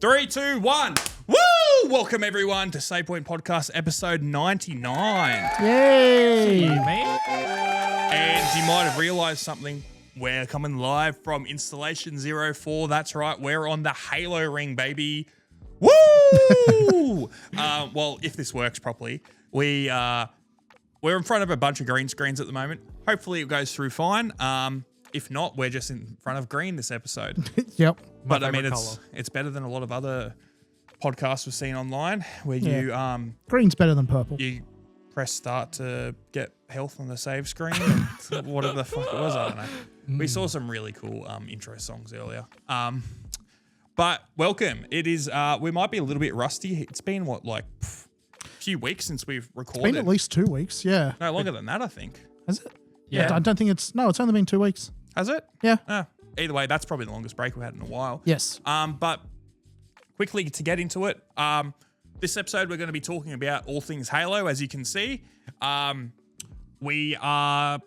3, 2, 1. Woo! Welcome everyone to Save Point Podcast episode 99. Yay! And you might have realized something. We're coming live from Installation 04. That's right. We're on the Halo ring, baby. Woo! Well, if this works properly, we're in front of a bunch of green screens at the moment. Hopefully it goes through fine. If not, we're just in front of green this episode. Yep. But I mean, it's better than a lot of other podcasts we've seen online where you Green's better than purple. you press start to get health on the save screen. And whatever the fuck it was, I don't know. We saw some really cool intro songs earlier. But welcome. It is. We might be a little bit rusty. It's been a few weeks since we've recorded. It's been at least 2 weeks. Yeah. No longer than that, I think. Has it? Yeah. I don't think it's. No, it's only been 2 weeks. Has it? Yeah. Either way, that's probably the longest break we've had in a while. Yes. But quickly to get into it, this episode we're going to be talking about all things Halo, as you can see. We are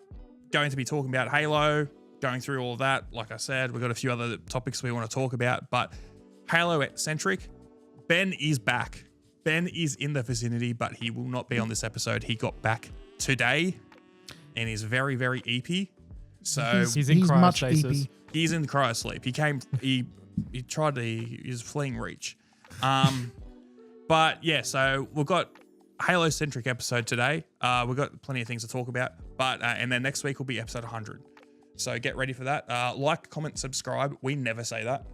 going to be talking about Halo, going through all of that. Like I said, we've got a few other topics we want to talk about, but Halo-centric. Ben is back. Ben is in the vicinity, but he will not be on this episode. He got back today and is very, very EP. So He's in much cryostasis. EP. he's in cryosleep. He was fleeing reach. But yeah, so we've got Halo centric episode today. We've got plenty of things to talk about, but and then next week will be episode 100. So get ready for that. Like, comment, subscribe. We never say that.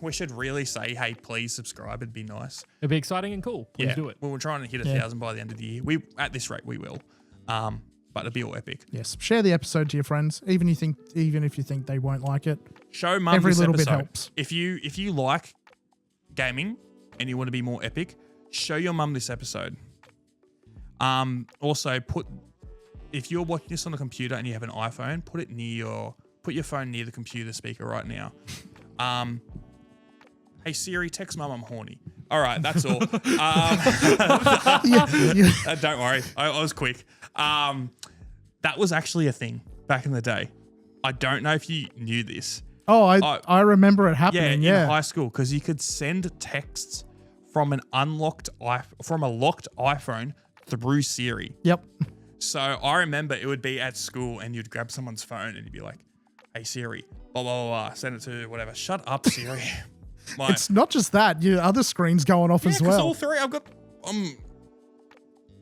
We should really say, hey, please subscribe. It'd be nice. It'd be exciting and cool. Please do it. Well, we're trying to hit 1,000 by the end of the year. We at this rate we will. But it'll be all epic. Yes. Share the episode to your friends, even if you think they won't like it. Show mum Every this little episode. bit helps. If you like gaming and you want to be more epic, show your mum this episode. Also if you're watching this on a computer and you have an iPhone, put your phone near the computer speaker right now. Hey Siri, text mum I'm horny. All right, that's all. Don't worry, I was quick. That was actually a thing back in the day. I don't know if you knew this. Oh, I remember it happening. In high school, because you could send texts from a locked iPhone through Siri. Yep. So I remember it would be at school, and you'd grab someone's phone and you'd be like, "Hey Siri, blah blah blah," send it to whatever. Shut up, Siri. It's not just that. Your other screen's going off as well. All three. I've got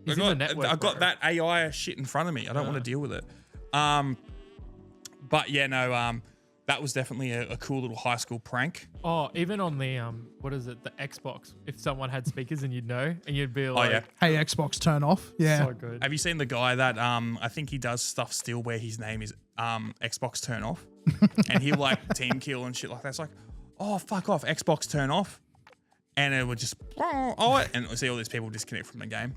He's in the network, I've got bro. that AI shit in front of me. I don't want to deal with it. But yeah, no. That was definitely a cool little high school prank. Oh, even on the what is it? The Xbox. If someone had speakers and you'd know, and you'd be like, yeah. Hey, Xbox, turn off. Yeah. so good. Have you seen the guy that I think he does stuff still where his name is Xbox turn off, and he like team kill and shit like that. It's like, oh fuck off, Xbox turn off, and it would just and we see all these people disconnect from the game.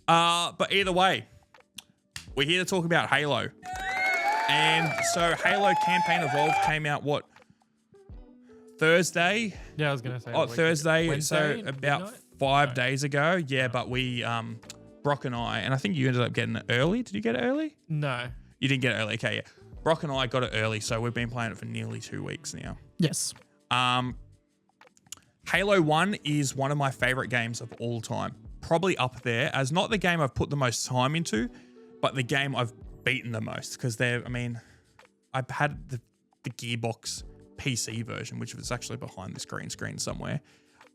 But either way, we're here to talk about Halo. And so Halo Campaign Evolved came out Thursday? Yeah, I was gonna say. Thursday. Wednesday, So about midnight? 5 days ago. Yeah, but we Brock and I think you ended up getting it early. Did you get it early? No. You didn't get it early. Okay, yeah. Brock and I got it early, so we've been playing it for nearly 2 weeks now. Yes. Halo 1 is one of my favorite games of all time. Probably up there as not the game I've put the most time into, but the game I've beaten the most, because I've had the Gearbox PC version, which was actually behind this green screen somewhere.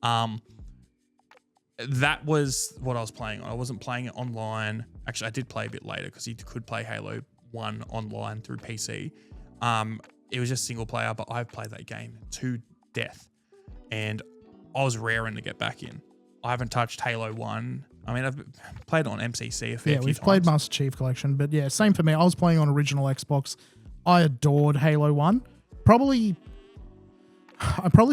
That was what I was playing on. I wasn't playing it online. Actually, I did play a bit later because you could play Halo 1 online through PC. It was just single player, but I've played that game to death, and I was raring to get back in. I haven't touched Halo 1. I mean, I've played it on MCC a fair few times. Yeah, we've played Master Chief Collection, but yeah, same for me. I was playing on original Xbox. I adored Halo 1. I probably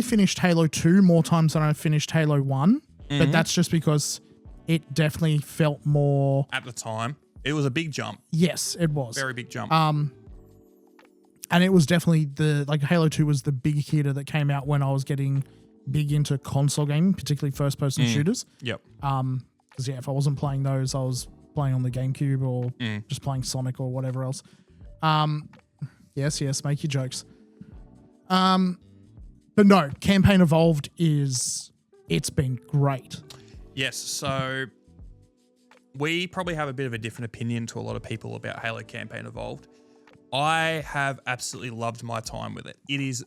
finished Halo 2 more times than I finished Halo 1, but that's just because it definitely felt more... At the time, it was a big jump. Yes, it was. Very big jump. And it was definitely Halo 2 was the big hitter that came out when I was getting big into console gaming, particularly first-person shooters. Yep. Because if I wasn't playing those, I was playing on the GameCube or just playing Sonic or whatever else. Yes, make your jokes. But no, Campaign Evolved it's been great. Yes, so we probably have a bit of a different opinion to a lot of people about Halo Campaign Evolved. I have absolutely loved my time with it. It is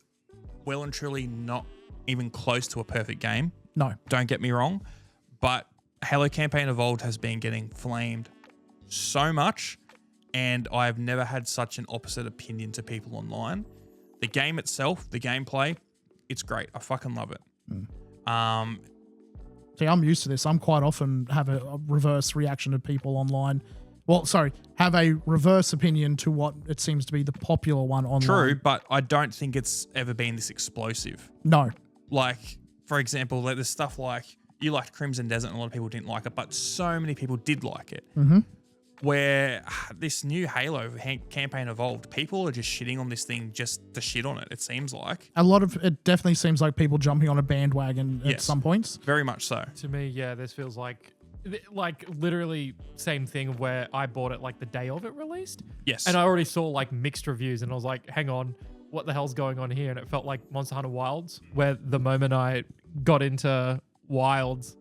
well and truly not even close to a perfect game. No. Don't get me wrong, but Halo Campaign Evolved has been getting flamed so much, and I've never had such an opposite opinion to people online. The game itself, the gameplay, it's great. I fucking love it. See, I'm used to this. I'm quite often have a reverse reaction to people online. Well, sorry, have a reverse opinion to what it seems to be the popular one online. True, but I don't think it's ever been this explosive. No. Like, for example, like there's stuff like you liked Crimson Desert and a lot of people didn't like it, but so many people did like it. Mm-hmm. Where this new Halo Campaign Evolved, people are just shitting on this thing just to shit on it, it seems like. It definitely seems like people jumping on a bandwagon at some points. Very much so. To me, yeah, this feels like literally same thing where I bought it like the day of it released. Yes. And I already saw like mixed reviews and I was like, hang on, what the hell's going on here? And it felt like Monster Hunter Wilds, where the moment I got into Wilds,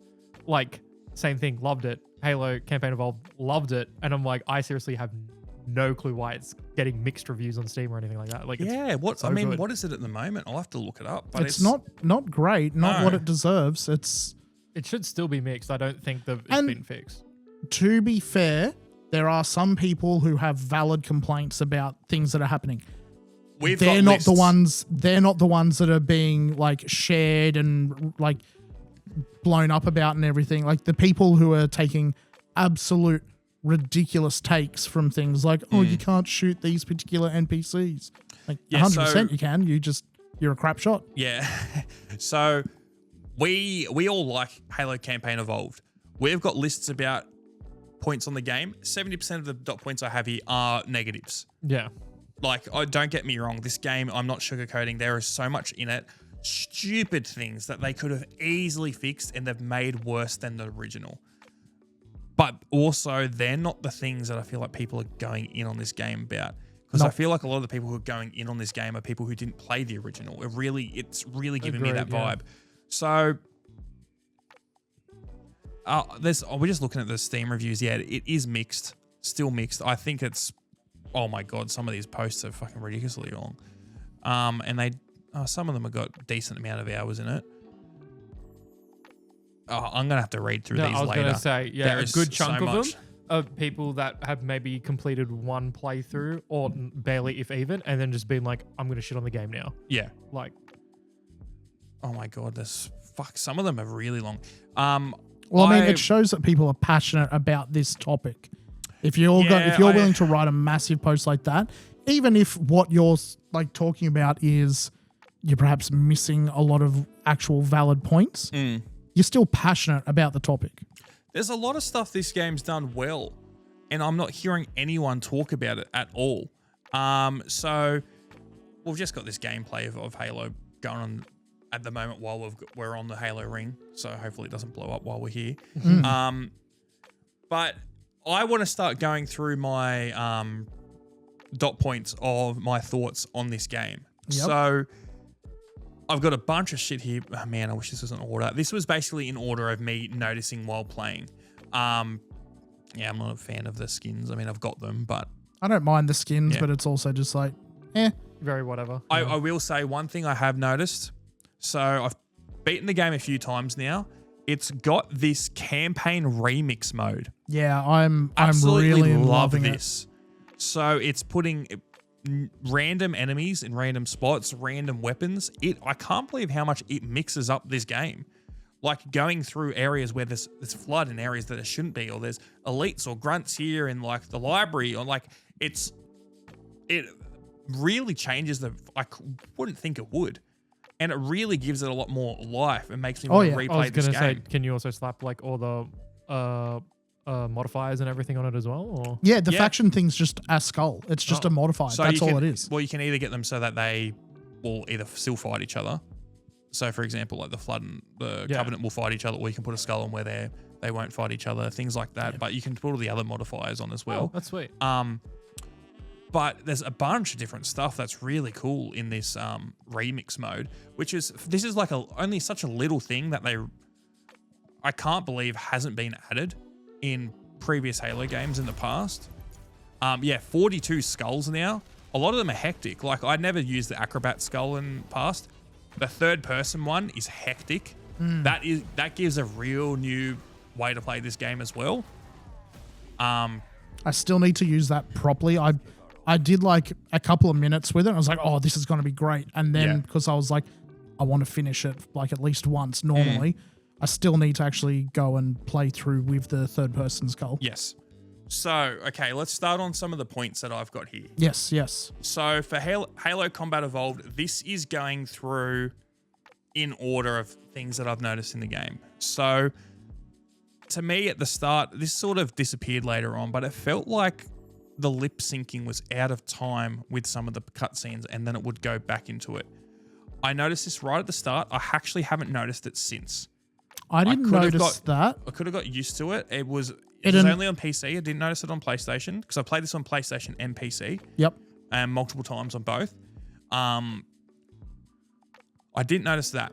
like same thing, loved it. Halo Campaign Evolved, loved it. And I'm like, I seriously have no clue why it's getting mixed reviews on Steam or anything like that. Like, yeah, it's so good. what is it at the moment? I'll have to look it up. But It's not great, not what it deserves. It should still be mixed. I don't think it's been fixed. To be fair, there are some people who have valid complaints about things that are happening. They're not the ones that are being like shared and like blown up about and everything. Like the people who are taking absolute ridiculous takes from things like, oh, you can't shoot these particular NPCs. Like 100% you can. You're a crap shot. Yeah. So we all like Halo Campaign Evolved. We've got lists about points on the game. 70% of the dot points I have here are negatives. Yeah. Like, don't get me wrong. This game, I'm not sugarcoating. There is so much in it. Stupid things that they could have easily fixed and they've made worse than the original. But also, they're not the things that I feel like people are going in on this game about. Because I feel like a lot of the people who are going in on this game are people who didn't play the original. It's really giving me that vibe. So, we're just looking at the Steam reviews. Yeah, it is mixed. Still mixed. I think it's, oh my God, some of these posts are fucking ridiculously long. And some of them have got decent amount of hours in it. I'm going to have to read through these later. I was going to say, yeah, there a good chunk of them are people that have maybe completed one playthrough or barely, if even, and then just been like, I'm going to shit on the game now. Yeah. Like, oh my God, some of them are really long. Well, I mean, it shows that people are passionate about this topic. If you're willing to write a massive post like that, even if what you're like talking about is you're perhaps missing a lot of actual valid points, you're still passionate about the topic. There's a lot of stuff this game's done well, and I'm not hearing anyone talk about it at all. So we've just got this gameplay of Halo going on at the moment while we're on the Halo ring, so hopefully it doesn't blow up while we're here. But I want to start going through my dot points of my thoughts on this game. Yep. So I've got a bunch of shit here. Oh, man, I wish this was in order. This was basically in order of me noticing while playing. I'm not a fan of the skins. I mean, I've got them, but I don't mind the skins, but it's also just like, very whatever. I will say one thing I have noticed. So I've beaten the game a few times now. It's got this campaign remix mode. Yeah, I'm absolutely really loving loving this. So it's putting random enemies in random spots, random weapons. I can't believe how much it mixes up this game. Like going through areas where there's flood in areas that there shouldn't be, or there's elites or grunts here in like the library, or like it really changes I wouldn't think it would. And it really gives it a lot more life and makes me want to replay this game. I was going to say, can you also slap like all the modifiers and everything on it as well? Or? Yeah, the faction thing's just a skull. It's just a modifier. So that's all it is. Well, you can either get them so that they will either still fight each other. So, for example, like the Flood and the Covenant will fight each other, or you can put a skull on where they won't fight each other, things like that. Yeah. But you can put all the other modifiers on as well. Oh, that's sweet. But there's a bunch of different stuff that's really cool in this remix mode, this is like only such a little thing that I can't believe hasn't been added in previous Halo games in the past. 42 skulls now. A lot of them are hectic. Like, I never used the Acrobat skull in the past. The third person one is hectic. That gives a real new way to play this game as well. I still need to use that properly. I did like a couple of minutes with it. I was like, oh, this is going to be great. And then because I was like, I want to finish it like at least once normally, I still need to actually go and play through with the third person skull. Yes. So, okay, let's start on some of the points that I've got here. Yes. So for Halo Combat Evolved, this is going through in order of things that I've noticed in the game. So to me at the start, this sort of disappeared later on, but it felt like the lip syncing was out of time with some of the cutscenes, and then it would go back into it. I noticed this right at the start. I actually haven't noticed it since. I didn't notice that. I could have got used to it. It was only on PC. I didn't notice it on PlayStation because I played this on PlayStation and PC. Yep. And multiple times on both. I didn't notice that.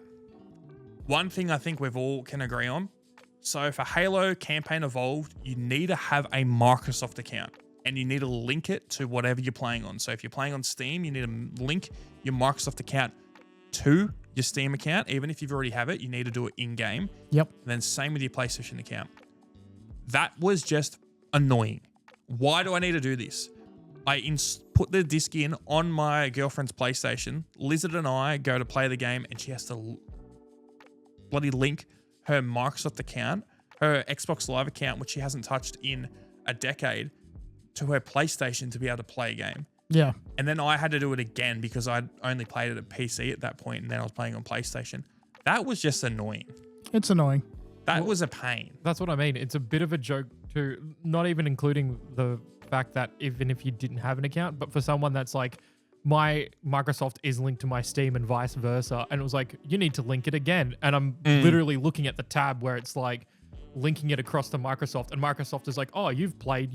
One thing I think we've all can agree on. So for Halo Campaign Evolved, you need to have a Microsoft account. And you need to link it to whatever you're playing on. So if you're playing on Steam, you need to link your Microsoft account to your Steam account. Even if you've already have it, you need to do it in-game. Yep. And then same with your PlayStation account. That was just annoying. Why do I need to do this? I put the disc in on my girlfriend's PlayStation. Lizard and I go to play the game, and she has to bloody link her Microsoft account, her Xbox Live account, which she hasn't touched in a decade, to her PlayStation to be able to play a game. Yeah. And then I had to do it again because I'd only played it at PC at that point, and then I was playing on PlayStation. That was just annoying. It's annoying. That was a pain. That's what I mean. It's a bit of a joke too, not even including the fact that even if you didn't have an account, but for someone that's like, my Microsoft is linked to my Steam and vice versa. And it was like, you need to link it again. And I'm literally looking at the tab where it's like linking it across to Microsoft, and Microsoft is like, oh, you've played,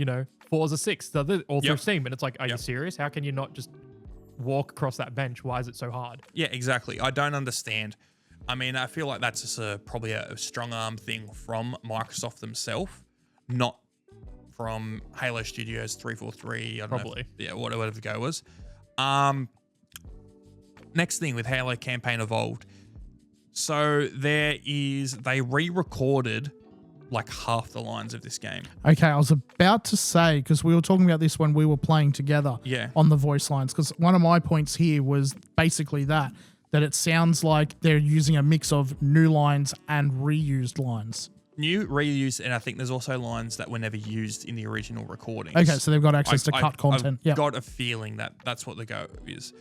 Forza 6 all through Steam. And it's like, are you serious? How can you not just walk across that bench? Why is it so hard? Yeah, exactly. I don't understand. I mean, I feel like that's just probably a strong arm thing from Microsoft themselves, not from Halo Studios 343. I don't Probably. know. Whatever the go was. Next thing with Halo Campaign Evolved. So they re-recorded like half the lines of this game. Okay, I was about to say, because we were talking about this when we were playing together on the voice lines, because one of my points here was basically that it sounds like they're using a mix of new lines and reused lines. New, reused, and I think there's also lines that were never used in the original recordings. Okay, so they've got access to cut content. I've got a feeling that that's what the go is.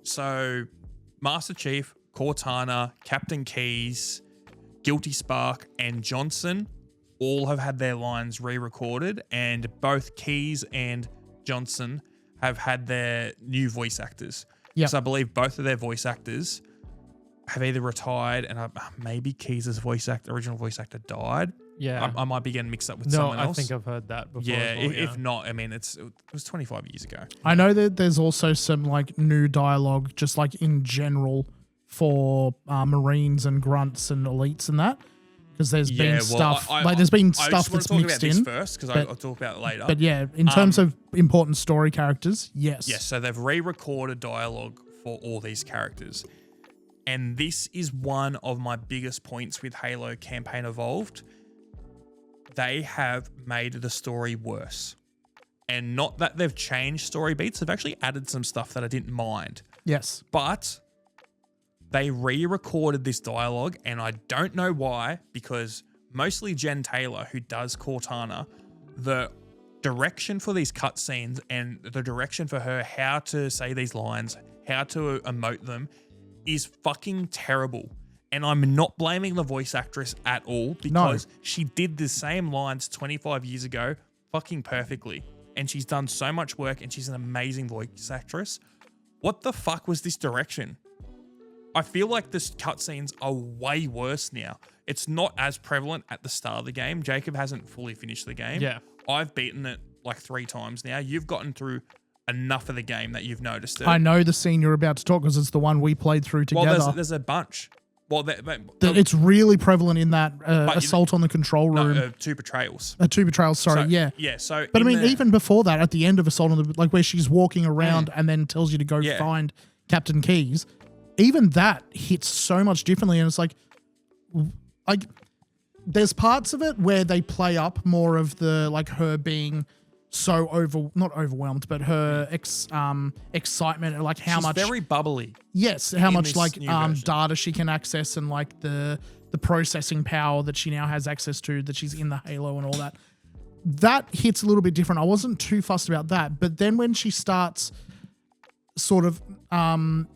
So Master Chief, Cortana, Captain Keyes, Guilty Spark, and Johnson all have had their lines re-recorded, and both Keyes and Johnson have had their new voice actors. Yep. So I believe both of their voice actors have either retired, and maybe Keyes' original voice actor died. Yeah. I might be getting mixed up with someone else. I think I've heard that before. Yeah, as well, if not, I mean, it was 25 years ago. I know that there's also some like new dialogue, just like in general, for Marines and grunts and elites and that, because there's been stuff there's been stuff that's mixed in. First, because I'll talk about it later. But yeah, in terms of important story characters, yes. Yes, so they've re-recorded dialogue for all these characters. And this is one of my biggest points with Halo Campaign Evolved. They have made the story worse. And not that they've changed story beats, they've actually added some stuff that I didn't mind. Yes. But they re-recorded this dialogue, and I don't know why, because mostly Jen Taylor, who does Cortana, the direction for these cutscenes and the direction for her how to say these lines, how to emote them, is fucking terrible. And I'm not blaming the voice actress at all, because she did the same lines 25 years ago fucking perfectly. And she's done so much work, and she's an amazing voice actress. What the fuck was this direction? I feel like the cutscenes are way worse now. It's not as prevalent at the start of the game. Jacob hasn't fully finished the game. Yeah. I've beaten it like 3 times now. You've gotten through enough of the game that you've noticed it. I know the scene you're about to talk because it's the one we played through together. Well, there's a bunch. Well, it's really prevalent in that assault on the control room. No, 2 betrayals. 2 betrayals, sorry, yeah. Yeah, so... But I mean, even before that, at the end of Assault on the... Like where she's walking around and then tells you to go find Captain Keyes, even that hits so much differently. And it's like... There's parts of it where they play up more of the, like, her being so not overwhelmed, but her excitement and like how much... She's very bubbly. Yes, how much like data she can access and like the processing power that she now has access to, that she's in the Halo and all that. That hits a little bit different. I wasn't too fussed about that. But then when she starts sort of not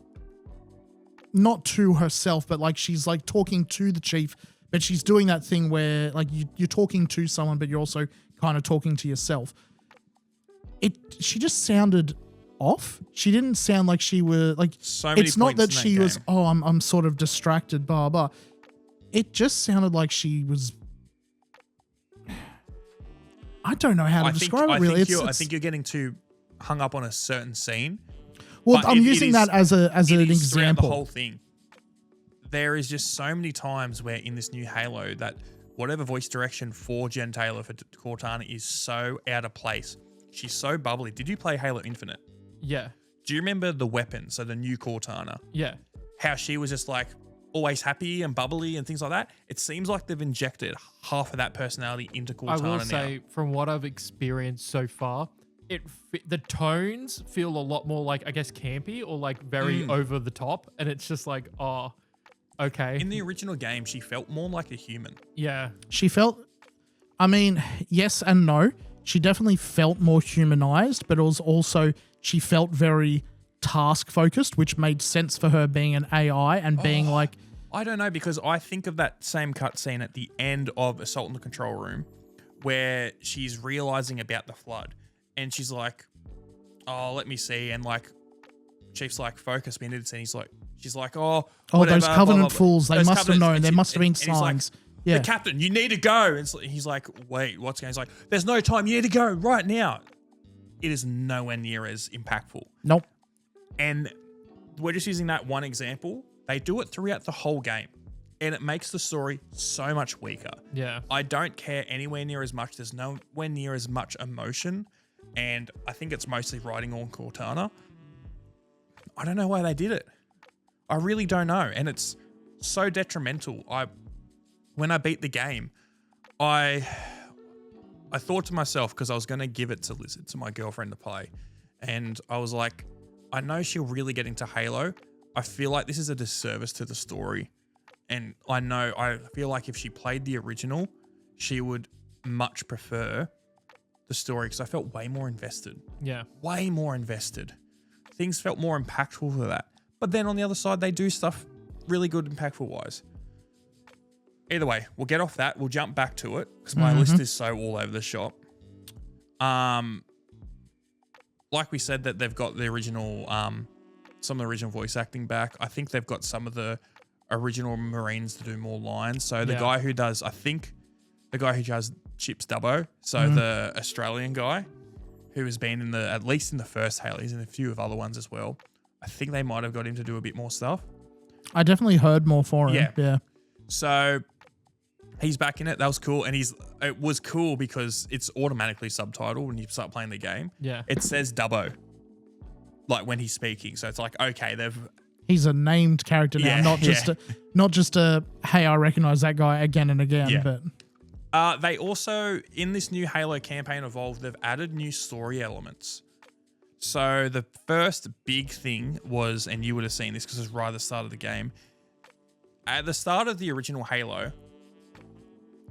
to herself, but like she's like talking to the chief, but she's doing that thing where like you're talking to someone, but you're also kind of talking to yourself. She just sounded off. She didn't sound like she were like. So many it's not that points in she that was. game. Oh, I'm sort of distracted. Blah blah. It just sounded like she was. I don't know how to describe it really. I think you're getting too hung up on a certain scene. Well, I'm using that as an example. The whole thing. There is just so many times where in this new Halo that whatever voice direction for Jen Taylor for Cortana is so out of place. She's so bubbly. Did you play Halo Infinite? Yeah. Do you remember the weapon? So the new Cortana. Yeah. How she was just like always happy and bubbly and things like that. It seems like they've injected half of that personality into Cortana now. I will say, from what I've experienced so far, the tones feel a lot more like, I guess, campy or like very over the top. And it's just like, oh, okay. In the original game, she felt more like a human. Yeah. She felt, I mean, yes and no. She definitely felt more humanized, but it was also, she felt very task focused, which made sense for her being an AI and being like... I don't know, because I think of that same cutscene at the end of Assault in the Control Room where she's realizing about the flood and she's like, oh, let me see. And like, Chief's like, focus me into this. And she's like, oh, whatever, those Covenant blah, blah, blah. fools, they Those must have known. and There she- must have been and he's like, signs. Yeah. The captain, you need to go. And he's like, wait, what's going on? He's like, there's no time. You need to go right now. It is nowhere near as impactful. Nope. And we're just using that one example. They do it throughout the whole game. And it makes the story so much weaker. Yeah. I don't care anywhere near as much. There's nowhere near as much emotion. And I think it's mostly riding on Cortana. I don't know why they did it. I really don't know. And it's so detrimental. When I beat the game, I thought to myself, because I was going to give it to Lizard, to my girlfriend, to play. And I was like, I know she'll really get into Halo. I feel like this is a disservice to the story. And I feel like if she played the original, she would much prefer the story because I felt way more invested. Yeah. Way more invested. Things felt more impactful for that. But then on the other side, they do stuff really good, impactful wise. Either way, we'll get off that. We'll jump back to it because my list is so all over the shop. Like we said, that they've got the original, some of the original voice acting back. I think they've got some of the original Marines to do more lines. So the guy who does, Chips Dubbo, so the Australian guy who has been at least in the first Halo, he's in a few of other ones as well. I think they might have got him to do a bit more stuff. I definitely heard more for him. Yeah. So he's back in it. That was cool. And it was cool because it's automatically subtitled when you start playing the game. Yeah. It says Dubbo, like when he's speaking. So it's like, okay, He's a named character now, not just a hey, I recognize that guy again and again. Yeah. But they also, in this new Halo campaign Evolved, they've added new story elements. So the first big thing was, and you would have seen this because it was right at the start of the game. At the start of the original Halo,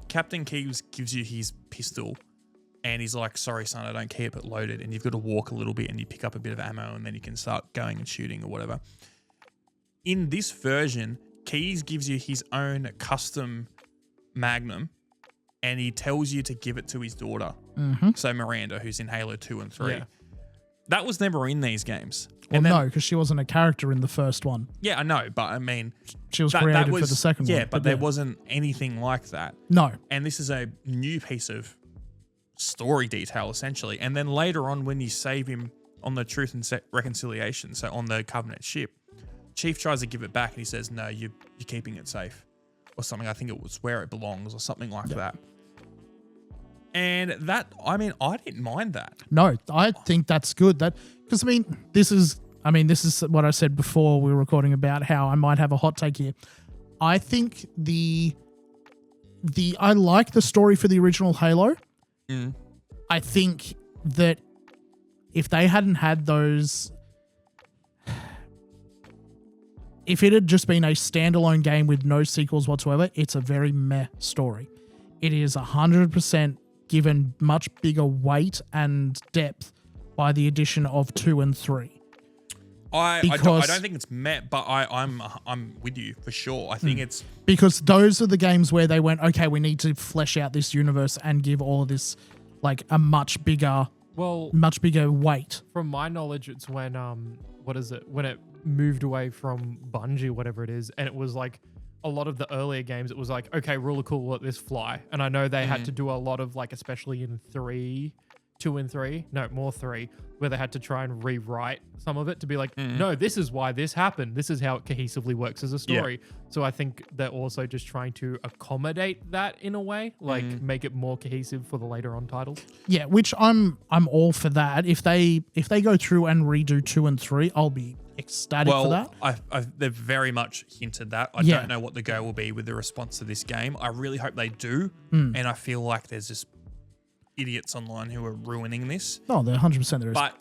Captain Keyes gives you his pistol and he's like, sorry, son, I don't keep it loaded. And you've got to walk a little bit and you pick up a bit of ammo and then you can start going and shooting or whatever. In this version, Keyes gives you his own custom Magnum and he tells you to give it to his daughter. So Miranda, who's in Halo 2 and 3. Yeah. That was never in these games. well, no, because she wasn't a character in the first one. Yeah, I know, but I mean... She was created for the second one. Yeah, but there wasn't anything like that. No. And this is a new piece of story detail essentially. And then later on, when you save him on the Truth and Reconciliation, so on the Covenant ship, Chief tries to give it back and he says, "No, you're keeping it safe," or something. I think it was where it belongs or something like that. And that, I mean, I didn't mind that. No, I think that's good. Because this is what I said before we were recording about how I might have a hot take here. I think I like the story for the original Halo. I think that if they hadn't had those, if it had just been a standalone game with no sequels whatsoever, it's a very meh story. It is 100% given much bigger weight and depth by the addition of 2 and 3. I don't think it's met, but I'm with you for sure. I think it's because those are the games where they went, okay, we need to flesh out this universe and give all of this like a much bigger weight. From my knowledge, it's when when it moved away from Bungie, whatever it is, and it was like a lot of the earlier games, it was like, okay, really cool, let this fly. And I know they had to do a lot of like, especially in 2 and 3, where they had to try and rewrite some of it to be like, no, this is why this happened. This is how it cohesively works as a story. Yeah. So I think they're also just trying to accommodate that in a way, like make it more cohesive for the later on titles. Yeah, which I'm all for that. If they go through and redo 2 and 3, I'll be ecstatic for that. They've very much hinted that. I don't know what the go will be with the response to this game. I really hope they do. And I feel like there's just idiots online who are ruining this. Oh, they're 100% there is. But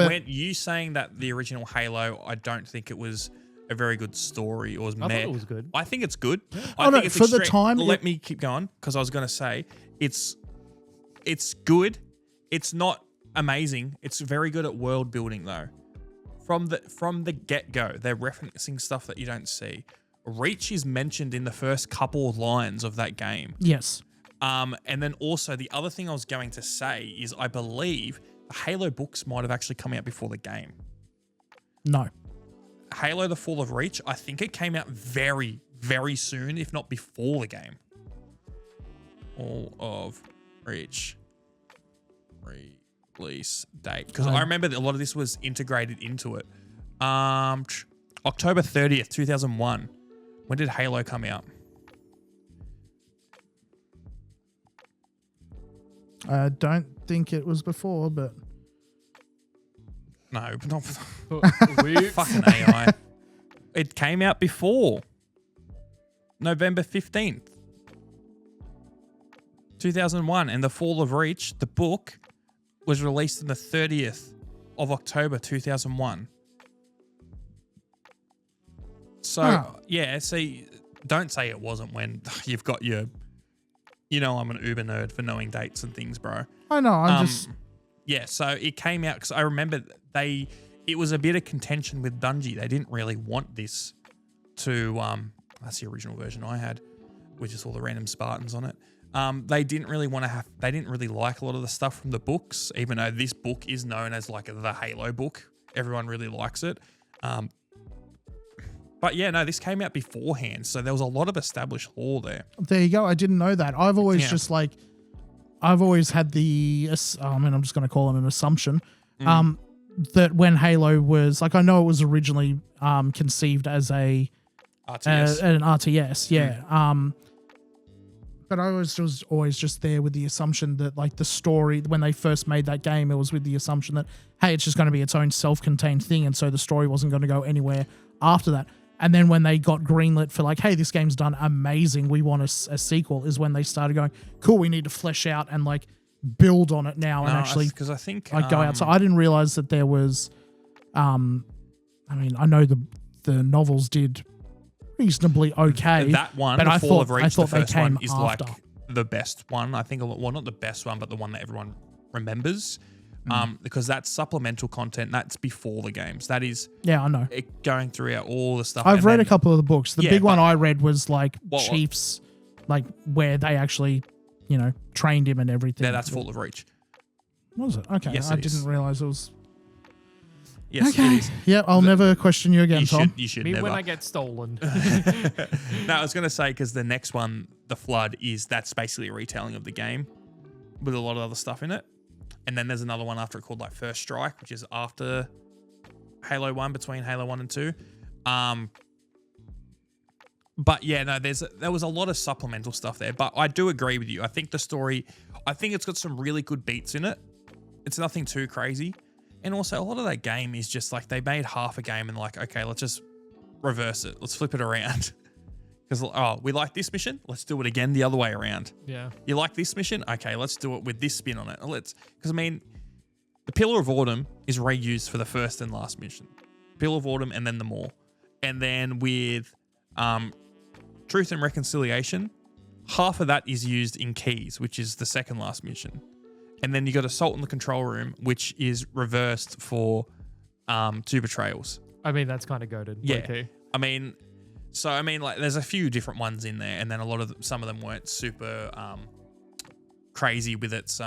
when you saying that the original Halo, I don't think it was a very good story or was I thought it was good. I think it's good. Yeah. I think it's for the time. Let me keep going because I was going to say it's good. It's not amazing. It's very good at world building though. From the get-go, they're referencing stuff that you don't see. Reach is mentioned in the first couple of lines of that game. Yes. And then also the other thing I was going to say is I believe the Halo books might have actually come out before the game. No. Halo The Fall of Reach, I think it came out very, very soon, if not before the game. Fall of Reach release date. Because I remember that a lot of this was integrated into it. October 30th, 2001. When did Halo come out? I don't think it was before, but... No, not fucking AI. It came out before. November 15th, 2001. And The Fall of Reach, the book, was released on the 30th of October 2001. So, yeah, see, don't say it wasn't when you've got your... You know I'm an uber nerd for knowing dates and things, bro. I know, I'm just... Yeah, so it came out because I remember it was a bit of contention with Bungie. They didn't really want this to... that's the original version I had, with just all the random Spartans on it. They didn't really want to have... They didn't really like a lot of the stuff from the books, even though this book is known as like the Halo book. Everyone really likes it. But yeah, no, this came out beforehand, so there was a lot of established lore there. There you go. I didn't know that. I've always I've always had the, I'm just going to call it an assumption, that when Halo was, like, I know it was originally conceived as an RTS, yeah. But I was always just there with the assumption that, like, the story, when they first made that game, it was with the assumption that, hey, it's just going to be its own self-contained thing, and so the story wasn't going to go anywhere after that. And then when they got greenlit for like, hey, this game's done amazing, we want a sequel, is when they started going, cool, we need to flesh out and like build on it now and actually because I think like go out. So I didn't realize that there was, I mean, I know the novels did reasonably okay. That one, but The Fall of I Reach, thought the first one is after. like the best one. I think, well, not the best one, but the one that everyone remembers. Because that's supplemental content. That's before the games. That is, yeah, I know. Going throughout all the stuff. I've read a couple of the books. The big one I read was like Chiefs, like where they actually, trained him and everything. Yeah, that's Fall of Reach. Was it? Okay, yes, I didn't realize it was. Yes, okay. It is. Yeah, I'll never question you again, Tom. You should Me never. when I get stolen. No, I was going to say because the next one, The Flood, that's basically a retelling of the game. with a lot of other stuff in it. And then there's another one after it called like First Strike, which is after Halo 1, between Halo 1 and 2. But yeah, no, there was a lot of supplemental stuff there. But I do agree with you. I think the story, I think it's got some really good beats in it. It's nothing too crazy. And also a lot of that game is just like they made half a game and like, okay, let's just reverse it. Let's flip it around. Because, we like this mission. Let's do it again the other way around. Yeah. You like this mission? Okay, let's do it with this spin on it. Because I mean, the Pillar of Autumn is reused for the first and last mission. Pillar of Autumn and then the Maw. And then with Truth and Reconciliation, half of that is used in Keys, which is the second last mission. And then you got Assault in the Control Room, which is reversed for 2 Betrayals. I mean, that's kind of goated. Yeah. Okay. I mean, like, there's a few different ones in there, and then some of them weren't super crazy with its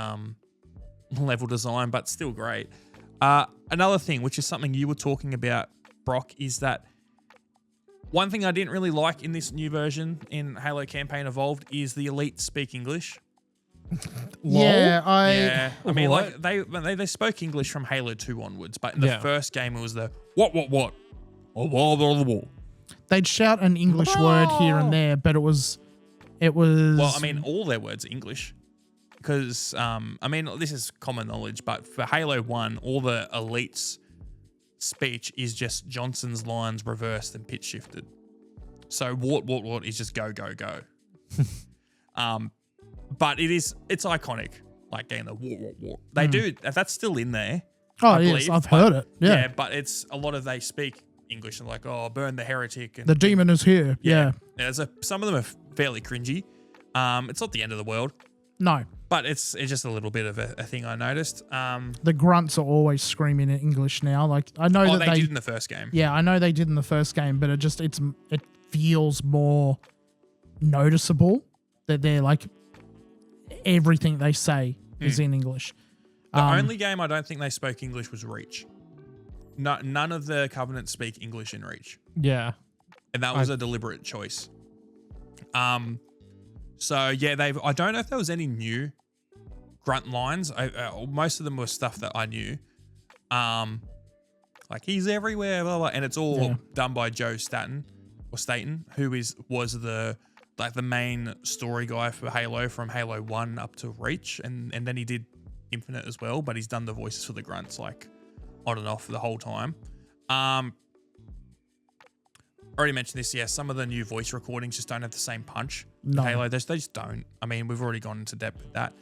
level design, but still great. Another thing, which is something you were talking about, Brock, is that one thing I didn't really like in this new version in Halo Campaign Evolved is the elites speak English. Yeah, I mean, like they spoke English from Halo 2 onwards, but in the first game it was the what, they'd shout an English word here and there, but it was. Well, I mean, all their words are English, because I mean, this is common knowledge, but for Halo 1, all the elites' speech is just Johnson's lines reversed and pitch shifted. So what is just go. But it's iconic, like getting the what. They do, that's still in there. Oh, I believe, I've heard it. Yeah, but it's a lot of they speak English and like, burn the heretic. And the demon is here. Yeah. Some of them are fairly cringy. It's not the end of the world. No. But it's just a little bit of a thing I noticed. The grunts are always screaming in English now. Like, I know that they did in the first game. Yeah, I know they did in the first game, but it feels more noticeable that they're like everything they say is in English. The only game I don't think they spoke English was Reach. No, none of the Covenant speak English in Reach. Yeah. And that was a deliberate choice. So yeah, I don't know if there was any new grunt lines. Most of them were stuff that I knew. Like he's everywhere, blah, blah, and it's all done by Joe Staten, who was the main story guy for Halo from Halo 1 up to Reach, and then he did Infinite as well, but he's done the voices for the grunts like on and off the whole time. Already mentioned this, some of the new voice recordings just don't have the same punch. No. Halo, they just don't. I mean, we've already gone into depth with that.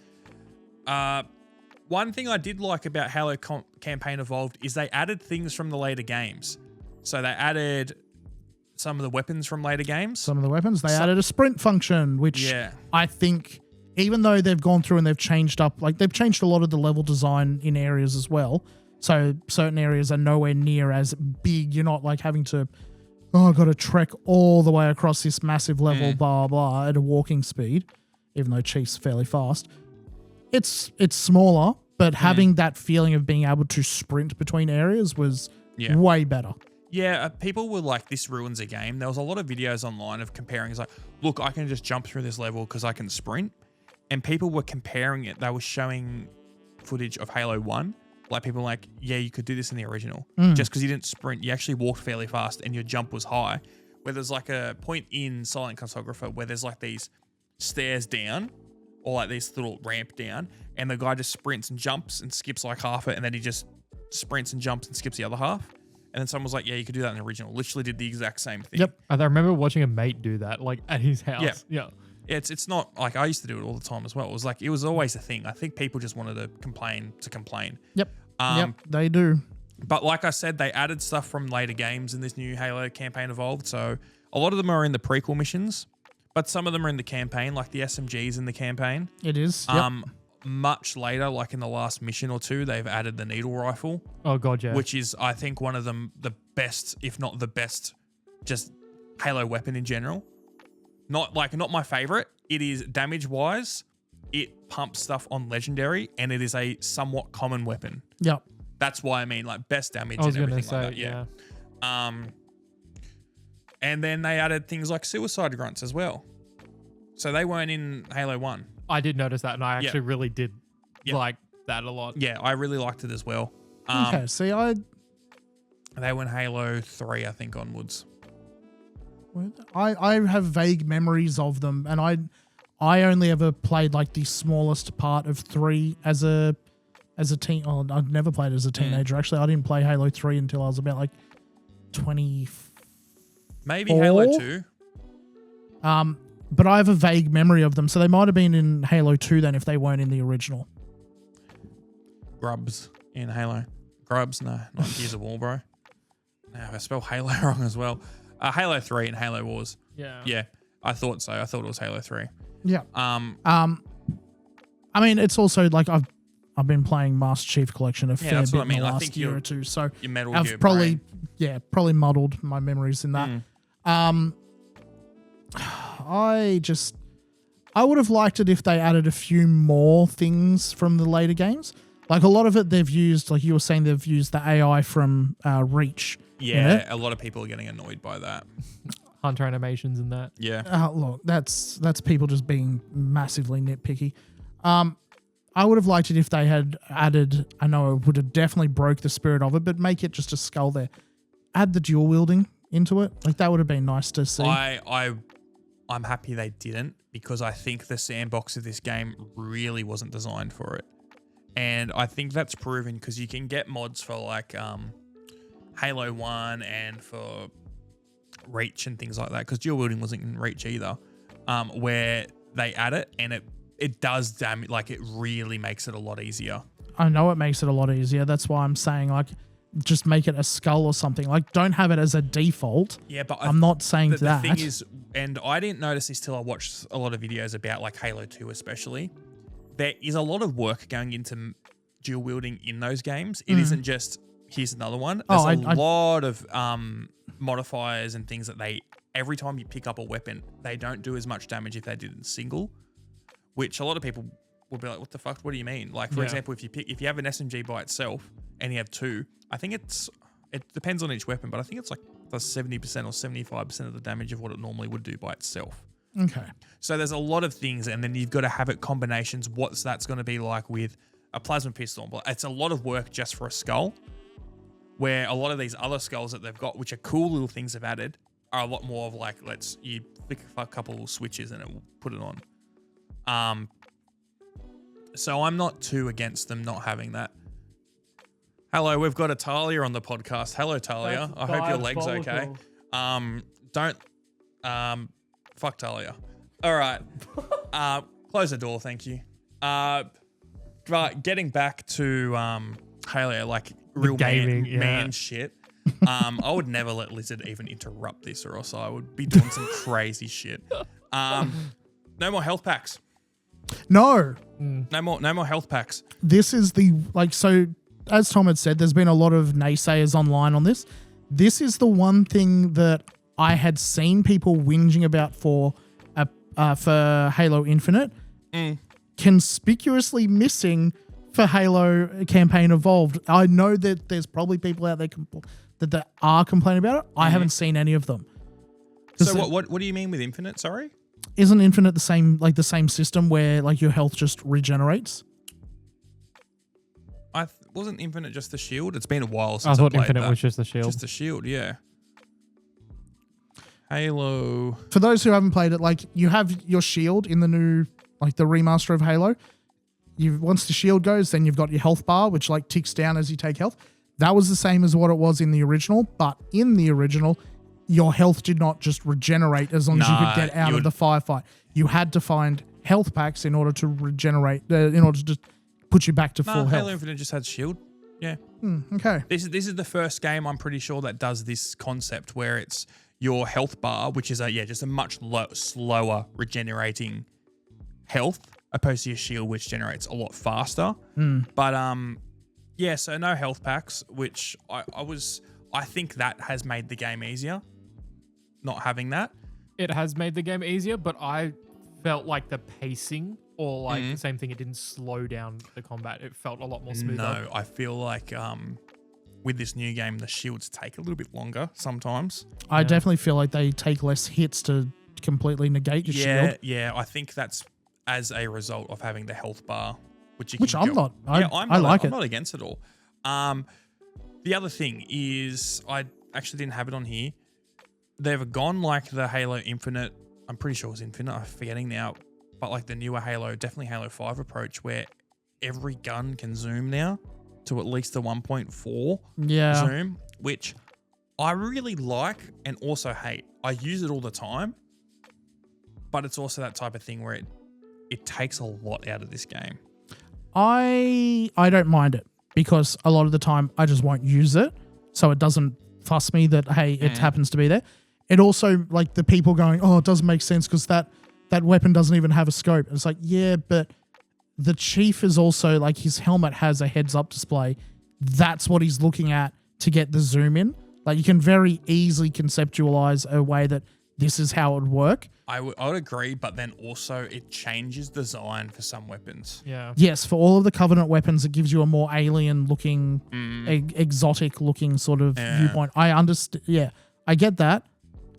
One thing I did like about Halo Campaign Evolved is they added things from the later games. So they added some of the weapons from later games. They added a sprint function, which I think, even though they've gone through and they've changed up, like they've changed a lot of the level design in areas as well. So certain areas are nowhere near as big. You're not like having to, I've got to trek all the way across this massive level, blah, blah, at a walking speed, even though Chief's fairly fast. It's smaller, but having that feeling of being able to sprint between areas was way better. Yeah, people were like, this ruins a game. There was a lot of videos online of comparing. It's like, look, I can just jump through this level because I can sprint. And people were comparing it. They were showing footage of Halo 1. Like people were like, yeah, you could do this in the original. Just because you didn't sprint, you actually walked fairly fast and your jump was high. Where there's like a point in Silent Cartographer where there's like these stairs down or like this little ramp down, and the guy just sprints and jumps and skips like half it, and then he just sprints and jumps and skips the other half. And then someone was like, yeah, you could do that in the original. Literally did the exact same thing. Yep. I remember watching a mate do that, like at his house. Yeah. It's not like I used to do it all the time as well. It was always a thing. I think people just wanted to complain. Yep. They do. But like I said, they added stuff from later games in this new Halo Campaign Evolved. So a lot of them are in the prequel missions, but some of them are in the campaign, like the SMGs in the campaign. It is. Much later, like in the last mission or two, they've added the needle rifle. Oh god, yeah. Which is, I think, one of them the best, if not the best, just Halo weapon in general. Not my favorite. It is damage wise. It pumps stuff on legendary, and it is a somewhat common weapon. Yep. That's why I mean, like best damage and everything like that. Yeah. And then they added things like suicide grunts as well. So they weren't in Halo 1. I did notice that, and I actually really did Yep. like that a lot. Yeah, I really liked it as well. Okay, see, They went Halo 3, I think, onwards. I have vague memories of them, and I only ever played like the smallest part of 3 as a teen. Oh, I've never played as a teenager. Actually, I didn't play Halo 3 until I was about like 20. Maybe Halo 2. But I have a vague memory of them, so they might have been in Halo 2 then if they weren't in the original. Grubs in Halo. Grubs? No, not Gears of War, bro. No, I spelled Halo wrong as well. Halo 3 and Halo Wars. Yeah. Yeah, I thought so. I thought it was Halo 3. Yeah. I mean, it's also like I've been playing Master Chief Collection a fair that's bit what I mean. in the I last think year or two, so your Metal I've Gear probably brain. probably muddled my memories in that. I would have liked it if they added a few more things from the later games. Like a lot of it they've used, like you were saying, they've used the AI from Reach. Yeah, a lot of people are getting annoyed by that. Hunter animations and that. Yeah. Look, that's people just being massively nitpicky. I would have liked it if they had added, I know it would have definitely broke the spirit of it, but make it just a skull there. Add the dual wielding into it. Like that would have been nice to see. I'm happy they didn't, because I think the sandbox of this game really wasn't designed for it. And I think that's proven because you can get mods for like Halo 1 and for Reach and things like that, because dual wielding wasn't in Reach either, where they add it and it does damage, like it really makes it a lot easier. I know it makes it a lot easier. That's why I'm saying like just make it a skull or something. Like don't have it as a default. Yeah, but I'm not saying that. The thing is, and I didn't notice this till I watched a lot of videos about like Halo 2 especially, there is a lot of work going into dual wielding in those games. It isn't just here's another one. There's a lot of modifiers and things that every time you pick up a weapon, they don't do as much damage if they did in single, which a lot of people will be like, what the fuck? What do you mean? Like, for example, if you have an SMG by itself and you have 2, I think it depends on each weapon, but I think it's like does 70% or 75% of the damage of what it normally would do by itself. Okay. So there's a lot of things, and then you've got to have it combinations. What's that's going to be like with a plasma pistol? It's a lot of work just for a skull, where a lot of these other skulls that they've got, which are cool little things they've added, are a lot more of like, you pick a couple of switches and it will put it on. So I'm not too against them not having that. Hello, we've got a Talia on the podcast. Hello, Talia. I hope your leg's okay. Fuck Talia. All right. Close the door, thank you. But getting back to Halo, like real gaming, man shit. I would never let Lizard even interrupt this, or else I would be doing some crazy shit. No more health packs. No. No more health packs. This is so as Tom had said, there's been a lot of naysayers online on this. This is the one thing that I had seen people whinging about for Halo Infinite, conspicuously missing for Halo Campaign Evolved. I know that there's probably people out there that are complaining about it. I haven't seen any of them. So what do you mean with Infinite? Sorry, isn't Infinite the same system where like your health just regenerates? Wasn't Infinite just the shield? It's been a while since I thought played Infinite that. was just the shield. Just the shield, yeah. Halo. For those who haven't played it, like you have your shield in the new, like the remaster of Halo. Once the shield goes, then you've got your health bar, which like ticks down as you take health. That was the same as what it was in the original, but in the original, your health did not just regenerate as long as you could get out of the firefight. You had to find health packs in order to regenerate, in order to just put you back to full health. Halo Infinite just had shield. Yeah. Okay. This is the first game I'm pretty sure that does this concept where it's your health bar, which is just a much slower regenerating health, opposed to your shield, which generates a lot faster. But so no health packs, which I think that has made the game easier. Not having that. It has made the game easier, but I felt like the pacing, or like the same thing, it didn't slow down the combat. It felt a lot more smoother. No, I feel like with this new game, the shields take a little bit longer sometimes. I definitely feel like they take less hits to completely negate your shield. Yeah, I think that's as a result of having the health bar which I'm not. I like it. I'm not against it all. The other thing is, I actually didn't have it on here. They've gone like the Halo Infinite. I'm pretty sure it was Infinite. I'm forgetting now, but like the newer Halo, definitely Halo 5 approach, where every gun can zoom now to at least the 1.4 zoom, which I really like and also hate. I use it all the time, but it's also that type of thing where it takes a lot out of this game. I don't mind it because a lot of the time I just won't use it, so it doesn't fuss me that, hey, it happens to be there. It also, like, the people going, oh, it doesn't make sense because that weapon doesn't even have a scope. And it's like, yeah, but the Chief is also, like, his helmet has a heads-up display. That's what he's looking at to get the zoom in. Like, you can very easily conceptualize a way that this is how it would work. I would agree, but then also it changes design for some weapons. Yeah. Yes, for all of the Covenant weapons, it gives you a more alien-looking, exotic-looking sort of viewpoint. I understand. Yeah, I get that.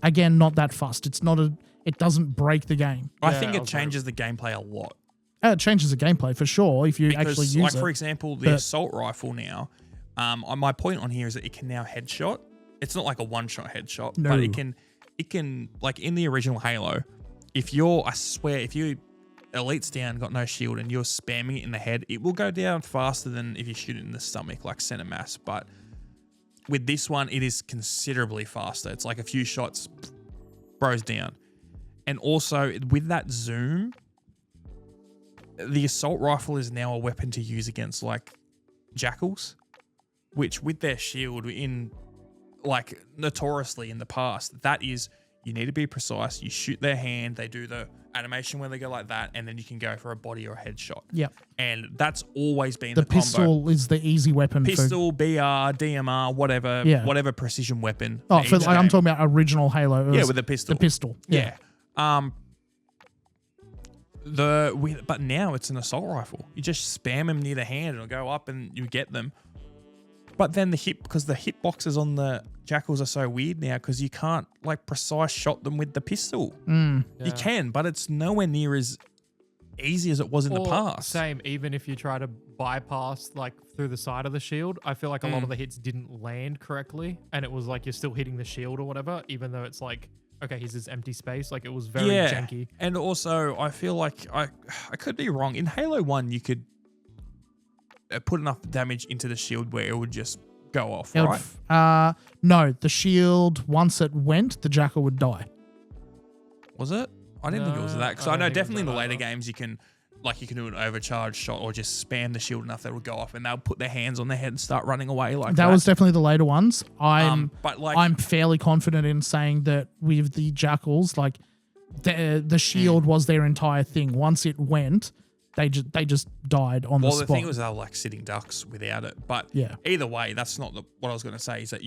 Again, not that fussed. It doesn't break the game. I think it changes the gameplay a lot. It changes the gameplay for sure if you actually use it. Like, for example, the assault rifle now, my point on here is that it can now headshot. It's not like a one-shot headshot, but it can, like in the original Halo, if you elite's down, got no shield, and you're spamming it in the head, it will go down faster than if you shoot it in the stomach, like center mass. But with this one, it is considerably faster. It's like a few shots, bro's down. And also, with that zoom, the assault rifle is now a weapon to use against, like, jackals, which with their shield like, notoriously in the past, that is, you need to be precise. You shoot their hand, they do the animation where they go like that, and then you can go for a body or a headshot. Yeah. And that's always been the combo. Pistol is the easy weapon. Pistol, BR, DMR, whatever precision weapon. Oh, I'm talking about original Halo. Yeah, with the pistol. The pistol. Yeah. But now it's an assault rifle. You just spam them near the hand and it'll go up and you get them. But then because the hitboxes on the jackals are so weird now because you can't, like, precise shot them with the pistol. You can, but it's nowhere near as easy as it was in the past. Same, even if you try to bypass, like, through the side of the shield, I feel like a lot of the hits didn't land correctly, and it was like you're still hitting the shield or whatever, even though it's like, okay, here's this empty space. Like, it was very janky. And also, I feel like I could be wrong. In Halo 1, you could put enough damage into the shield where it would just go off, right? No, the shield, once it went, the jackal would die. Was it? I didn't think it was that. Because I know definitely in the later games you can do an overcharge shot or just spam the shield enough that it would go off and they'll put their hands on their head and start running away like that. That was definitely the later ones. I'm I'm fairly confident in saying that with the jackals, like the shield was their entire thing. Once it went, they just died on the spot. Well, the thing was they were like sitting ducks without it. But either way, that's not what I was going to say. Is that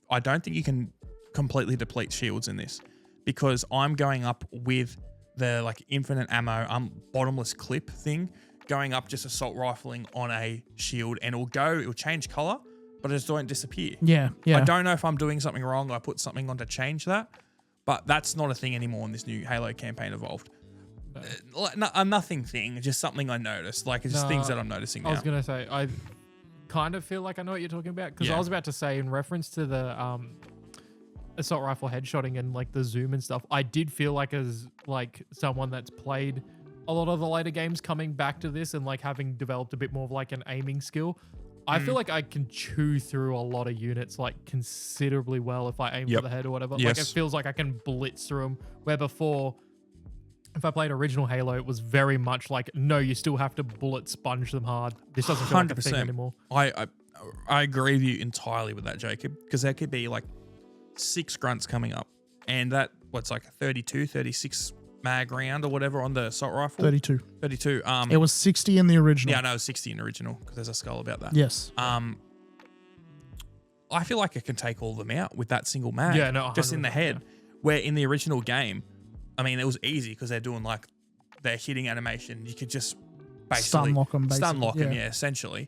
I don't think you can completely deplete shields in this because I'm going up with the like infinite ammo, bottomless clip thing, going up just assault rifling on a shield, and it'll change color, but it just don't disappear. Yeah. I don't know if I'm doing something wrong. I put something on to change that, but that's not a thing anymore in this new Halo campaign Evolved. A nothing thing, just something I noticed. Like, it's just things that I'm noticing now. I was going to say, I kind of feel like I know what you're talking about because I was about to say in reference to the assault rifle headshotting and like the zoom and stuff, I did feel like as like someone that's played a lot of the later games coming back to this and like having developed a bit more of like an aiming skill, I feel like I can chew through a lot of units like considerably well if I aim for the head or whatever. Yes. Like it feels like I can blitz through them, where before if I played original Halo, it was very much like, no, you still have to bullet sponge them hard. This doesn't feel like a thing anymore. I agree with you entirely with that, Jacob, because there could be like 6 grunts coming up and that, what's like a 32, 36 mag round or whatever on the assault rifle? 32. It was 60 in the original. Yeah, no, it was 60 in the original because there's a skull about that. Yes. I feel like it can take all of them out with that single mag. Yeah, no, just in the head. Yeah. Where in the original game, I mean, it was easy because they're doing like their hitting animation. You could just basically stun lock them, essentially.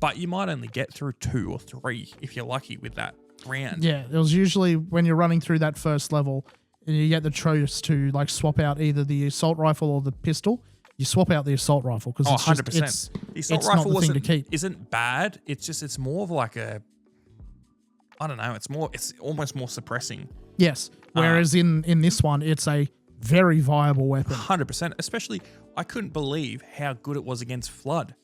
But you might only get through 2 or 3 if you're lucky with that round. Yeah, it was usually when you're running through that first level and you get the choice to like swap out either the assault rifle or the pistol. you swap out the assault rifle because it's 100%. just, The assault it's rifle not the thing to keep. isn't bad. It's just it's more of like a, I don't know. It's almost more suppressing. Yes. Whereas in this one, it's a very viable weapon. 100%. Especially, I couldn't believe how good it was against Flood.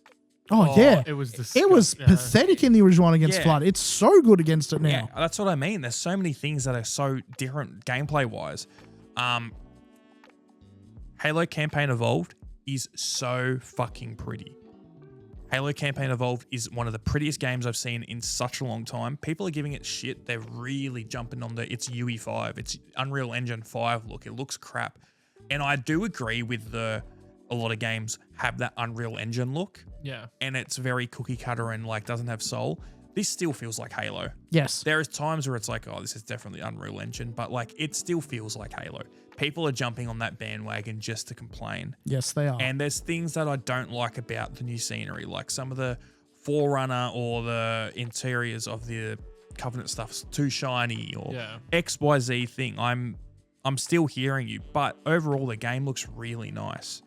Oh, yeah. It was It was pathetic in the original one against Yeah. Flood. It's so good against it now. Yeah, that's what I mean. There's so many things that are so different gameplay wise. Halo Campaign Evolved is so fucking pretty. Halo Campaign Evolved is one of the prettiest games I've seen in such a long time. People are giving it shit. They're really jumping on it's UE5. It's Unreal Engine 5 look. It looks crap. And I do agree with a lot of games have that Unreal Engine look. Yeah. And it's very cookie cutter and like doesn't have soul. This still feels like Halo. Yes. There is times where it's like, oh, this is definitely Unreal Engine, but like it still feels like Halo. People are jumping on that bandwagon just to complain. Yes, they are. And there's things that I don't like about the new scenery, like some of the Forerunner or the interiors of the Covenant stuff's too shiny or XYZ thing. I'm still hearing you, but overall the game looks really nice.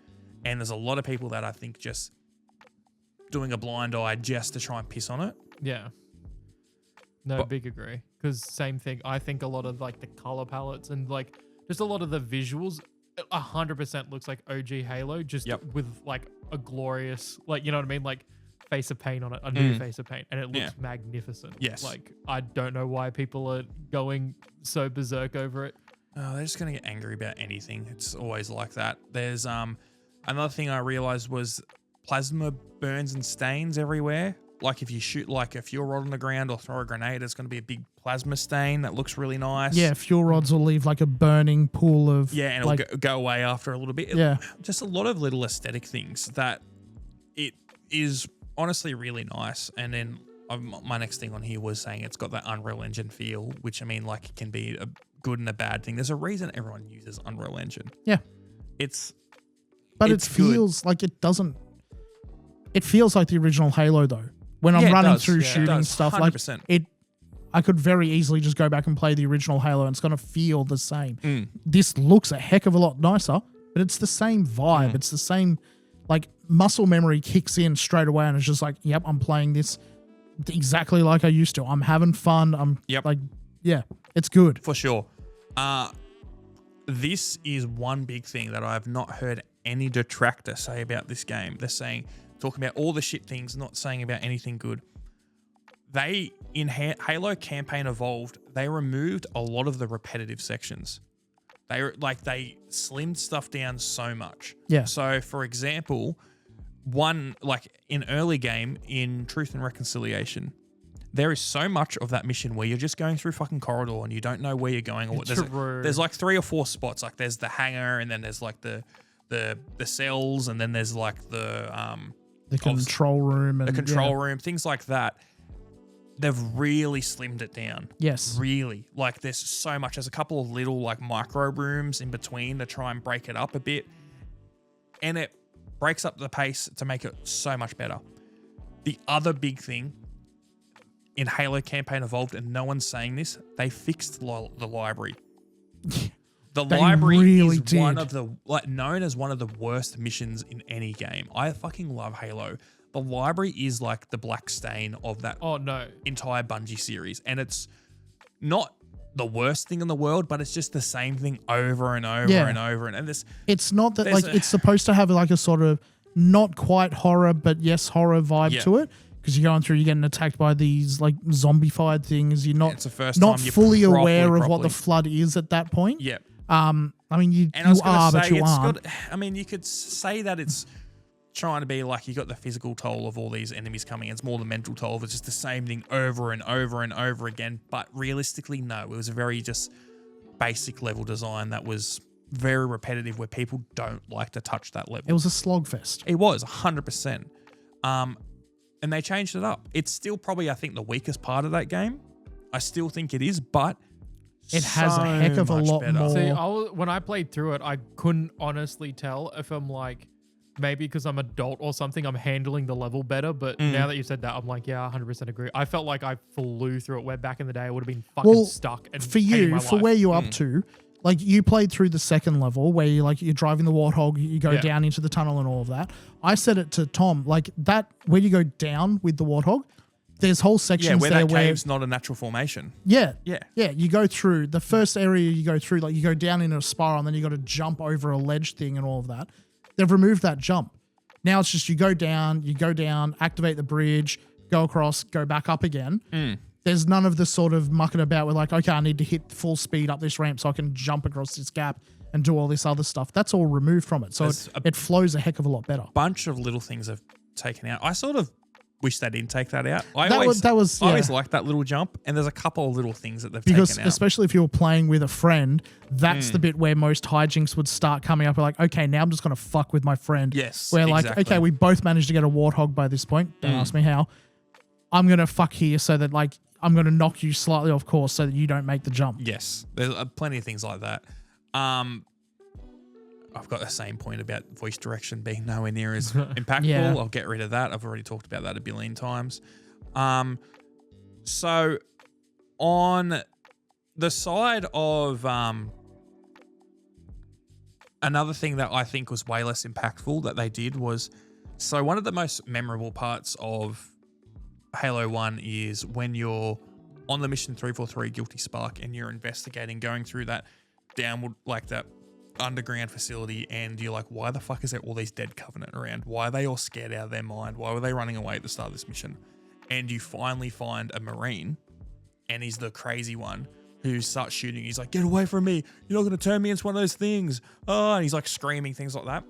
And there's a lot of people that I think just doing a blind eye just to try and piss on it. Yeah. No, big agree. Because same thing. I think a lot of like the color palettes and like just a lot of the visuals, 100% looks like OG Halo, just with like a glorious, like, you know what I mean? Like face of paint on it, a new face of paint. And it looks magnificent. Yes. Like, I don't know why people are going so berserk over it. Oh, they're just going to get angry about anything. It's always like that. There's another thing I realized was plasma burns and stains everywhere. Like if you shoot like a fuel rod on the ground or throw a grenade, it's going to be a big plasma stain that looks really nice. Yeah, fuel rods will leave like a burning pool of... Yeah, and like, it'll go away after a little bit. Yeah. Just a lot of little aesthetic things that it is honestly really nice. And then my next thing on here was saying it's got that Unreal Engine feel, which I mean, like it can be a good and a bad thing. There's a reason everyone uses Unreal Engine. Yeah. But it feels like it doesn't... It feels like the original Halo though. When I'm running through shooting stuff, 100%. Like it, I could very easily just go back and play the original Halo and it's going to feel the same. This looks a heck of a lot nicer, but it's the same vibe. It's the same, like muscle memory kicks in straight away and it's just like, yep, I'm playing this exactly like I used to. I'm having fun. I'm like, yeah, it's good. For sure. This is one big thing that I have not heard any detractor say about this game. They're talking about all the shit things, not saying about anything good. They, in Halo Campaign Evolved, they removed a lot of the repetitive sections. They slimmed stuff down so much. Yeah. So, for example, like in early game, in Truth and Reconciliation, there is so much of that mission where you're just going through fucking corridor and you don't know where you're going. Or there's like 3 or 4 spots. Like there's the hangar and then there's like the cells and then there's like the control room and the control room, things like that. They've really slimmed it down. Yes. Really. Like there's so much. There's a couple of little like micro rooms in between to try and break it up a bit. And it breaks up the pace to make it so much better. The other big thing in Halo Campaign Evolved, and no one's saying this, they fixed the library. The library really is one of the known as one of the worst missions in any game. I fucking love Halo. The library is like the black stain of that entire Bungie series. And it's not the worst thing in the world, but it's just the same thing over and over and over. And this, it's not that like it's supposed to have like a sort of not quite horror, but yes, horror vibe to it. Because you're going through, you're getting attacked by these like zombified things. You're not fully aware of what the flood is at that point. Yeah. I mean, you are, but you aren't. I mean, you could say that it's trying to be like you got the physical toll of all these enemies coming. It's more the mental toll of it's just the same thing over and over and over again. But realistically, no. It was a very just basic level design that was very repetitive where people don't like to touch that level. It was a slogfest. It was 100%. And they changed it up. It's still probably, I think, the weakest part of that game. I still think it is, but it has a heck of a lot more. See, when I played through it, I couldn't honestly tell if I'm like, maybe because I'm adult or something, I'm handling the level better. But now that you said that, I'm like, yeah, 100% agree. I felt like I flew through it where back in the day I would have been fucking stuck. And for you, for where you're up to, like you played through the second level where you're driving the Warthog, you go Yeah. down into the tunnel and all of that. I said it to Tom, like that where you go down with the Warthog, there's whole sections Yeah, where there that where cave's not a natural formation. yeah. Yeah. Yeah, you go through the first area you go through, like you go down into a spiral and then you got to jump over a ledge thing and all of that. They've removed that jump. Now it's just you go down, activate the bridge, go across, go back up again. There's none of the sort of mucking about with like, okay, I need to hit full speed up this ramp so I can jump across this gap and do all this other stuff. That's all removed from it. So it flows a heck of a lot better. Bunch of little things have taken out. I sort of wish they didn't take that out. I I always yeah. liked that little jump, and there's a couple of little things that they've Because taken out. especially if you're playing with a friend, that's the bit where most hijinks would start coming up. We're like, okay, now I'm just going to fuck with my friend. Yes, We're like, exactly. okay, we both managed to get a Warthog by this point. Don't ask me how. I'm going to fuck here so that like I'm going to knock you slightly off course so that you don't make the jump. Yes, there's plenty of things like that. I've got the same point about voice direction being nowhere near as impactful. Yeah. I'll get rid of that. I've already talked about that a billion times. So on the side of another thing that I think was way less impactful that they did was, so one of the most memorable parts of Halo 1 is when you're on the mission 343 Guilty Spark and you're investigating, going through that downward, like that underground facility, and you're like, why the fuck is there all these dead Covenant around? Why are they all scared out of their mind? Why were they running away at the start of this mission? And you finally find a Marine, and he's the crazy one who starts shooting. He's like, get away from me. You're not going to turn me into one of those things. Oh, and he's like screaming things like that.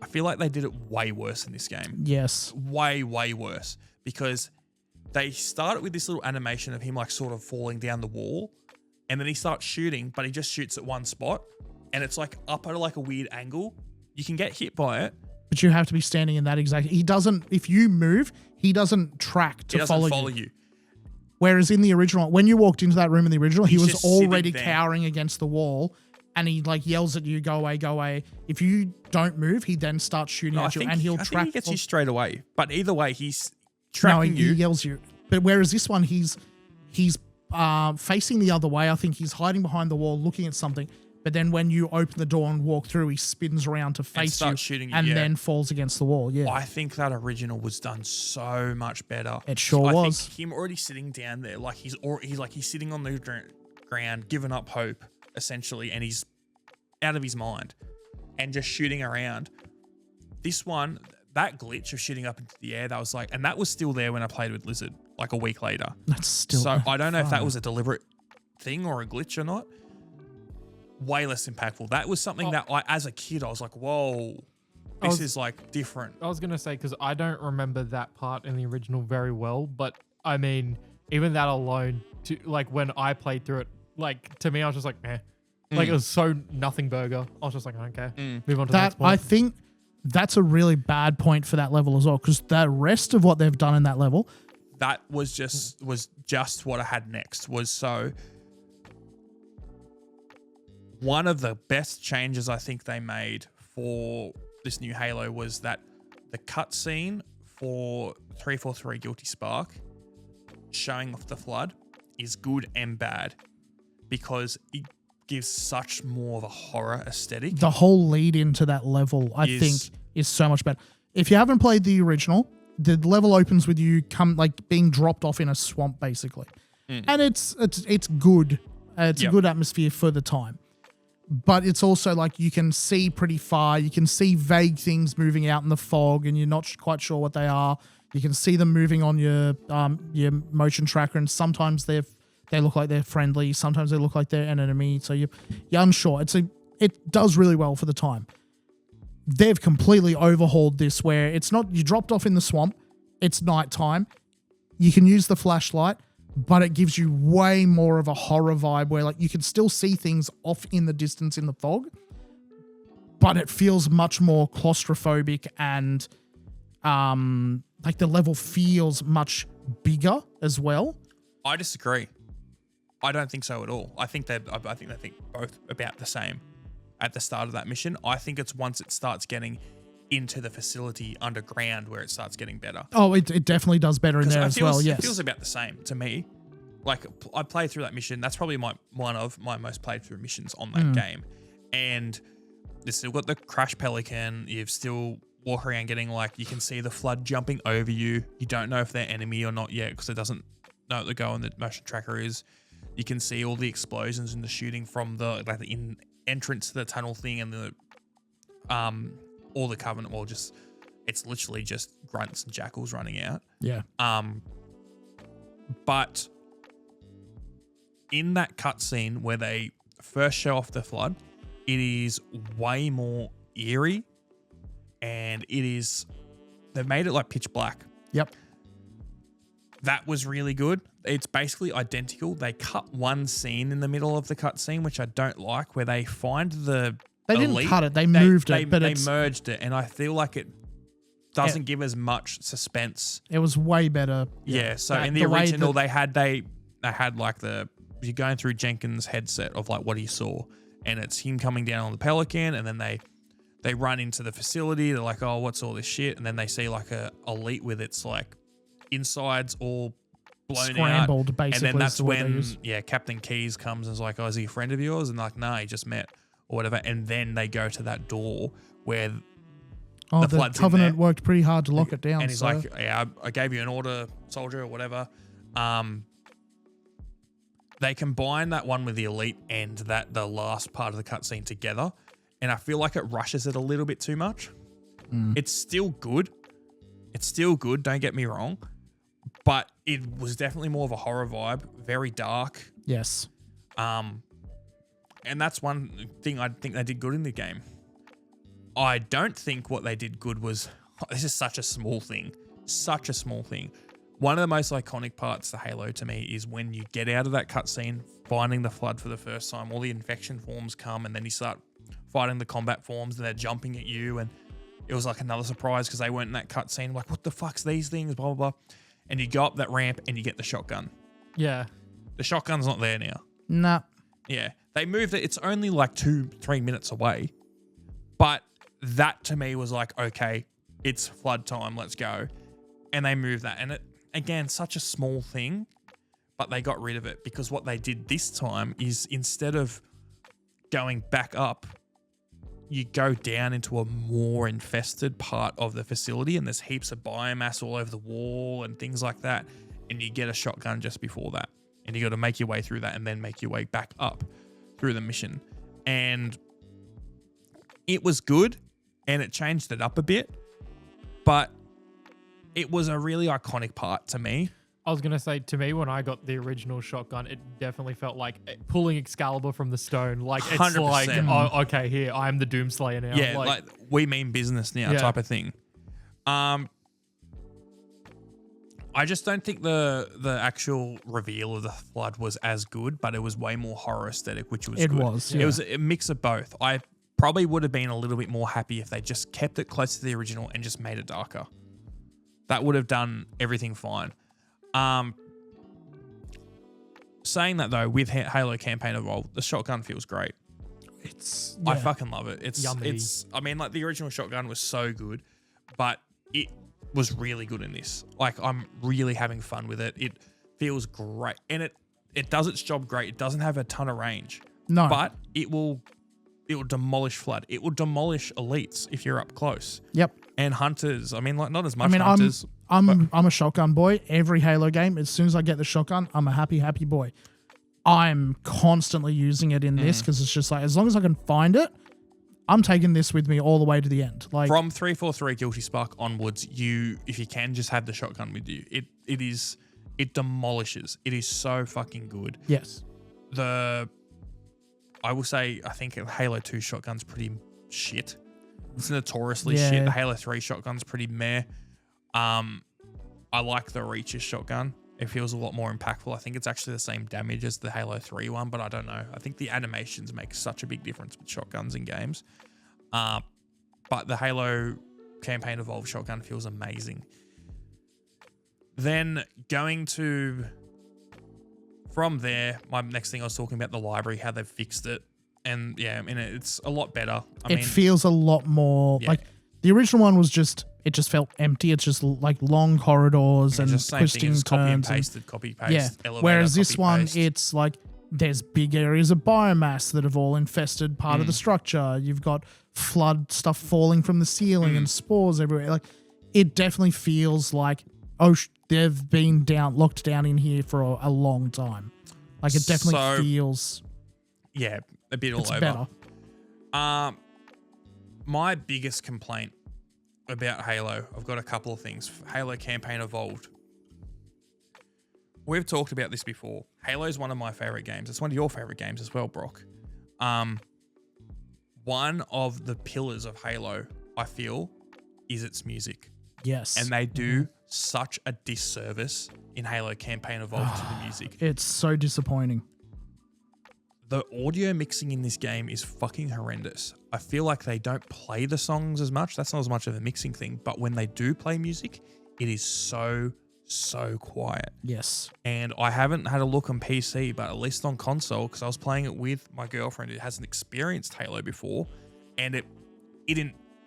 I feel like they did it way worse in this game. Yes. Way, way worse, because they started with this little animation of him like sort of falling down the wall, and then he starts shooting, but he just shoots at one spot, and it's like up at like a weird angle. You can get hit by it. But you have to be standing in that exact. He doesn't. If you move, he doesn't track to It doesn't follow follow you. you. Whereas in the original, when you walked into that room in the original, he He's was just sitting already there. cowering against the wall, and he like yells at you, "Go away, go away!" If you don't move, he then starts shooting No, at you, and he'll I track. think he gets you straight away. But either way, he's no, tracking he you. yells you. But whereas this one, he's facing the other way. I think he's hiding behind the wall, looking at something. But then when you open the door and walk through, he spins around to face you starts shooting you, and yeah. then falls against the wall. Yeah. I think that original was done so much better. It sure I was. think him already sitting down there, like he's sitting on the ground, giving up hope essentially, and he's out of his mind and just shooting around. This one, that glitch of shooting up into the air, that was like, and that was still there when I played with Lizard, like a week later. That's still. So I don't know if that fun. was a deliberate thing or a glitch or not. Way less impactful. That was something that I, as a kid, I was like, whoa, this is like different. I was going to say, because I don't remember that part in the original very well, but I mean, even that alone, to like when I played through it, like to me, I was just like, eh. Like it was so nothing burger. I was just like, I don't care. Move on to the next That point. I think that's a really bad point for that level as well, because the rest of what they've done in that level, That was just what I had next. Was so one of the best changes I think they made for this new Halo was that the cutscene for 343 Guilty Spark showing off the flood is good and bad because it gives such more of a horror aesthetic. the whole lead into that level, I think, is so much better. If you haven't played the original, the level opens with you being dropped off in a swamp, basically, and it's good. It's a good atmosphere for the time. But it's also like you can see pretty far. You can see vague things moving out in the fog, and you're not quite sure what they are. You can see them moving on your motion tracker, and sometimes they look like they're friendly. Sometimes they look like they're an enemy. So you're unsure. It does really well for the time. They've completely overhauled this, where it's not you dropped off in the swamp. It's nighttime. You can use the flashlight, but it gives you way more of a horror vibe where like you can still see things off in the distance in the fog, but it feels much more claustrophobic, and like the level feels much bigger as well. I disagree. I don't think so at all. I think they think both about the same at the start of that mission. I think it's once it starts getting into the facility underground where it starts getting better. Oh, it definitely does better in there as well. Yes. It feels about the same to me. like I played through that mission. That's probably one of my most played through missions on that game. And you've still got the crash pelican. You've still walk around getting like, you can see the flood jumping over you. You don't know if they're enemy or not yet because it doesn't know what the go on the motion tracker is. You can see all the explosions and the shooting from the entrance to the tunnel thing and the all the Covenant. Well, just it's literally just grunts and jackals running out. Yeah. But in that cutscene where they first show off the flood, it is way more eerie, and they've made it like pitch black. Yep. That was really good. It's basically identical. They cut one scene in the middle of the cutscene, which I don't like, where they find the They elite. didn't cut it. They moved it, but they merged it, and I feel like it doesn't give as much suspense. It was way better. Yeah. So in the original, they had like you're going through Jenkins' headset of like what he saw, and it's him coming down on the Pelican, and then they run into the facility. They're like, oh, what's all this shit? And then they see like a elite with its like insides all blown scrambled, out. basically. And then that's when Captain Keyes comes and is like, oh, is he a friend of yours? And like, nah, he just met or whatever. And then they go to that door where the flood's Covenant worked pretty hard to lock it down. And he's like, yeah, I gave you an order, soldier, or whatever. They combine that one with the elite and the last part of the cutscene together, and I feel like it rushes it a little bit too much. It's still good. It's still good, don't get me wrong, but it was definitely more of a horror vibe, very dark. Yes. And that's one thing I think they did good in the game. I don't think what they did good was, this is such a small thing. One of the most iconic parts to Halo to me is when you get out of that cutscene, finding the flood for the first time, all the infection forms come, and then you start fighting the combat forms and they're jumping at you. And it was like another surprise because they weren't in that cutscene. Like, what the fuck's these things? Blah, blah, blah. And you go up that ramp and you get the shotgun. Yeah. The shotgun's not there now. Nah. Yeah. They moved it. It's only like 2-3 minutes away. But that to me was like, okay, it's flood time. Let's go. And they moved that. And it, again, such a small thing, but they got rid of it because what they did this time is instead of going back up, you go down into a more infested part of the facility and there's heaps of biomass all over the wall and things like that. And you get a shotgun just before that. And you got to make your way through that and then make your way back up through the mission. And it was good and it changed it up a bit, but it was a really iconic part to me. I was going to say, to me, when I got the original shotgun, it definitely felt like pulling Excalibur from the stone. Like, it's 100%. like, oh, okay, here, I'm the Doomslayer now. Yeah, like we mean business now type of thing. I just don't think the actual reveal of the flood was as good, but it was way more horror aesthetic, which was good. It was, yeah. It was a mix of both. I probably would have been a little bit more happy if they just kept it close to the original and just made it darker. That would have done everything fine. Saying that though, with Halo Campaign Evolved, the shotgun feels great. I fucking love it. It's I mean, like the original shotgun was so good, but it was really good in this. Like, I'm really having fun with it. It feels great, and it does its job great. It doesn't have a ton of range, No. but it will demolish flood. It will demolish elites if you're up close. Yep. And hunters. I mean, like not as much hunters. I'm a shotgun boy. Every Halo game, as soon as I get the shotgun, I'm a happy boy. I'm constantly using it in this because it's just like, as long as I can find it, I'm taking this with me all the way to the end. Like, from 343 Guilty Spark onwards, if you can just have the shotgun with you, it demolishes. It is so fucking good. Yes. I will say, I think Halo 2 shotgun's pretty shit. It's notoriously shit. The Halo 3 shotgun's pretty meh. I like the Reach's shotgun. It feels a lot more impactful. I think it's actually the same damage as the Halo 3 one, but I don't know. I think the animations make such a big difference with shotguns in games. But the Halo Campaign Evolved shotgun feels amazing. Then from there, my next thing I was talking about the library, how they've fixed it. And yeah, I mean, it's a lot better. It feels a lot more like the original one was just it just felt empty. It's just like long corridors and just same twisting thing. It's copy and turns. pasted, copy paste. Yeah. Elevator, Whereas this copy, one, paste. it's like there's big areas of biomass that have all infested part of the structure. You've got flood stuff falling from the ceiling and spores everywhere. Like it definitely feels like they've been locked down in here for a long time. Like it definitely feels a bit all it's over. better. My biggest complaint about Halo, I've got a couple of things. Halo Campaign Evolved. We've talked about this before. Halo is one of my favorite games. It's one of your favorite games as well, Brock. One of the pillars of Halo, I feel, is its music. Yes. And they do such a disservice in Halo Campaign Evolved to the music. It's so disappointing. The audio mixing in this game is fucking horrendous. I feel like they don't play the songs as much. That's not as much of a mixing thing. But when they do play music, it is so quiet. Yes. And I haven't had a look on PC, but at least on console, because I was playing it with my girlfriend who hasn't experienced Halo before, and it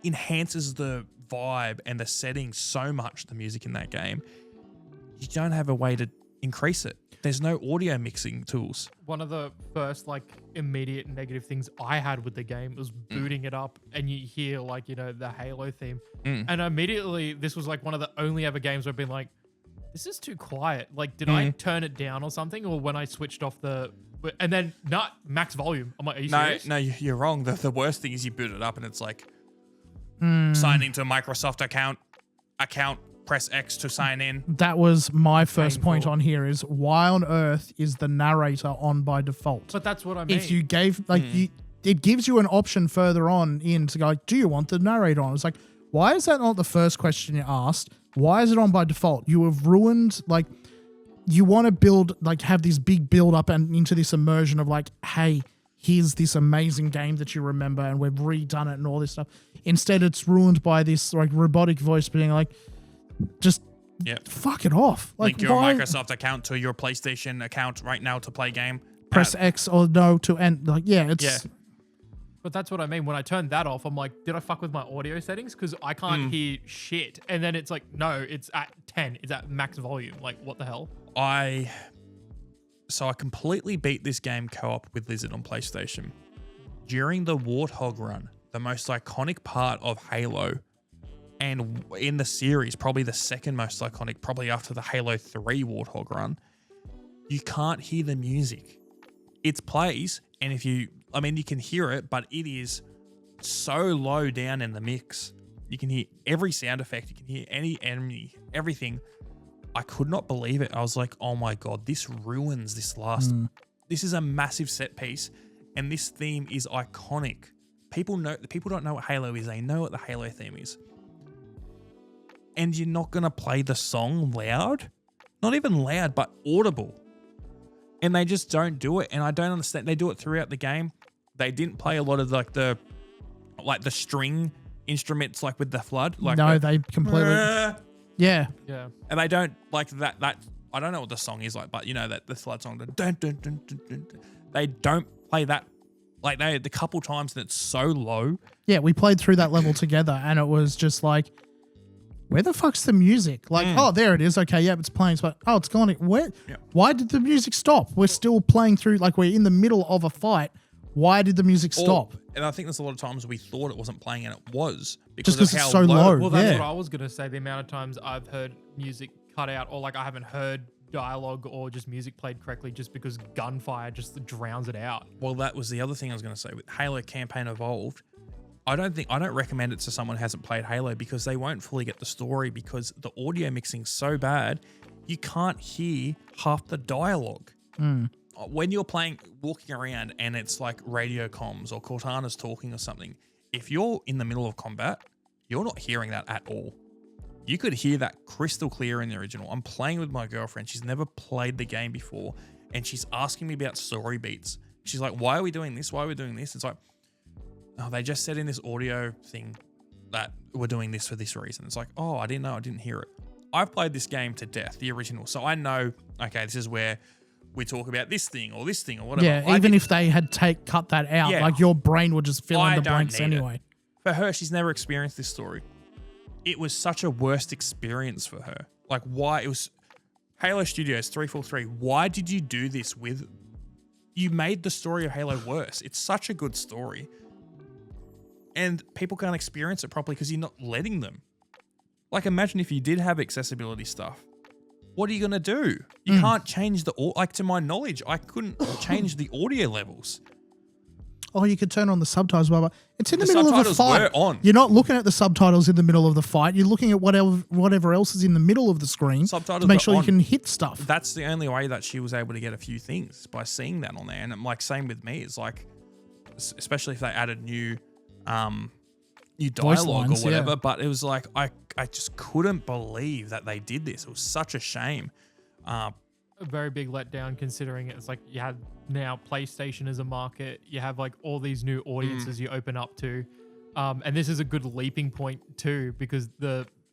enhances the vibe and the setting so much, the music in that game. You don't have a way to increase it. There's no audio mixing tools. One of the first like immediate negative things I had with the game was booting it up and you hear like, the Halo theme. And immediately this was like one of the only ever games where I've been like, this is too quiet. Like, did I turn it down or something? Or when I switched off and then not max volume. I'm like, are you serious? No, you're wrong. The worst thing is you boot it up and it's like sign into a Microsoft account, press X to sign in. That was my first point on here is why on earth is the narrator on by default? But that's what I mean. If you gave it gives you an option further on in to go, do you want the narrator on? It's like, why is that not the first question you asked? Why is it on by default? You have ruined, like, you want to have this big build up and into this immersion of like, hey, here's this amazing game that you remember and we've redone it and all this stuff. Instead, it's ruined by this like robotic voice being like, just fuck it off. Like, link your Microsoft account to your PlayStation account right now to play game. Press X or no to end. Like, But that's what I mean. When I turned that off, I'm like, did I fuck with my audio settings? Because I can't hear shit. And then it's like, no, it's at 10. It's at max volume. Like, what the hell? I completely beat this game co-op with Lizard on PlayStation. During the Warthog run, the most iconic part of Halo, and in the series, probably the second most iconic, probably after the Halo 3 Warthog run, you can't hear the music. It plays, and you can hear it, but it is so low down in the mix. You can hear every sound effect. You can hear any enemy, everything. I could not believe it. I was like, oh my God, this ruins this last. This is a massive set piece, and this theme is iconic. People don't know what Halo is. They know what the Halo theme is. And you're not going to play the song loud? Not even loud, but audible. And they just don't do it. And I don't understand. They do it throughout the game. They didn't play a lot of the string instruments like with the flood. They completely. Yeah. And they don't like that. I don't know what the song is like, but that the flood song. Dun, dun, dun, dun, dun, they don't play that. Like the couple times that it's so low. Yeah, we played through that level together, and it was just like, where the fuck's the music? Like, oh, there it is. Okay, it's playing. But it's gone. Where? Yeah. Why did the music stop? We're still playing through. Like, we're in the middle of a fight. Why did the music stop? And I think there's a lot of times we thought it wasn't playing, and it was because it's so low. Well, that's what I was gonna say. The amount of times I've heard music cut out, or like I haven't heard dialogue or just music played correctly, just because gunfire just drowns it out. Well, that was the other thing I was gonna say with Halo Campaign Evolved. I don't recommend it to someone who hasn't played Halo because they won't fully get the story because the audio mixing's so bad, you can't hear half the dialogue. When you're walking around and it's like radio comms or Cortana's talking or something, if you're in the middle of combat, you're not hearing that at all. You could hear that crystal clear in the original. I'm playing with my girlfriend. She's never played the game before, and she's asking me about story beats. She's like, why are we doing this? Why are we doing this? It's like, oh, they just said in this audio thing that we're doing this for this reason. It's like, oh, I didn't know. I didn't hear it. I've played this game to death, the original. So I know, okay, this is where we talk about this thing or whatever. Yeah, even if they had cut that out, like your brain would just fill in the blanks anyway. For her, she's never experienced this story. it was such a worst experience for her. Like, why? It was Halo Studios 343. Why did you do this with? You made the story of Halo worse. It's such a good story, and people can't experience it properly because you're not letting them. Like, imagine if you did have accessibility stuff. What are you gonna do? You can't change like, to my knowledge, I couldn't change the audio levels. Oh, you could turn on the subtitles, but it's in the middle of the subtitles fight. were on. You're not looking at the subtitles in the middle of the fight. You're looking at whatever else is in the middle of the screen Subtitles to make were sure you on. can hit stuff. That's the only way that she was able to get a few things, by seeing that on there. And I'm like, same with me. It's like, especially if they added new dialogue lines, or whatever. yeah. But it was like, I just couldn't believe that they did this. It was such a shame. A very big letdown, considering it's like you had now PlayStation as a market. You have like all these new audiences you open up to. And this is a good leaping point too, because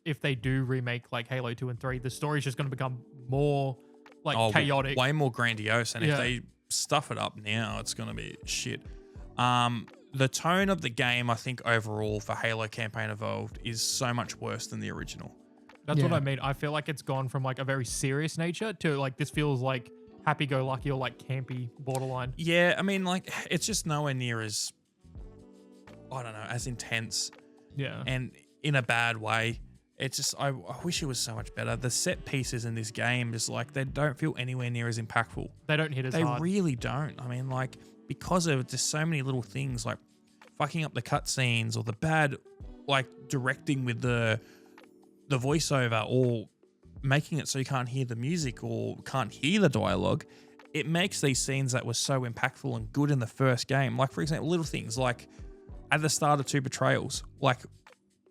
if they do remake like Halo 2 and 3, the story's just going to become more like chaotic. Way more grandiose. And if they stuff it up now, it's going to be shit. The tone of the game, I think overall for Halo Campaign Evolved is so much worse than the original. That's what I mean. I feel like it's gone from like a very serious nature to like, this feels like happy-go-lucky or like campy borderline. Yeah, I mean, like, it's just nowhere near as, I don't know, as intense. Yeah. And in a bad way. It's just, I wish it was so much better. The set pieces in this game, just like, they don't feel anywhere near as impactful. They don't hit as hard. They really don't. I mean, like, because of just so many little things, like fucking up the cutscenes or the bad, like, directing with the voiceover, or making it so you can't hear the music or can't hear the dialogue, it makes these scenes that were so impactful and good in the first game. Like, for example, little things like at the start of 2 Betrayals, like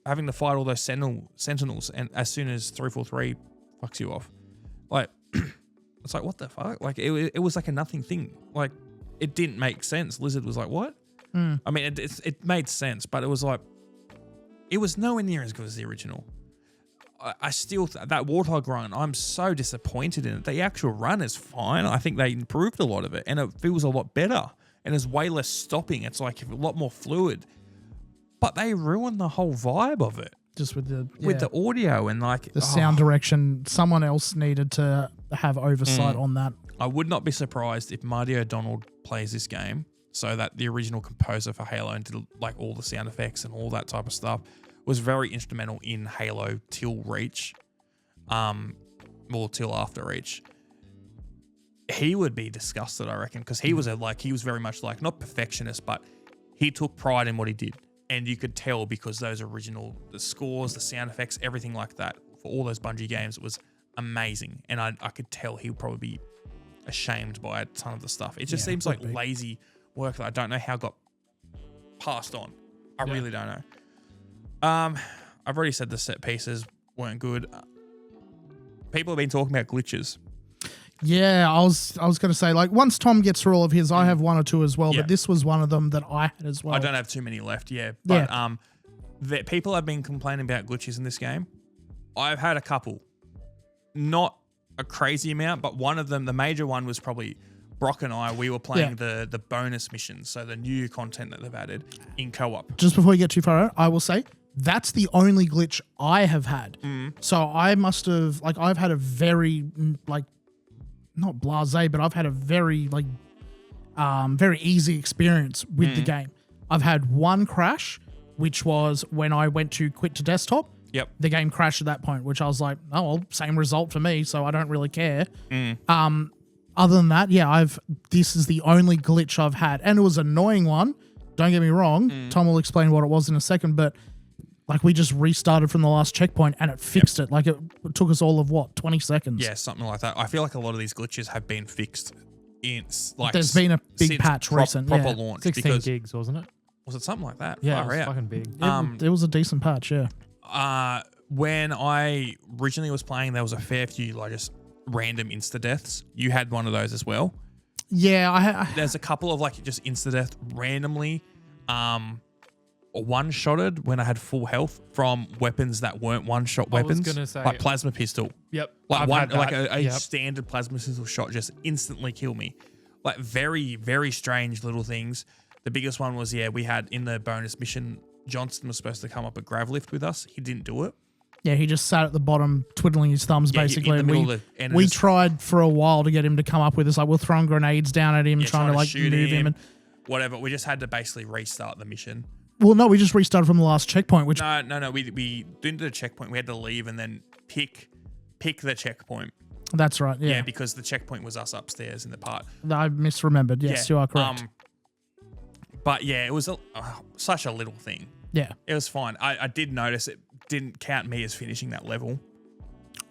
having to fight all those sentinels, and as soon as 343 fucks you off, like, it's like, what the fuck? Like, it was like a nothing thing. Like, it didn't make sense. Lizard was like, what? I mean, it made sense, but it was like, it was nowhere near as good as the original. I still, that Warthog run, I'm so disappointed in it. The actual run is fine. I think they improved a lot of it, and it feels a lot better, and there's way less stopping. It's like a lot more fluid, but they ruined the whole vibe of it. Just with the audio and like the sound direction. Someone else needed to have oversight on that. I would not be surprised if Marty O'Donnell plays this game, so that the original composer for Halo and did like all the sound effects and all that type of stuff was very instrumental in Halo till Reach, or till after Reach. He would be disgusted, I reckon, because he was very much like, not perfectionist, but he took pride in what he did, and you could tell because those original, the scores, the sound effects, everything like that for all those Bungie games, it was amazing, and I could tell he would probably be ashamed by a ton of the stuff. It just seems like lazy work that I don't know how got passed on. I really don't know. I've already said the set pieces weren't good. People have been talking about glitches. Yeah, I was going to say, like, once Tom gets through all of his, I have one or two as well, but this was one of them that I had as well. I don't have too many left, but people have been complaining about glitches in this game. I've had a couple, not a crazy amount, but one of them, the major one, was probably Brock and I. We were playing the bonus missions, so the new content that they've added in co-op. Just before you get too far out, I will say that's the only glitch I have had. So I must have, like, I've had a very, like, not blasé, but I've had a very, like, very easy experience with the game. I've had one crash, which was when I went to quit to desktop. Yep. The game crashed at that point, which I was like, oh, well, same result for me, so I don't really care. Other than that, this is the only glitch I've had. And it was an annoying one. Don't get me wrong. Tom will explain what it was in a second, but like, we just restarted from the last checkpoint and it fixed it. Like, it took us all of 20 seconds? Yeah, something like that. I feel like a lot of these glitches have been fixed in, like, there's been a big patch recent. Proper launch. 16 gigs, wasn't it? Was it something like that? Yeah, it was fucking big. It was a decent patch, when I originally was playing, there was a fair few, like, just random insta-deaths. You had one of those as well. Yeah, there's a couple of, like, just insta-death randomly one-shotted when I had full health from weapons that weren't one-shot weapons. I was gonna say, like plasma pistol. Yep. Like a standard plasma pistol shot just instantly killed me. Like, very, very strange little things. The biggest one was, we had in the bonus mission, Johnston was supposed to come up a grav lift with us. He didn't do it. Yeah, he just sat at the bottom twiddling his thumbs Yeah, basically. in the And middle of the end. we tried for a while to get him to come up with this. Like, we're throwing grenades down at him, trying to like shoot move him. And whatever. We just had to basically restart the mission. well, no, we just restarted from the last checkpoint, which No. We didn't do the checkpoint. We had to leave and then pick the checkpoint. that's right. Yeah, Yeah, because the checkpoint was us upstairs in the part. I misremembered. Yes, Yeah, you are correct. But yeah, it was such a little thing. Yeah, It was fine. I did notice it didn't count me as finishing that level.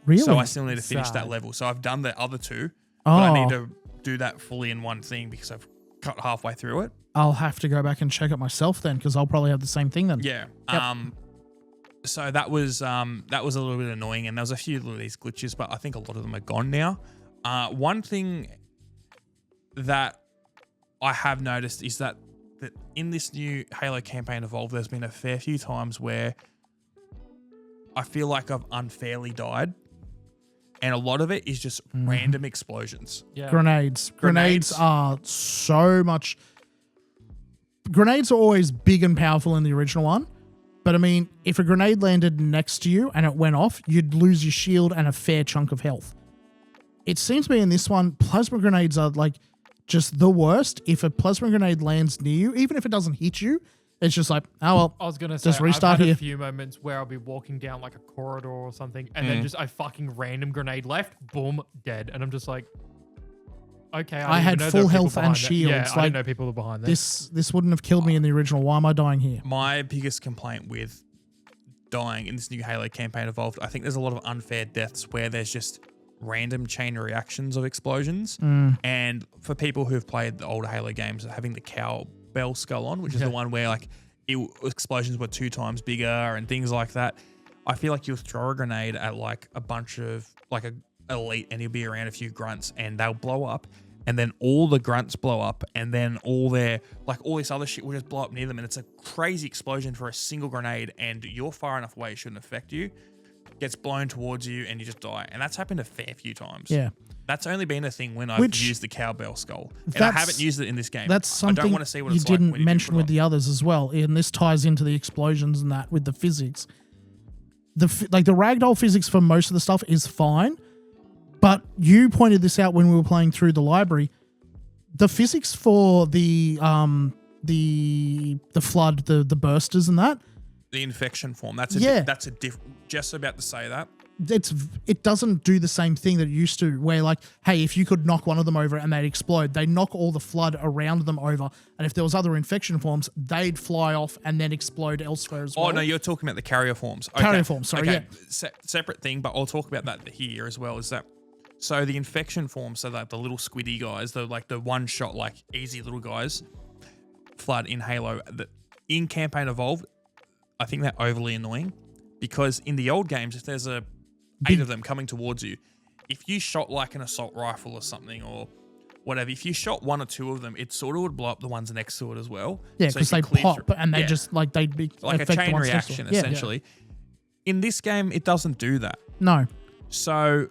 really. So I still need to finish that Sad. level. So I've done the other two, but I Oh. need to do that fully in one thing because I've cut halfway through it. I'll have to go back and check it myself then, because I'll probably have the same thing then. Yeah. Yep. So that was a little bit annoying, and there was a few of these glitches, but I think a lot of them are gone now. One thing that I have noticed is that in this new Halo campaign Evolved, there's been a fair few times where I feel like I've unfairly died, and a lot of it is just random explosions. Yeah. Grenades. Grenades. Grenades are so much. Grenades are always big and powerful in the original one. But I mean, if a grenade landed next to you and it went off, you'd lose your shield and a fair chunk of health. It seems to be in this one, plasma grenades are like just the worst. If a plasma grenade lands near you, even if it doesn't hit you, it's just like, oh well. I was gonna say Just restart I've had here. a few moments where I'll be walking down like a corridor or something, and then just a fucking random grenade left, boom, dead, and I'm just like, okay. I didn't had even know there full were people health and behind that. shields, Yeah, I like, didn't know people were behind this. This wouldn't have killed me in the original. Why am I dying here? My biggest complaint with dying in this new Halo campaign Evolved, I think there's a lot of unfair deaths where there's just random chain reactions of explosions. And for people who've played the older Halo games, having the cowbell skull on, which is the one where like explosions were 2 times bigger and things like that. I feel like you'll throw a grenade at like a bunch of like a elite, and you'll be around a few grunts, and they'll blow up. And then all the grunts blow up, and then all this other shit will just blow up near them, and it's a crazy explosion for a single grenade, and you're far enough away it shouldn't affect you. Gets blown towards you, and you just die. And that's happened a fair few times. Yeah. That's only been a thing when I've Which- used the cowbell skull. And I That's- haven't used it in this game. That's I something don't want to see what you it's like didn't when you do mention put it with the others as well, and this ties into the explosions and that with the physics. The ragdoll physics for most of the stuff is fine, but you pointed this out when we were playing through the library. The physics for the flood, the bursters and that, the infection form. That's a different. Just about to say that. it doesn't do the same thing that it used to, where like, hey, if you could knock one of them over and they'd explode, they knock all the flood around them over, and if there was other infection forms, they'd fly off and then explode elsewhere as well. Oh no, you're talking about the carrier forms. Carrier forms, sorry, yeah. Separate thing, but I'll talk about that here as well. Is that so? The infection forms, so like the little squiddy guys, the one shot like easy little guys, flood in Halo. In campaign Evolved, I think they're overly annoying, because in the old games, if there's 8 of them coming towards you, if you shot like an assault rifle or something or whatever, if you shot 1 or 2 of them, it sort of would blow up the ones next to it as well. Yeah, So because you they could clear pop through- and they Yeah. just like they'd be like a affect the chain ones next to reaction them. Yeah, yeah. essentially. In this game, it doesn't do that. No, So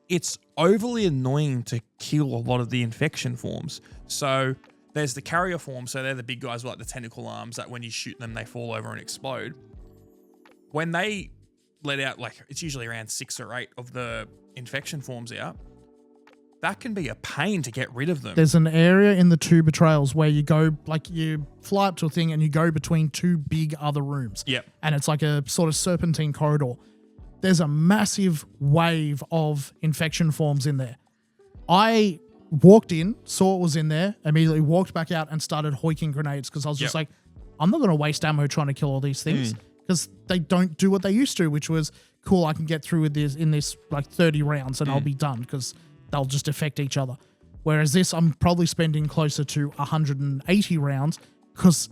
it's overly annoying to kill a lot of the infection forms. So there's the carrier forms, so they're the big guys with like the tentacle arms that when you shoot them, they fall over and explode. When they let out, like, it's usually around 6 or 8 of the infection forms out, that can be a pain to get rid of them. there's an area in the 2 betrayals where you go, like, you fly up to a thing and you go between 2 big other rooms. Yep. And it's like a sort of serpentine corridor. There's a massive wave of infection forms in there. I walked in, saw it was in there, immediately walked back out and started hoiking grenades, because I was just Yep. like, I'm not going to waste ammo trying to kill all these things, because they don't do what they used to, which was, cool, I can get through with this in this like 30 rounds and I'll be done, because they'll just affect each other. Whereas this, I'm probably spending closer to 180 rounds, because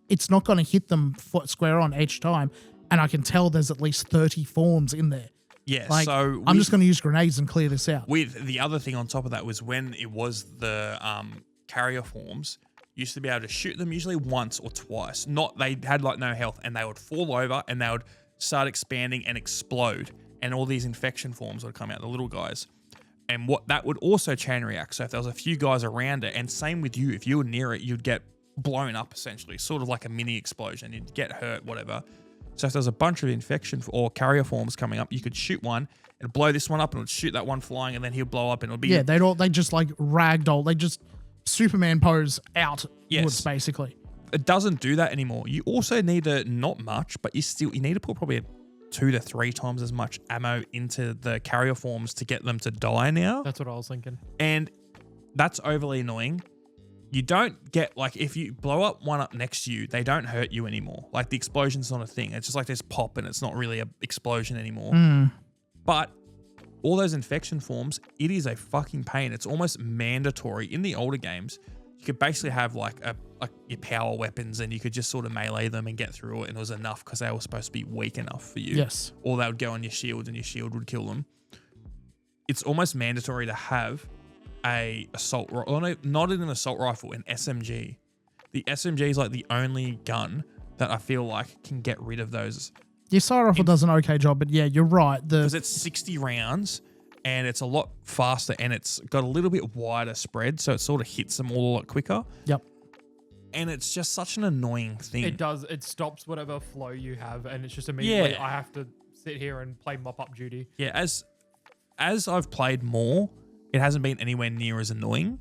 it's not going to hit them square on each time. And I can tell there's at least 30 forms in there. Yeah, Like, so I'm just going to use grenades and clear this out. with the other thing on top of that was when it was the carrier forms, you used to be able to shoot them usually once or twice. Not they had like no health, and they would fall over and they would start expanding and explode, and all these infection forms would come out, the little guys. And what that would also chain react. So if there was a few guys around it, and same with you, if you were near it, you'd get blown up essentially, sort of like a mini explosion. You'd get hurt, whatever. So if there's a bunch of infection or carrier forms coming up, you could shoot one and blow this one up, and it would shoot that one flying, and then he'll blow up, and it'll be they just like ragdoll. They just Superman pose outwards, basically. It doesn't do that anymore. You also need not much, but you need to put probably 2 to 3 times as much ammo into the carrier forms to get them to die now. That's what I was thinking. And that's overly annoying. You don't get, like, if you blow up one up next to you, they don't hurt you anymore. Like, the explosion's not a thing. It's just like there's pop and it's not really an explosion anymore. But all those infection forms, it is a fucking pain. It's almost mandatory. In the older games, you could basically have like your power weapons and you could just sort of melee them and get through it, and it was enough because they were supposed to be weak enough for you. Yes. Or they would go on your shield and your shield would kill them. It's almost mandatory to have a assault rifle, not an assault rifle, an SMG. The SMG is like the only gun that I feel like can get rid of those. The assault rifle does an okay job, but yeah, you're right. Because it's 60 rounds and it's a lot faster and it's got a little bit wider spread, so it sort of hits them all a lot quicker. Yep. And it's just such an annoying thing. It does. It stops whatever flow you have, and it's just immediately I have to sit here and play mop-up duty. Yeah, as I've played more, it hasn't been anywhere near as annoying,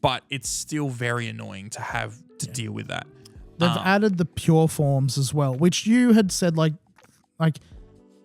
but it's still very annoying to have to deal with that. They've added the pure forms as well, which you had said like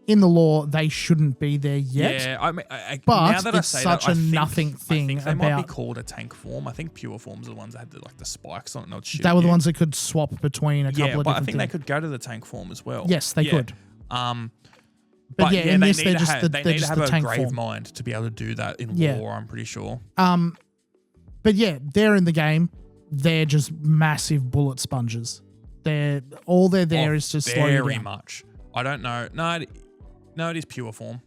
in the lore they shouldn't be there yet. Yeah, I mean, but now that it's I say such that, a nothing thing. I think they about, might be called a tank form. I think pure forms are the ones that had the spikes on it. Not shoot that were the you. ones that could swap between a couple of different but I think things. they could go to the tank form as well. Yes, they could. But yeah, in they this need they're to just have, the, they they're need to just have the a tank grave form. mind to be able to do that in Yeah. war, I'm pretty sure. But yeah, they're in the game. They're just massive bullet sponges. They're there is to slow you very down. much. I don't know. No, it is pure form.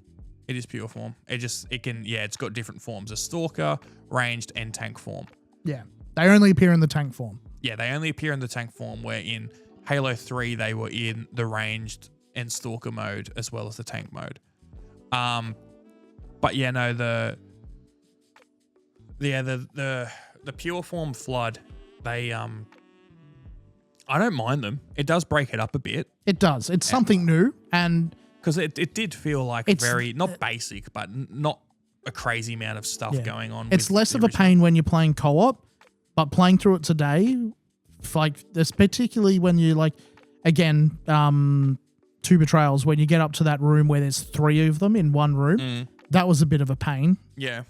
It is pure form. It's got different forms: a stalker, ranged, and tank form. Yeah, they only appear in the tank form. Yeah, they only appear in the tank form. Where in Halo 3 they were in the ranged and stalker mode as well as the tank mode. But yeah, no, the pure form flood, they I don't mind them. It does break it up a bit. It does. It's something new, and because it did feel like It's- very not basic, but not a crazy amount of stuff going on. it's with less the of a original. pain when you're playing co-op, but playing through it today, like this, particularly when you like, again, Two Betrayals, when you get up to that room where there's 3 of them in one room, that was a bit of a pain. Yeah.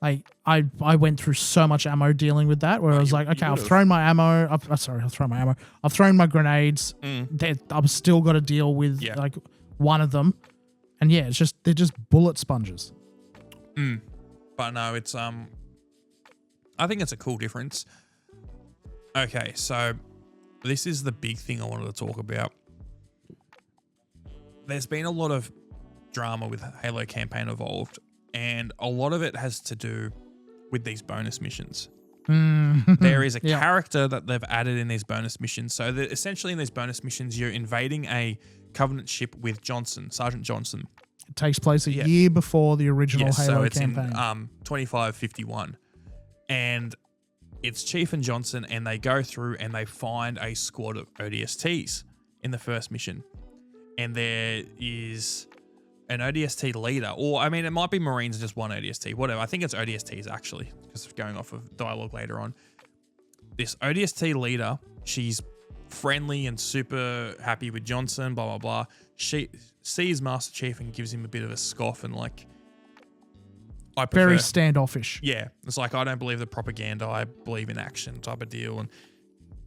I went through so much ammo dealing with that, where I was like, okay, I've thrown my ammo. I've thrown my grenades. I've still got to deal with like one of them, and yeah, they're just bullet sponges. But no, it's I think it's a cool difference. Okay, so this is the big thing I wanted to talk about. There's been a lot of drama with Halo Campaign Evolved, and a lot of it has to do with these bonus missions. There is a character that they've added in these bonus missions. So that essentially in these bonus missions, you're invading a Covenant ship with Sergeant Johnson. It takes place a year before the original Halo so it's campaign. in 2551. And it's Chief and Johnson, and they go through and they find a squad of ODSTs in the first mission. And there is an ODST leader, or I mean, it might be Marines, just one ODST, whatever. I think it's ODSTs actually, because of going off of dialogue later on. This ODST leader, she's friendly and super happy with Johnson, blah, blah, blah. She sees Master Chief and gives him a bit of a scoff and like, I prefer, Very standoffish. yeah, it's like, I don't believe the propaganda, I believe in action type of deal, and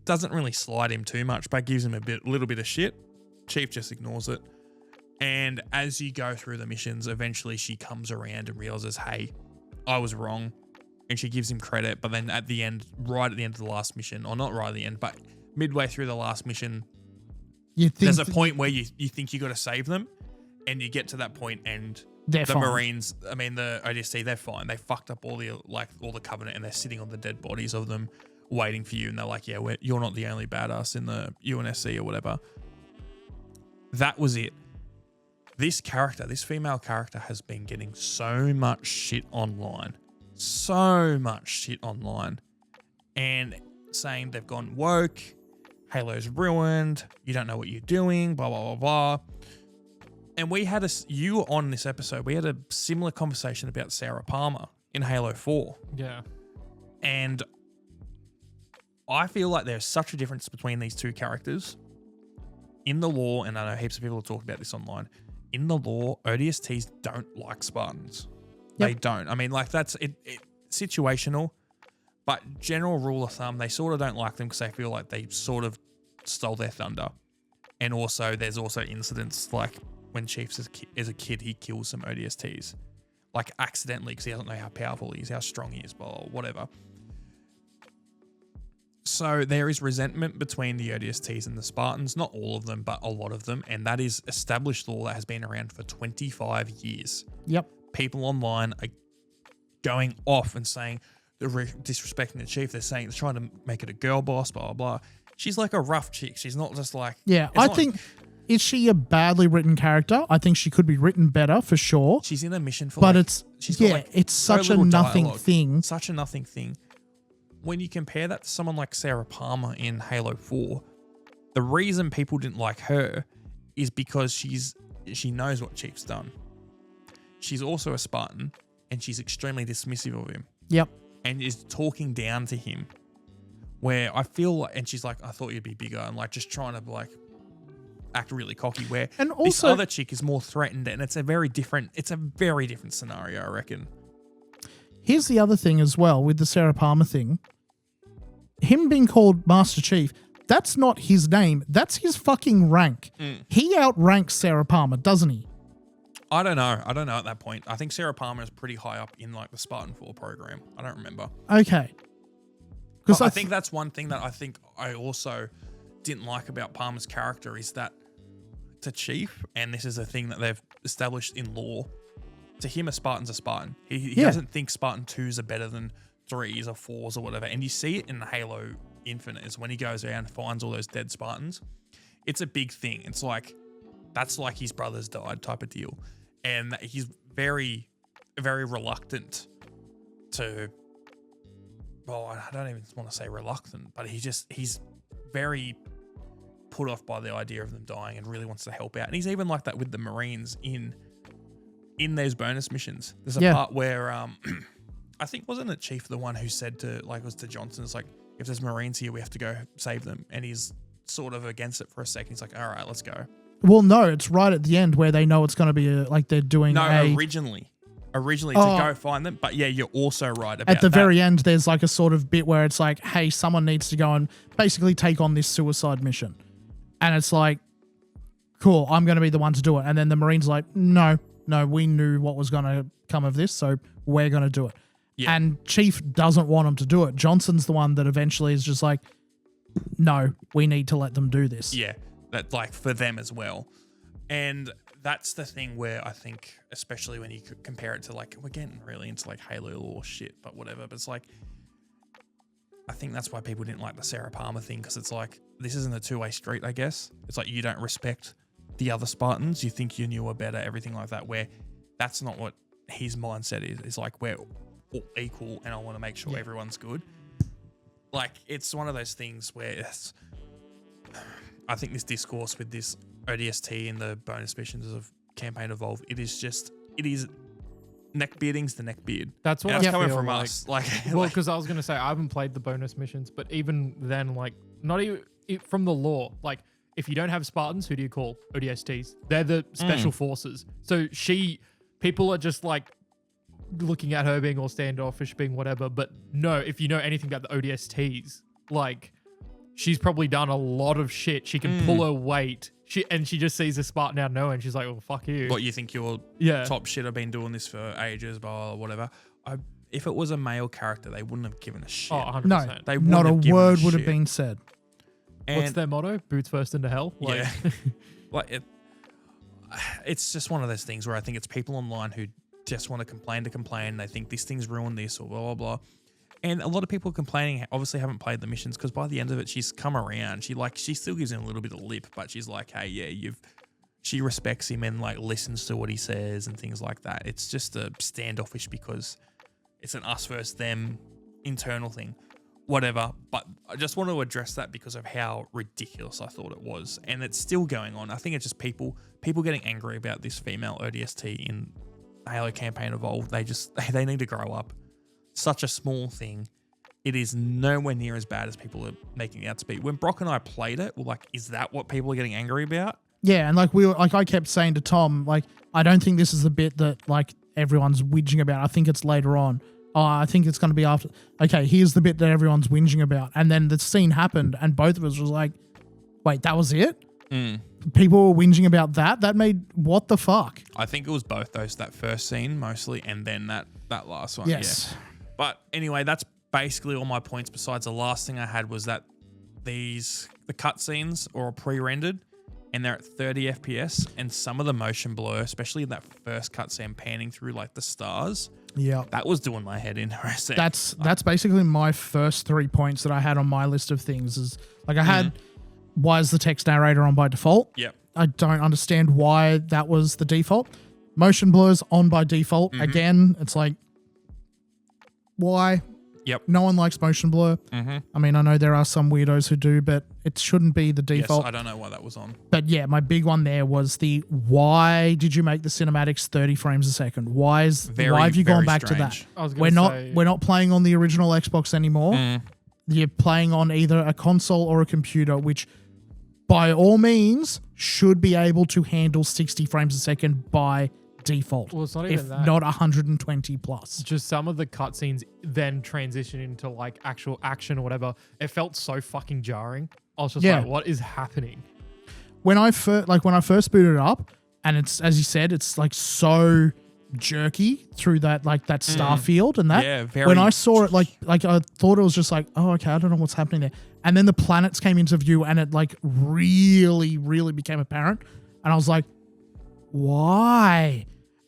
doesn't really slide him too much, but gives him a little bit of shit. Chief just ignores it. And as you go through the missions, eventually she comes around and realizes, hey, I was wrong. And she gives him credit. But then at the end, right at the end of the last mission, or not right at the end, but midway through the last mission, there's a point where you think you got to save them. And you get to that point and They're the fine. Marines, I mean, the ODST, they're fine. They fucked up all the Covenant, and they're sitting on the dead bodies of them waiting for you. And they're like, yeah, you're not the only badass in the UNSC or whatever. That was it. This female character has been getting so much shit online. And saying they've gone woke, Halo's ruined. You don't know what you're doing, blah, blah, blah, blah. And we had you on this episode, we had a similar conversation about Sarah Palmer in Halo 4. Yeah. And I feel like there's such a difference between these two characters. In the lore, and I know heaps of people have talked about this online, in the lore, ODSTs don't like Spartans. Yep. They don't. I mean, like, that's it situational, but general rule of thumb, they sort of don't like them because they feel like they sort of stole their thunder. And also, there's also incidents like when Chiefs is a kid, he kills some ODSTs. Like, accidentally, because he doesn't know how powerful he is, how strong he is, blah, whatever. So there is resentment between the ODSTs and the Spartans, not all of them, but a lot of them. And that is established law that has been around for 25 years. Yep. People online are going off and saying they're disrespecting the chief. They're saying they're trying to make it a girl boss, blah, blah, blah. She's like a rough chick. She's not just like... Yeah, I think... Is she a badly written character? I think she could be written better for sure. She's in a mission for but like... it's... She's yeah, got like it's such a little nothing dialogue. thing. Such a nothing thing. When you compare that to someone like Sarah Palmer in Halo 4, the reason people didn't like her is because she knows what Chief's done. She's also a Spartan, and she's extremely dismissive of him. Yep. And is talking down to him. Where I feel like, and she's like, I thought you'd be bigger, and like just trying to like act really cocky. Where and also, this other chick is more threatened, and it's a very different scenario, I reckon. Here's the other thing as well with the Sarah Palmer thing. Him being called Master Chief, that's not his name. That's his fucking rank. He outranks Sarah Palmer, doesn't he? I don't know at that point. I think Sarah Palmer is pretty high up in like the Spartan 4 program. I don't remember. Okay. Because I think that's one thing that I think I also didn't like about Palmer's character is that to Chief, and this is a thing that they've established in lore, to him a Spartan's a Spartan. He doesn't think Spartan 2s are better than 3s or 4s or whatever. And you see it in Halo Infinite is when he goes around and finds all those dead Spartans. It's a big thing. It's like, that's like his brothers died type of deal. And he's very, very reluctant to, well, I don't even want to say reluctant, but he's very put off by the idea of them dying and really wants to help out. And he's even like that with the Marines in those bonus missions. There's a part where, I think, wasn't it Chief the one who said to, like, it was to Johnson, it's like, if there's Marines here, we have to go save them. And he's sort of against it for a second. He's like, all right, let's go. Well, no, it's right at the end where they know it's going to be like they're doing originally to go find them. But yeah, you're also right about at the very end, there's like a sort of bit where it's like, hey, someone needs to go and basically take on this suicide mission. And it's like, cool, I'm going to be the one to do it. And then the Marine's like, no, we knew what was going to come of this, so we're going to do it. Yeah. And Chief doesn't want him to do it. Johnson's the one that eventually is just like, no, we need to let them do this. Yeah, that like for them as well. And that's the thing where I think, especially when you compare it to like, we're getting really into like Halo lore shit, but whatever. But it's like, I think that's why people didn't like the Sarah Palmer thing, because it's like, this isn't a two-way street, I guess. It's like you don't respect the other Spartans. You think you knew better, everything like that, where that's not what his mindset is. It's like, we're all equal and I want to make sure everyone's good. Like, it's one of those things where I think this discourse with this ODST and the bonus missions of Campaign Evolved, it is neck bearding's the neck beard. That's what that's coming from us. Like, well, because I was going to say, I haven't played the bonus missions, but even then, like, not even from the lore, like, if you don't have Spartans, who do you call? ODSTs. They're the special forces. So people are just like looking at her being all standoffish, being whatever. But no, if you know anything about the ODSTs, like, she's probably done a lot of shit. She can pull her weight. She just sees a Spartan out of nowhere and she's like, well, fuck you. What, you think you're top shit? I've been doing this for ages, blah, whatever. If it was a male character, they wouldn't have given a shit. Oh, 100%. No, they not a word would have been said. And what's their motto? Boots first into hell? Like, yeah. Like, it's just one of those things where I think it's people online who just want to complain. They think this thing's ruined this or blah, blah, blah. And a lot of people complaining obviously haven't played the missions, because by the end of it, she's come around. She still gives him a little bit of lip, but she's like, hey, yeah, she respects him and like listens to what he says and things like that. It's just a standoffish because it's an us versus them internal thing. whatever. But I just want to address that because of how ridiculous I thought it was. And it's still going on. I think it's just people getting angry about this female ODST in Halo Campaign Evolved. They need to grow up. Such a small thing. It is nowhere near as bad as people are making it out to be. When Brock and I played it, we're like, is that what people are getting angry about? Yeah, and I kept saying to Tom, like, I don't think this is the bit that like everyone's whinging about. I think it's later on. I think it's going to be after. Okay, here's the bit that everyone's whinging about. And then the scene happened and both of us was like, wait, that was it? People were whinging about that? That made, what the fuck? I think it was both those, that first scene mostly, and then that last one. Yes. Yeah. But anyway, that's basically all my points. Besides, the last thing I had was that the cutscenes are all pre-rendered and they're at 30 FPS, and some of the motion blur, especially in that first cutscene panning through like the stars. Yeah. That was doing my head in. That's basically my first 3 points that I had on my list of things. Is like I had, why is the text narrator on by default? Yep. I don't understand why that was the default. Motion blurs on by default. Again, it's like, why? Yep. No one likes motion blur. I mean, I know there are some weirdos who do, but it shouldn't be the default. Yes, I don't know why that was on. But yeah, my big one there was why did you make the cinematics 30 frames a second? Why have you gone back to that? I was We're not playing on the original Xbox anymore. You're playing on either a console or a computer, which by all means should be able to handle 60 frames a second by default. Well, it's not even if that. not 120 plus. Just some of the cutscenes then transition into like actual action or whatever. It felt so fucking jarring. I was just like, what is happening? When I first booted it up, and it's, as you said, it's like so jerky through that star field and that. Yeah, very. When I saw it, like I thought it was just like, oh, okay, I don't know what's happening there. And then the planets came into view, and it like really, really became apparent. And I was like, why?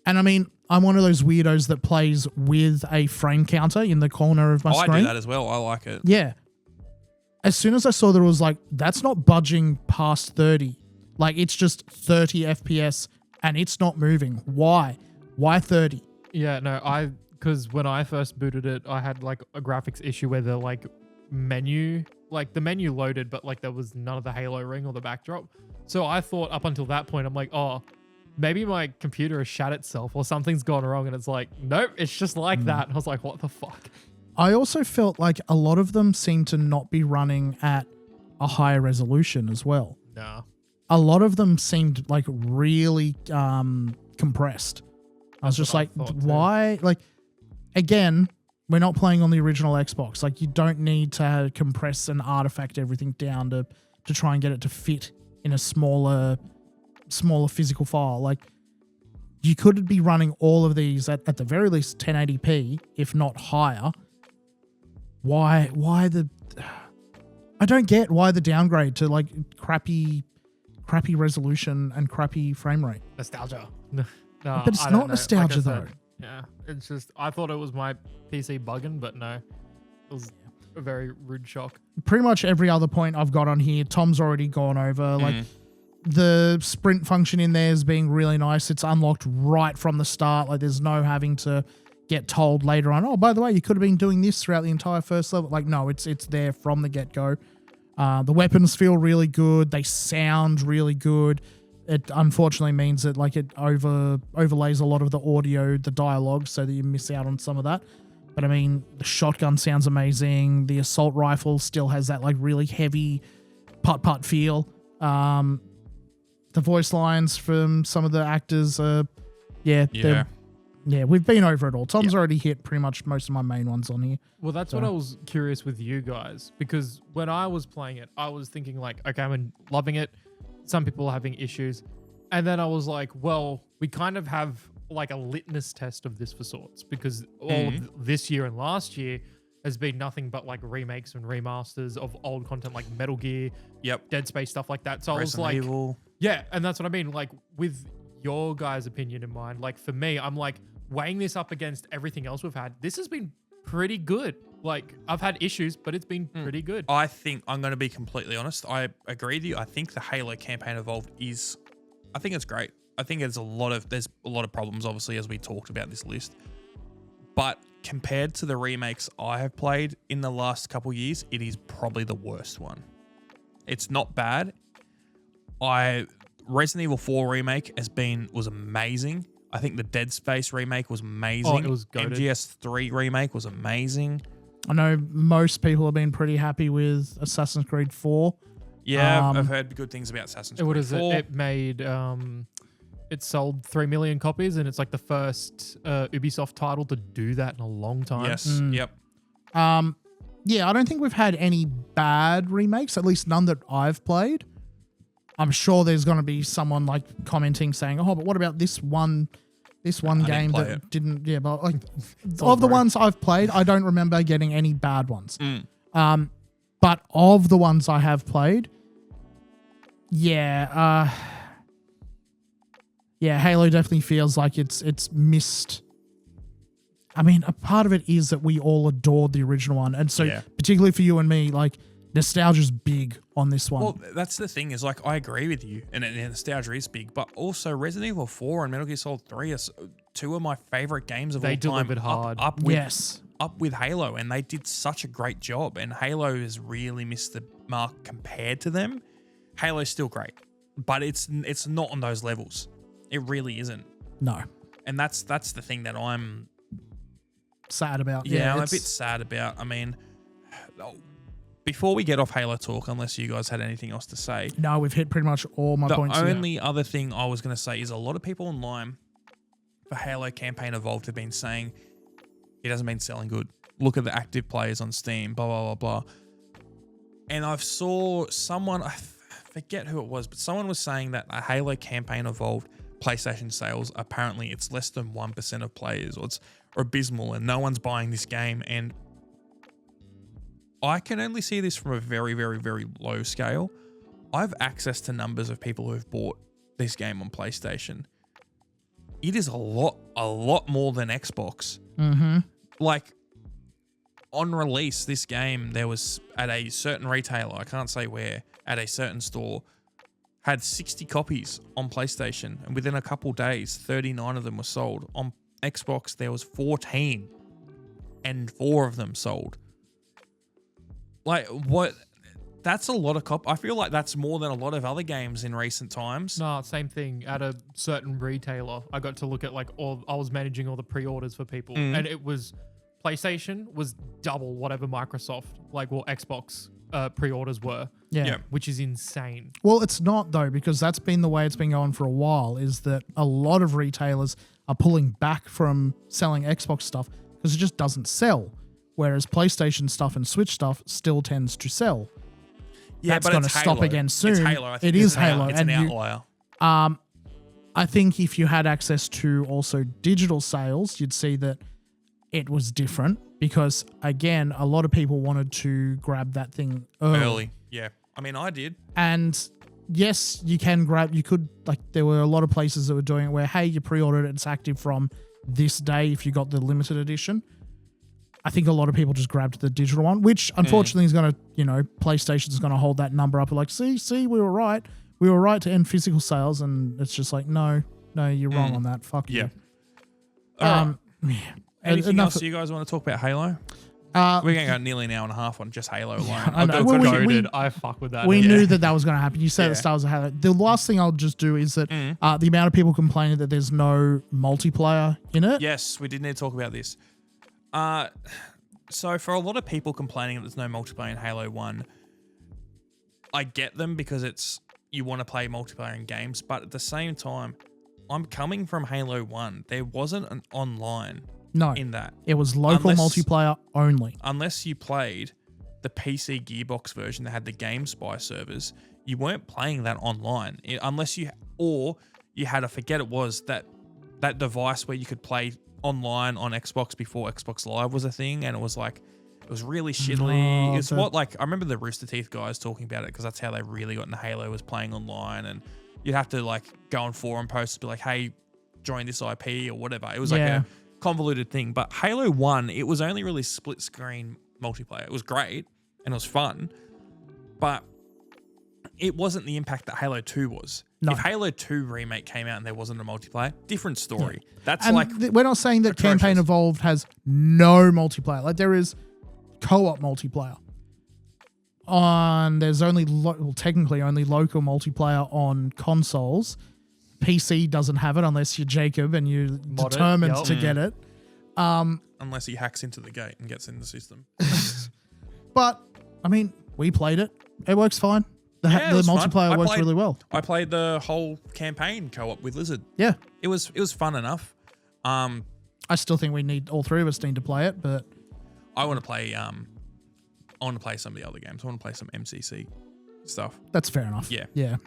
And I mean, I'm one of those weirdos that plays with a frame counter in the corner of my screen. I do that as well. I like it. Yeah. As soon as I saw that, it was like, that's not budging past 30. Like, it's just 30 FPS and it's not moving. Why? Why 30? Yeah, no, because when I first booted it, I had like a graphics issue where the like menu, like the menu loaded, but like there was none of the halo ring or the backdrop. So I thought up until that point, I'm like, oh, maybe my computer has shat itself or something's gone wrong. And it's like, nope, it's just like that. And I was like, what the fuck? I also felt like a lot of them seemed to not be running at a higher resolution as well. Nah. A lot of them seemed like really compressed. I was just like, why? Like, again, we're not playing on the original Xbox. Like, you don't need to compress and artifact everything down to try and get it to fit in a smaller physical file. Like, you could be running all of these at the very least 1080p, if not higher. Why the... I don't get why the downgrade to like crappy resolution and crappy frame rate. Nostalgia. No, but it's not nostalgia though. Yeah, it's just, I thought it was my PC bugging, but no, it was a very rude shock. Pretty much every other point I've got on here, Tom's already gone over. Like, the sprint function in there is being really nice. It's unlocked right from the start. Like, there's no having to get told later on, oh, by the way, you could have been doing this throughout the entire first level. Like, no, it's there from the get-go. The weapons feel really good. They sound really good. It unfortunately means that like it overlays a lot of the audio, the dialogue, so that you miss out on some of that. But I mean, the shotgun sounds amazing. The assault rifle still has that like really heavy putt-putt feel. The voice lines from some of the actors are, we've been over it all. Tom's already hit pretty much most of my main ones on here. Well, that's what I was curious with you guys, because when I was playing it, I was thinking like, okay, I'm loving it. Some people are having issues. And then I was like, well, we kind of have like a litmus test of this for sorts, because all of this year and last year has been nothing but like remakes and remasters of old content like Metal Gear, Dead Space, stuff like that. So I was like, Evil. Yeah, and that's what I mean. Like, with your guys' opinion in mind, like for me, I'm like weighing this up against everything else we've had. This has been pretty good. Like, I've had issues, but it's been pretty good. I think, I'm going to be completely honest, I agree with you. I think the Halo Campaign Evolved I think it's great. I think there's a lot of problems, obviously, as we talked about this list. But compared to the remakes I have played in the last couple years, it is probably the worst one. It's not bad. Resident Evil 4 remake was amazing. I think the Dead Space remake was amazing. Oh, it was goated. MGS3 remake was amazing. I know most people have been pretty happy with Assassin's Creed 4. Yeah, I've heard good things about Assassin's Creed 4. What is it? It made it sold 3 million copies, and it's like the first Ubisoft title to do that in a long time. Yes. Yep. Yeah, I don't think we've had any bad remakes, at least none that I've played. I'm sure there's going to be someone like commenting saying, "Oh, but what about this one game that didn't?" Yeah, but like of the ones I've played, I don't remember getting any bad ones. But of the ones I have played, yeah, Halo definitely feels like it's missed. I mean, a part of it is that we all adored the original one, and so particularly for you and me, like nostalgia's big on this one. Well, that's the thing is like I agree with you, and nostalgia is big, but also Resident Evil 4 and Metal Gear Solid 3 are two of my favorite games of all time. They delivered hard. Up with Halo, and they did such a great job. And Halo has really missed the mark compared to them. Halo's still great, but it's not on those levels. It really isn't. No, and that's the thing that I'm sad about. Yeah, I'm a bit sad about. I mean, before we get off Halo talk, unless you guys had anything else to say. No, we've hit pretty much all my points. The only other thing I was going to say is a lot of people online for Halo Campaign Evolved have been saying it hasn't been selling good. Look at the active players on Steam, blah, blah, blah, blah. And I saw someone, I forget who it was, but someone was saying that a Halo Campaign Evolved PlayStation sales, apparently it's less than 1% of players, or it's abysmal and no one's buying this game. And I can only see this from a very, very, very low scale. I have access to numbers of people who have bought this game on PlayStation. It is a lot more than Xbox. Mm-hmm. Like, on release, this game, there was at a certain retailer, I can't say where, at a certain store, had 60 copies on PlayStation, and within a couple days, 39 of them were sold. On Xbox, there was 14, and 4 of them sold. Like, what? That's a lot of I feel like that's more than a lot of other games in recent times. No, same thing. At a certain retailer, I got to look at I was managing all the pre-orders for people, and it was PlayStation was double whatever Microsoft, Xbox pre-orders were. Yeah. Which is insane. Well, it's not though, because that's been the way it's been going for a while, is that a lot of retailers are pulling back from selling Xbox stuff because it just doesn't sell. Whereas PlayStation stuff and Switch stuff still tends to sell. Yeah, that's going to stop again soon. It's Halo. I think it is Halo. It's an outlier. I think if you had access to also digital sales, you'd see that it was different because, again, a lot of people wanted to grab that thing early. Yeah. I mean, I did. And yes, you could, there were a lot of places that were doing it where, hey, you pre-ordered it, it's active from this day if you got the limited edition. I think a lot of people just grabbed the digital one, which unfortunately is going to, PlayStation's going to hold that number up. Like, see, we were right. We were right to end physical sales. And it's just like, no, you're wrong on that. Fuck you. Yeah. Anything else you guys want to talk about Halo? We're going to go nearly an hour and a half on just Halo alone. I know. I fuck with that. We knew that was going to happen. You said the stars of Halo. The last thing I'll just do is that the amount of people complaining that there's no multiplayer in it. Yes, we did need to talk about this. So for a lot of people complaining that there's no multiplayer in Halo 1, I get them because you want to play multiplayer in games, but at the same time, I'm coming from Halo 1. There wasn't an online in that. It was local multiplayer only. Unless you played the PC Gearbox version that had the GameSpy servers, you weren't playing that online. Unless you had that device where you could play online on Xbox before Xbox Live was a thing, and it was really shittily. It's I remember the Rooster Teeth guys talking about it because that's how they really got into Halo, was playing online, and you'd have to go on forum posts and be like, hey, join this IP or whatever. It was a convoluted thing. But Halo 1, it was only really split screen multiplayer. It was great and it was fun, but it wasn't the impact that Halo 2 was. No. If Halo 2 remake came out and there wasn't a multiplayer, different story. That's And like we're not saying that atrocious. Campaign Evolved has no multiplayer. Like there is co-op multiplayer. There's only technically only local multiplayer on consoles. PC doesn't have it unless you're Jacob and you're Mod it, determined yep. to get it. unless he hacks into the gate and gets in the system. But I mean, we played it. It works fine. The Yeah, it was fun. multiplayer I works played- really well. I played the whole campaign co-op with Lizard. Yeah. It was fun enough. I still think we need all three of us need to play it, but I want to play I want to play some of the other games. I want to play some MCC stuff. that's fair enough. Yeah. Yeah.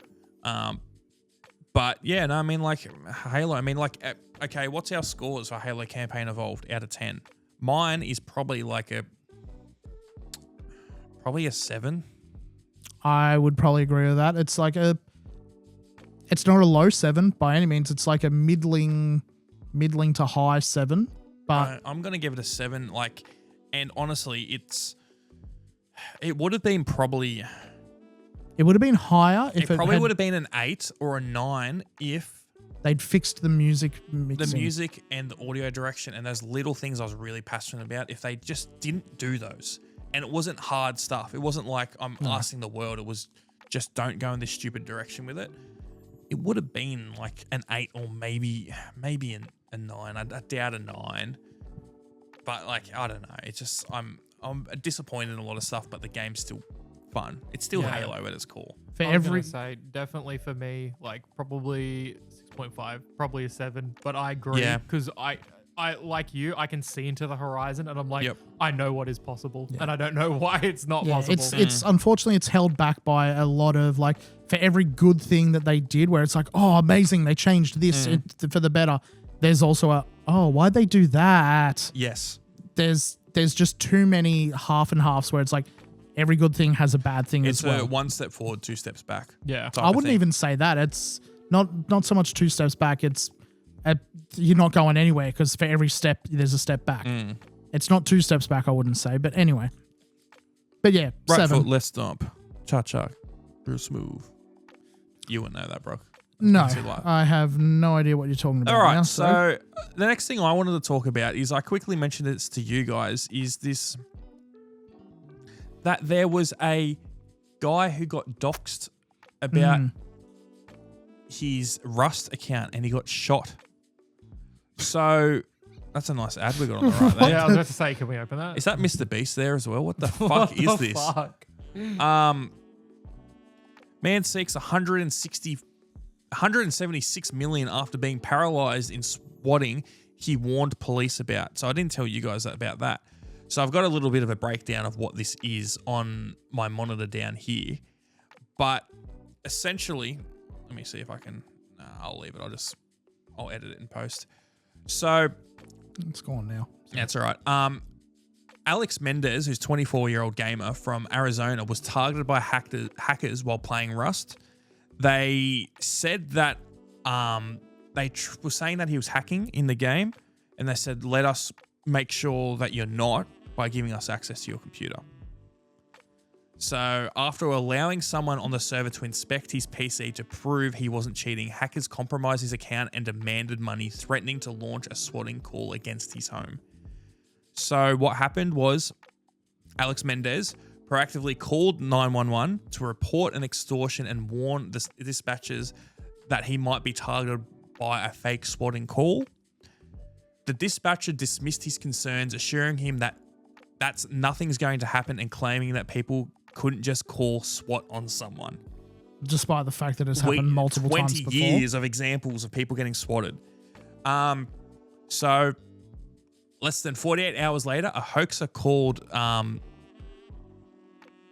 But yeah, no, I mean like Halo. I mean like, okay, what's our scores for Halo Campaign Evolved out of 10? Mine is probably like a 7. I would probably agree with that. It's like it's not a low 7 by any means. It's like a middling to high 7. But I'm gonna give it a 7. Like, and honestly, it would have been probably. it would have been higher if It probably had, would have been an 8 or a 9 if they'd fixed the music mixing. the music and the audio direction and those little things I was really passionate about, if they just didn't do those. And it wasn't hard stuff. It wasn't like I'm asking the world. It was just don't go in this stupid direction with it. It would have been like an 8 or maybe a 9. I doubt a 9. But like, I don't know. It's just I'm disappointed in a lot of stuff, but the game's still fun. It's still Yeah. Halo at its core. For I was every gonna say definitely for me, like probably 6.5, probably a 7. But I agree Yeah. because I like you, I can see into the horizon, and I'm like, Yep. I know what is possible, and I don't know why it's not yeah, possible. it's unfortunately it's held back by a lot of like for every good thing that they did where it's like, oh amazing, they changed this for the better. There's also why'd they do that? Yes. There's just too many half and halves where it's like every good thing has a bad thing It's as well. a 1 step forward, 2 steps back. Yeah. type I of wouldn't thing. even say that. It's not so much 2 steps back. It's you're not going anywhere because for every step there's a step back. It's not 2 steps back, I wouldn't say. But anyway. But yeah, Right 7. foot, left stomp. Cha-cha. Real smooth. You wouldn't know that, bro. No, Too light. I have no idea what you're talking about. All right, now, so the next thing I wanted to talk about is I quickly mentioned this to you guys, is this that there was a guy who got doxxed about his Rust account and he got shot. So that's a nice ad we got on the right there. Yeah, I was about to say, can we open that? Is that Mr. Beast there as well? What the fuck What is the this? fuck? Man seeks 176 million after being paralyzed in swatting he warned police about. So I didn't tell you guys about that. So I've got a little bit of a breakdown of what this is on my monitor down here. But essentially, let me see if I can. Nah, I'll leave it. I'll edit it in post. So it's gone now. that's all right. Alex Mendez, who's 24-year-old gamer from Arizona, was targeted by hackers while playing Rust. They said that they were saying that he was hacking in the game, and they said, let us make sure that you're not by giving us access to your computer. So after allowing someone on the server to inspect his PC to prove he wasn't cheating, hackers compromised his account and demanded money, threatening to launch a swatting call against his home. So what happened was Alex Mendez proactively called 911 to report an extortion and warn the dispatchers that he might be targeted by a fake swatting call. The dispatcher dismissed his concerns, assuring him that nothing's going to happen and claiming that people couldn't just call SWAT on someone. Despite the fact that it's happened multiple times before. 20 years of examples of people getting swatted. So less than 48 hours later, a hoaxer called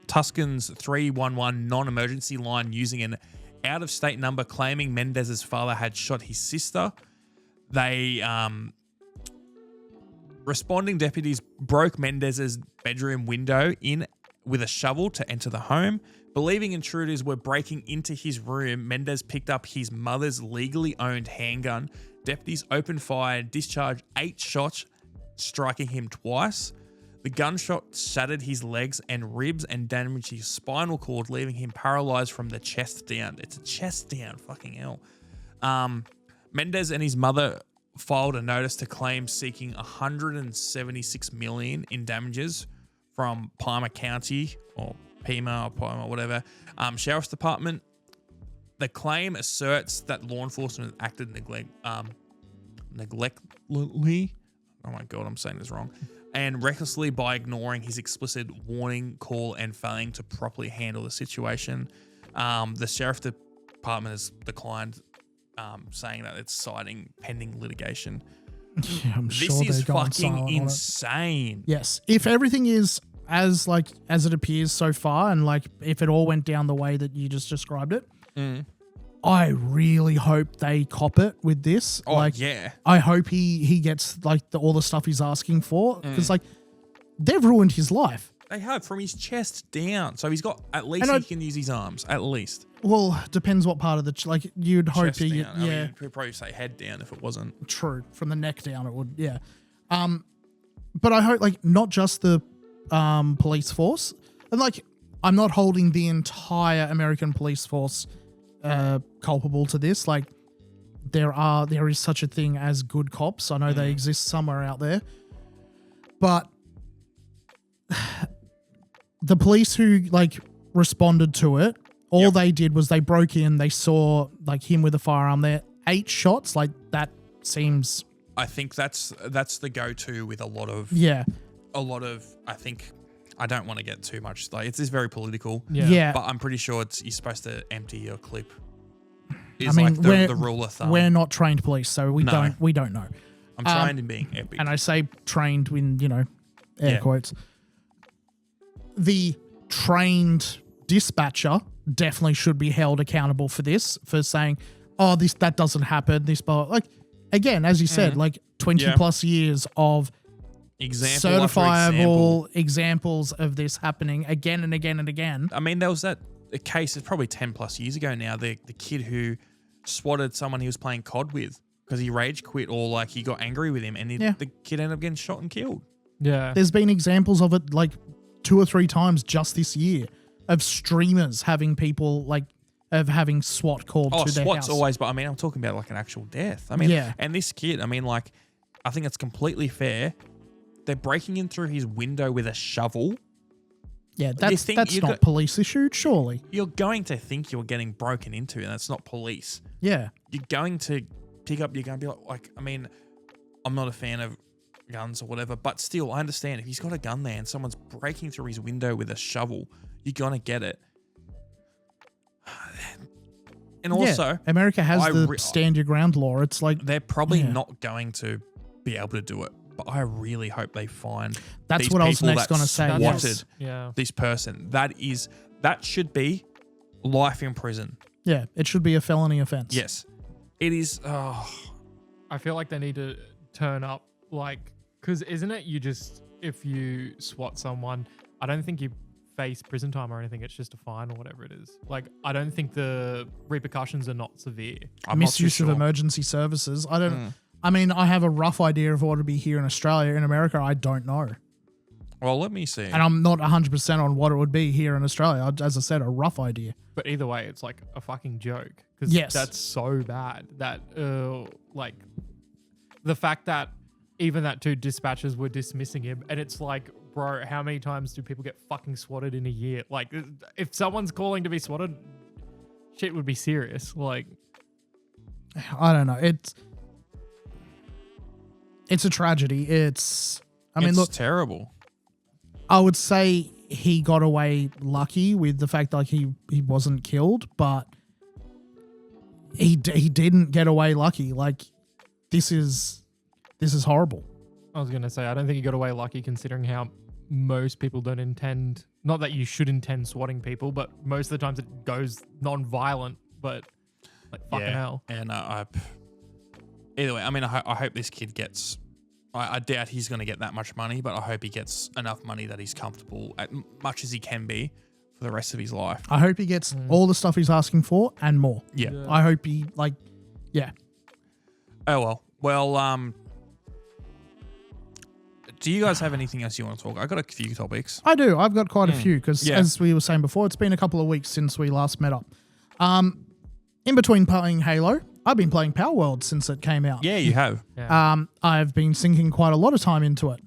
Tuscan's 311 non-emergency line using an out-of-state number claiming Mendez's father had shot his sister. They responding deputies broke Mendez's bedroom window in with a shovel to enter the home. Believing intruders were breaking into his room, Mendez picked up his mother's legally owned handgun. Deputies opened fire, discharged 8 shots, striking him twice. The gunshot shattered his legs and ribs and damaged his spinal cord, leaving him paralyzed from the chest down. It's a chest down, fucking hell. Mendez and his mother filed a notice to claim seeking $176 million in damages from Palmer County or Pima or Palmer, whatever, Sheriff's Department. The claim asserts that law enforcement acted neglectfully. Oh my God, I'm saying this wrong. And recklessly by ignoring his explicit warning call and failing to properly handle the situation. The Sheriff's Department has declined, saying that it's citing pending litigation. Yeah, I'm This sure is they're going fucking silent on it. insane. Yes, if everything is as it appears so far, and like if it all went down the way that you just described it, I really hope they cop it with this. Oh, like, yeah. I hope he gets like all the stuff he's asking for, because like they've ruined his life. They have from his chest down. So he's got, at least And he can use his arms. At least. Well, depends what part of the like you'd hope Chest he down. I mean, yeah, you could probably say head down if it wasn't. true, from the neck down it would, yeah. But I hope like not just the police force, and like I'm not holding the entire American police force culpable to this. Like there is such a thing as good cops. I know they exist somewhere out there, but the police who like responded to it, all they did was they broke in, they saw like him with a firearm there, 8 shots. Like that seems, I think that's the go-to with a lot of, I think, I don't want to get too much, like it's very political. Yeah. But I'm pretty sure you're supposed to empty your clip. I mean, Like the rule of thumb. we're not trained police, so we don't know. I'm trying to being epic. And I say trained in, air quotes. The trained dispatcher definitely should be held accountable for this, for saying, oh, that doesn't happen. Like, again, as you said, like 20 plus years of certifiable examples of this happening again and again and again. I mean, there was a case, it's probably 10 plus years ago now, the kid who swatted someone he was playing COD with because he rage quit or like he got angry with him, and the kid ended up getting shot and killed. Yeah. There's been examples of it like 2 or 3 times just this year of streamers having people like of having SWAT called to their SWAT's house. always, but I mean, I'm talking about like an actual death. I mean, and this kid, I mean, like, I think it's completely fair. They're breaking in through his window with a shovel. Yeah, that's not police issued, surely. You're going to think you're getting broken into, and that's not police. Yeah. You're going to pick up, you're going to be like, I mean, I'm not a fan of guns or whatever, but still, I understand if he's got a gun there and someone's breaking through his window with a shovel, you're going to get it. And also, America has the stand your ground law. It's like they're probably not going to be able to do it, but I really hope they find that's what I was next going to say. Swatted Yeah. this person. That should be life in prison. Yeah, it should be a felony offense. Yes, it is. Oh, I feel like they need to turn up, like, because isn't it if you SWAT someone, I don't think you face prison time or anything. It's just a fine or whatever it is. Like, I don't think the repercussions are not severe. Misuse of emergency services. I don't. I mean, I have a rough idea of what it would be here in Australia. In America, I don't know. Well, let me see. And I'm not 100% on what it would be here in Australia. As I said, a rough idea. But either way, it's like a fucking joke. Because that's so bad. That, like, the fact that even that 2 dispatchers were dismissing him, and it's like, bro, how many times do people get fucking swatted in a year? Like, if someone's calling to be swatted, shit would be serious. Like, I don't know. It's a tragedy. It's terrible. I would say he got away lucky with the fact like he wasn't killed, but he didn't get away lucky. Like, this is horrible. I was gonna say, I don't think he got away lucky considering how most people don't intend. Not that you should intend swatting people, but most of the times it goes non-violent. But like fucking hell. And either way, I mean, I hope this kid gets. I doubt he's going to get that much money, but I hope he gets enough money that he's comfortable at much as he can be for the rest of his life. I hope he gets all the stuff he's asking for and more. Yeah. I hope he Oh well. Well, Do you guys have anything else you want to talk? I got a few topics. I do. I've got quite a few because, Yeah. as we were saying before, it's been a couple of weeks since we last met up. In between playing Halo, I've been playing Power World since it came out. Yeah, you have. I've been sinking quite a lot of time into it,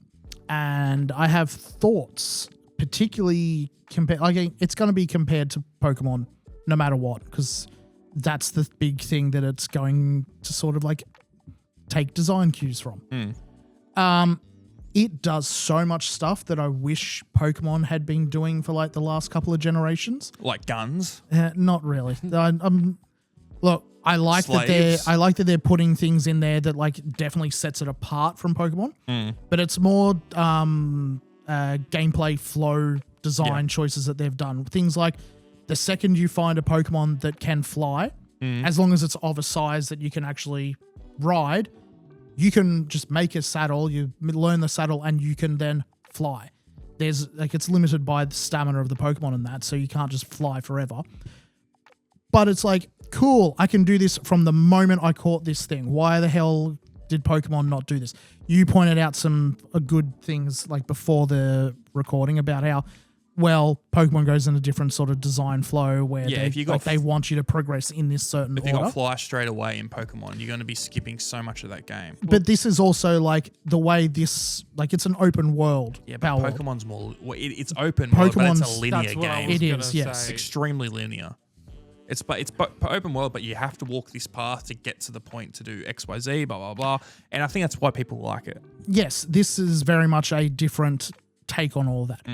and I have thoughts, particularly compared. Like, it's going to be compared to Pokemon, no matter what, because that's the big thing that it's going to sort of like take design cues from. It does so much stuff that I wish Pokemon had been doing for like the last couple of generations. Like guns. Not really. Look, I like Slaves. that they're putting things in there that like definitely sets it apart from Pokemon. But it's more gameplay flow design choices that they've done. Things like the second you find a Pokemon that can fly, as long as it's of a size that you can actually ride, you can just make a saddle, you learn the saddle, and you can then fly. There's like, it's limited by the stamina of the Pokemon and that, so you can't just fly forever. But it's like, cool, I can do this from the moment I caught this thing. Why the hell did Pokemon not do this? You pointed out some good things like before the recording about how, well, Pokemon goes in a different sort of design flow where they want you to progress in this certain If order. you got fly straight away in Pokemon, you're going to be skipping so much of that game. But this is also like the way this, like, it's an open world. Yeah, but Power World. Pokemon's more. It's open world, but it's a Pokemon's- linear That's what I game. was It gonna is, yes. say. Extremely linear. It's open world, but you have to walk this path to get to the point to do X, Y, Z, blah, blah, blah. And I think that's why people like it. Yes, this is very much a different take on all that.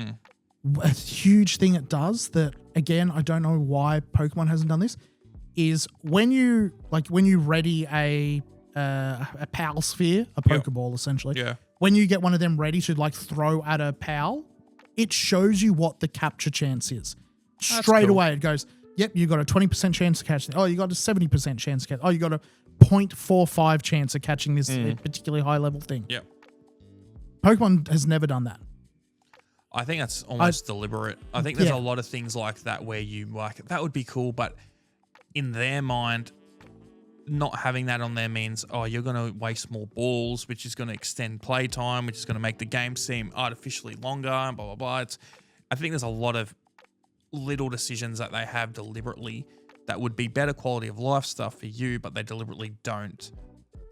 A huge thing it does that, again, I don't know why Pokemon hasn't done this, is when you ready a PAL sphere, a Pokeball essentially. Yeah. When you get one of them ready to like throw at a PAL, it shows you what the capture chance is. Straight cool. away it goes, yep, you got a 20% chance to catch it. Oh, you got a 70% chance to catch it. Oh, you got a 0.45 chance of catching this particularly high level thing. Yep. Pokemon has never done that. I think that's almost deliberate. I think there's Yeah. a lot of things like that where you like, that would be cool, but in their mind, not having that on there means, oh, you're going to waste more balls, which is going to extend playtime, which is going to make the game seem artificially longer, and blah, blah, blah. I think there's a lot of little decisions that they have deliberately that would be better quality of life stuff for you, but they deliberately don't,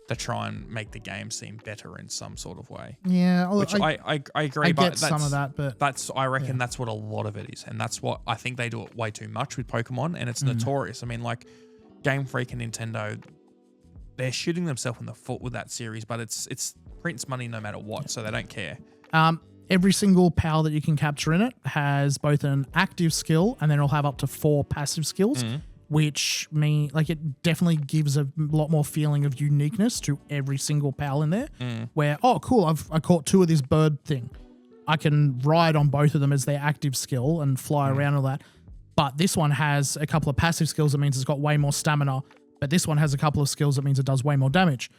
to try and make the game seem better in some sort of way. Yeah, Which I agree. I but get some of that, but I reckon that's what a lot of it is, and that's what I think they do it way too much with Pokemon, and it's notorious. I mean, like Game Freak and Nintendo, they're shooting themselves in the foot with that series, but it's prints money no matter what, so they don't care. every single PAL that you can capture in it has both an active skill and then it'll have up to 4 passive skills, which mean like it definitely gives a lot more feeling of uniqueness to every single PAL in there. Where, oh, cool, I caught 2 of this bird thing. I can ride on both of them as their active skill and fly around and all that. But this one has a couple of passive skills that means it's got way more stamina. But this one has a couple of skills that means it does way more damage.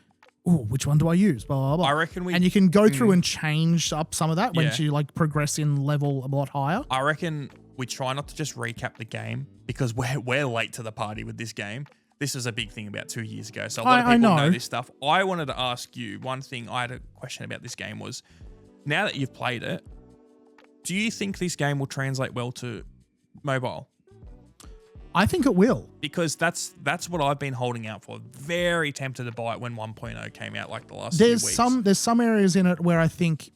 Ooh, which one do I use? Blah, blah, blah. I reckon and you can go through and change up some of that once you like progress in level a lot higher. I reckon we try not to just recap the game because we're late to the party with this game. This is a big thing about 2 years ago. So a lot of people know this stuff. I wanted to ask you one thing. I had a question about this game was, now that you've played it, do you think this game will translate well to mobile? I think it will. Because that's what I've been holding out for. Very tempted to buy it when 1.0 came out, like the last few weeks. There's some areas in it where I think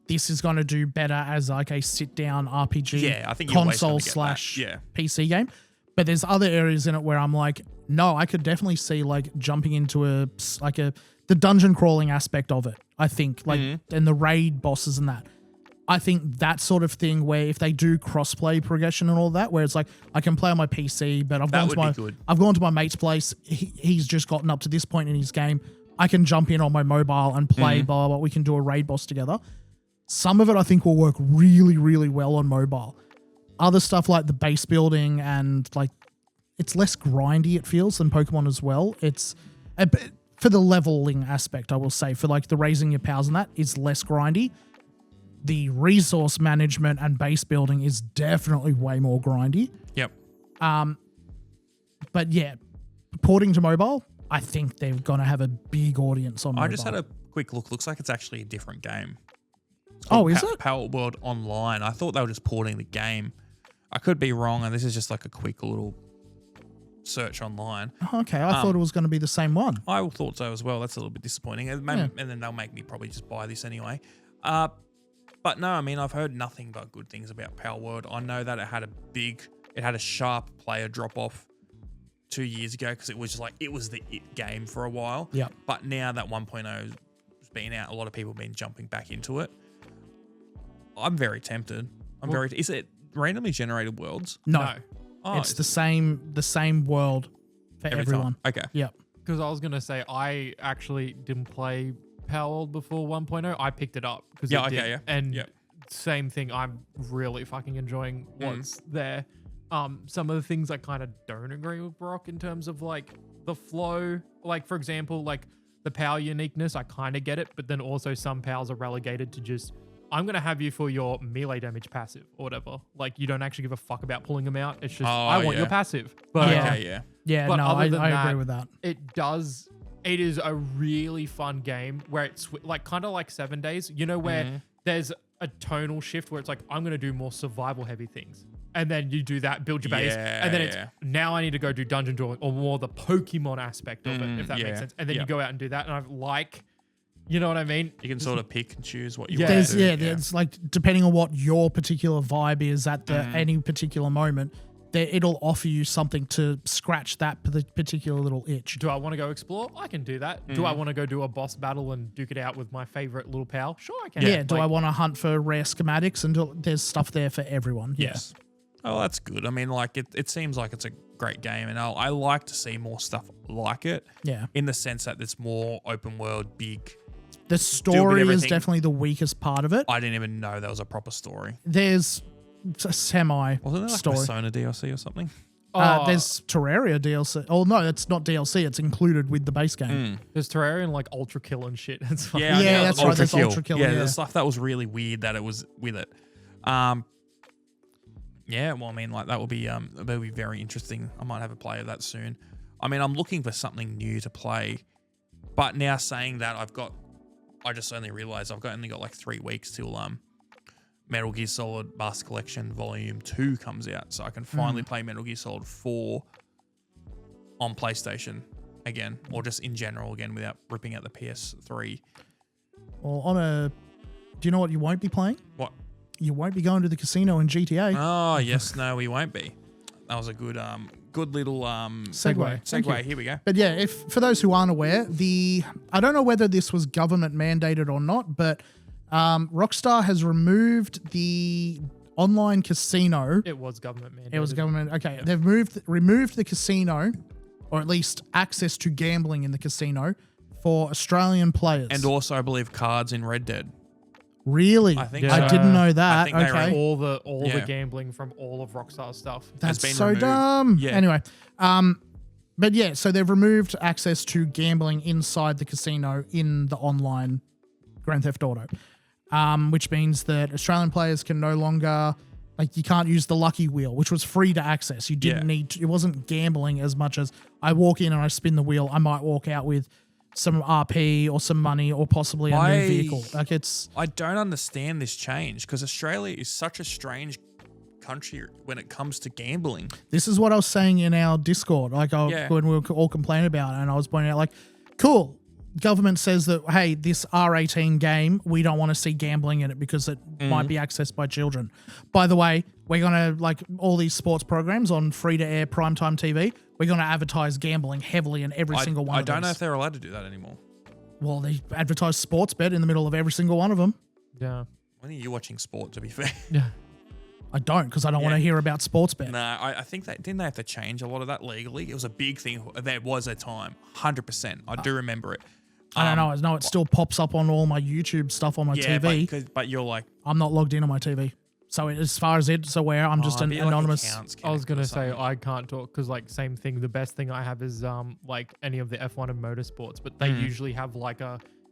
this is going to do better as like a sit down RPG I think you're always console gonna get that. / PC game. But there's other areas in it where I'm like, no, I could definitely see like jumping into the dungeon crawling aspect of it. I think like and the raid bosses and that. I think that sort of thing where if they do cross-play progression and all that, where it's like I can play on my PC, but I've gone to my mate's place. He's just gotten up to this point in his game. I can jump in on my mobile and play. Blah, blah, blah. We can do a raid boss together. Some of it I think will work really, really well on mobile. Other stuff like the base building and like it's less grindy. It feels than Pokemon as well. It's a bit, for the leveling aspect, I will say, for like the raising your powers and that is less grindy. The resource management and base building is definitely way more grindy. Yep. But yeah, porting to mobile, I think they're going to have a big audience on mobile. I just had a quick look. Looks like it's actually a different game. Oh, is it? Power World Online. I thought they were just porting the game. I could be wrong, and this is just like a quick little search online. Oh, okay, I thought it was going to be the same one. I thought so as well. That's a little bit disappointing. And then they'll make me probably just buy this anyway. But no, I mean, I've heard nothing but good things about Power World. I know that it had a sharp player drop off 2 years ago because it was just like, it was the it game for a while. Yeah. But now that 1.0 has been out, a lot of people have been jumping back into it. I'm very tempted. Is it randomly generated worlds? No. Oh, It's the same world for every everyone. time. Okay. Yep. Because I was going to say, I actually didn't play Power World before 1.0. I picked it up because Yeah, it okay, did. yeah. And Yep. same thing, I'm really fucking enjoying what's there. Some of the things I kind of don't agree with Brock in terms of like the flow. Like, for example, like the power uniqueness, I kind of get it. But then also some powers are relegated to just, I'm going to have you for your melee damage passive or whatever. Like, you don't actually give a fuck about pulling them out. It's just, I want your passive. But Yeah. Okay, yeah. Yeah, But no, other I than agree that, with that. it is a really fun game where it's like kind of like 7 Days, you know, where there's a tonal shift where it's like, I'm going to do more survival heavy things. And then you do that, build your base. Yeah, and then it's yeah. now I need to go do dungeon drawing or more the Pokemon aspect of it, if that yeah, makes sense. And then yeah. you go out and do that. And I like, you know what I mean? You can sort of pick and choose what you Yeah. want to do. There's like, depending on what your particular vibe is at any particular moment, it'll offer you something to scratch that particular little itch. Do I want to go explore? I can do that. Do I want to go do a boss battle and duke it out with my favorite little pal? Sure, I can. Yeah, do I want to hunt for rare schematics? And there's stuff there for everyone. Yes. Oh, that's good. I mean, like, it seems like it's a great game, and I like to see more stuff like it. Yeah. In the sense that it's more open world, big. The story is everything. definitely the weakest part of it. I didn't even know there was a proper story. There's a semi Wasn't there like story. Persona DLC or something? There's Terraria DLC. Oh no, it's not DLC. It's included with the base game. There's Terraria and like Ultra Kill and shit. It's fun. Yeah, Yeah, that's right, there's Ultra Ultra Kill, Yeah, yeah. there's stuff that was really weird that it was with it. Yeah, well, I mean, like that'll be very interesting. I might have a play of that soon. I mean, I'm looking for something new to play, but now saying that, I just only realized I've only got like 3 weeks till Metal Gear Solid Master Collection Volume 2 comes out, so I can finally play Metal Gear Solid 4 on PlayStation again, or just in general again without ripping out the PS3. Well, do you know what you won't be playing? What? You won't be going to the casino in GTA. Oh yes, no, we won't be. That was a good little Segue. Thank you. segue. Here we go. But yeah, for those who aren't aware, I don't know whether this was government mandated or not, but Rockstar has removed the online casino. It was government mandated. It was government. Okay, they've removed the casino, or at least access to gambling in the casino for Australian players. And also, I believe cards in Red Dead. Really, I think I so. didn't know that. I think they Okay, all the Yeah. gambling from all of Rockstar stuff. that's been so removed. dumb. Yeah. Anyway, but yeah, so they've removed access to gambling inside the casino in the online Grand Theft Auto, which means that Australian players can no longer, like, you can't use the lucky wheel, which was free to access. You didn't need to, it wasn't gambling as much as I walk in and I spin the wheel. I might walk out with some RP or some money or possibly a new vehicle. Like, I don't understand this change because Australia is such a strange country when it comes to gambling. this is what I was saying in our Discord, like when we were all complaining about it, and I was pointing out, like, cool, government says that, hey, this R18 game, we don't want to see gambling in it because it might be accessed by children. By the way, we're going to, like, all these sports programs on free-to-air primetime TV, we're going to advertise gambling heavily in every single one of them. I don't know if they're allowed to do that anymore. Well, they advertise sports bet in the middle of every single one of them. Yeah. When are you watching sport, to be fair? Yeah. I don't, because I don't want to hear about sports bet. No, I think didn't they have to change a lot of that legally? It was a big thing. There was a time, 100%. I do remember it. I don't know. I know it still pops up on all my YouTube stuff on my TV. But you're like, I'm not logged in on my TV. So as far as it's aware, I'm just an be like anonymous. accounts I was connected or gonna say something. I can't talk because like same thing. The best thing I have is like any of the F1 and motorsports, but they usually have like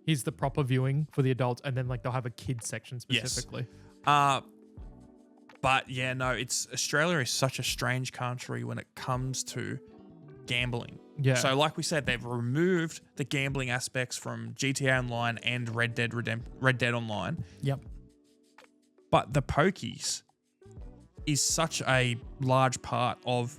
here's the proper viewing for the adults, and then like they'll have a kids section specifically. But yeah, no, Australia is such a strange country when it comes to gambling. Yeah. So like we said, they've removed the gambling aspects from GTA Online and Red Dead Online. Yep. But the pokies is such a large part of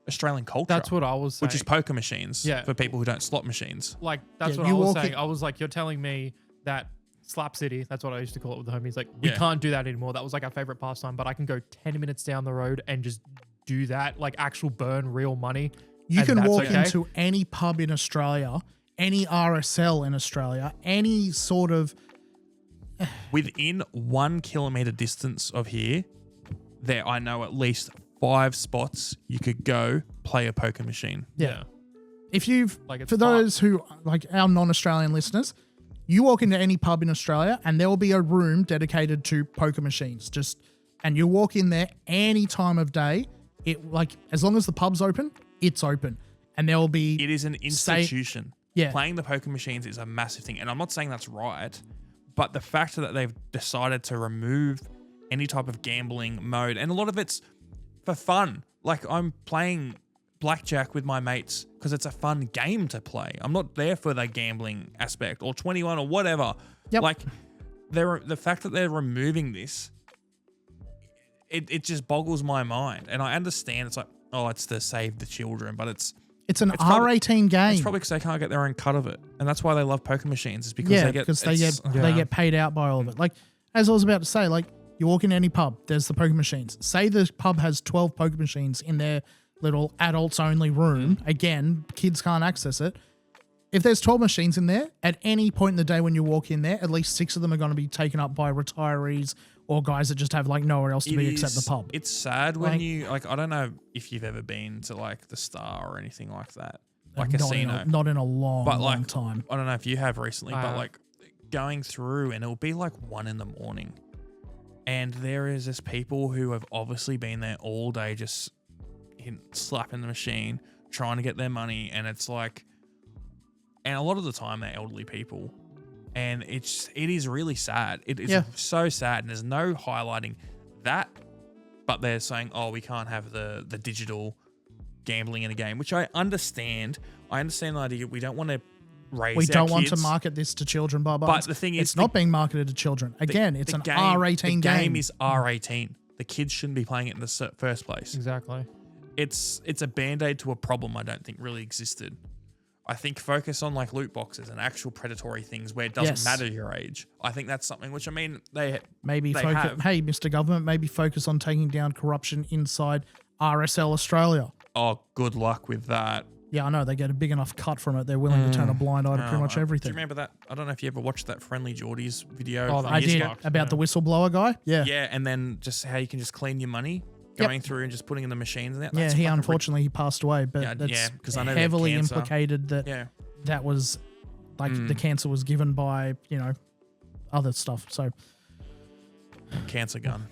Australian culture. That's what I was saying. Which is poker machines for people who don't slot machines. Like, that's what I was saying. I was like, you're telling me that Slap City, that's what I used to call it with the homies. Like, we can't do that anymore. That was like our favorite pastime, but I can go 10 minutes down the road and just do that, like actual burn real money. You can walk into any pub in Australia, any RSL in Australia, any sort of... Within 1 kilometre distance of here, there I know at least 5 spots you could go play a poker machine. Yeah. If you've, like, for those who, like our non-Australian listeners, you walk into any pub in Australia and there will be a room dedicated to poker machines. And you walk in there any time of day. It, like, as long as the pub's open, it's open. And there will be... It is an institution. Playing the poker machines is a massive thing. And I'm not saying that's right, but the fact that they've decided to remove any type of gambling mode, and a lot of it's for fun. Like, I'm playing blackjack with my mates because it's a fun game to play. I'm not there for the gambling aspect or 21 or whatever. Yep. Like, the fact that they're removing this, it just boggles my mind. And I understand it's like, oh, it's to save the children, but it's an R18 game. It's probably because they can't get their own cut of it, and that's why they love poker machines. Is because they get paid out by all of it. Like, as I was about to say, like, you walk into any pub, there's the poker machines. Say the pub has 12 poker machines in their little adults-only room. Again, kids can't access it. If there's 12 machines in there, at any point in the day when you walk in there, at least 6 of them are going to be taken up by retirees or guys that just have, like, nowhere else to be except the pub. It's sad when you, like, I don't know if you've ever been to, like, the Star or anything like that. Like, casino. Not in a long time. I don't know if you have recently, but, like, going through and it'll be, like, 1 a.m. And there is just people who have obviously been there all day just slapping the machine, trying to get their money. And it's like, and a lot of the time they're elderly people. And it is really sad. It is so sad. And there's no highlighting that, but they're saying, oh, we can't have the digital gambling in a game, which I understand. I understand the idea. We don't want to raise We don't want to kids. market this to children, Bubba. But the thing is, it's not being marketed to children. Again, it's an R18 game. The game is R18. The kids shouldn't be playing it in the first place. Exactly. It's a band-aid to a problem I don't think really existed. I think focus on, like, loot boxes and actual predatory things where it doesn't matter your age. I think that's something which, I mean, hey, Mr. Government, maybe focus on taking down corruption inside RSL Australia. Oh, good luck with that. Yeah, I know. They get a big enough cut from it. They're willing to turn a blind eye to pretty much everything. Do you remember that? I don't know if you ever watched that Friendly Geordies video. Oh, I did. About the whistleblower guy? Yeah. Yeah, and then just how you can just clean your money going through and just putting in the machines. And that. He unfortunately he passed away, but that's I know heavily implicated that that was, like, the cancer was given by, you know, other stuff. So, cancer gun.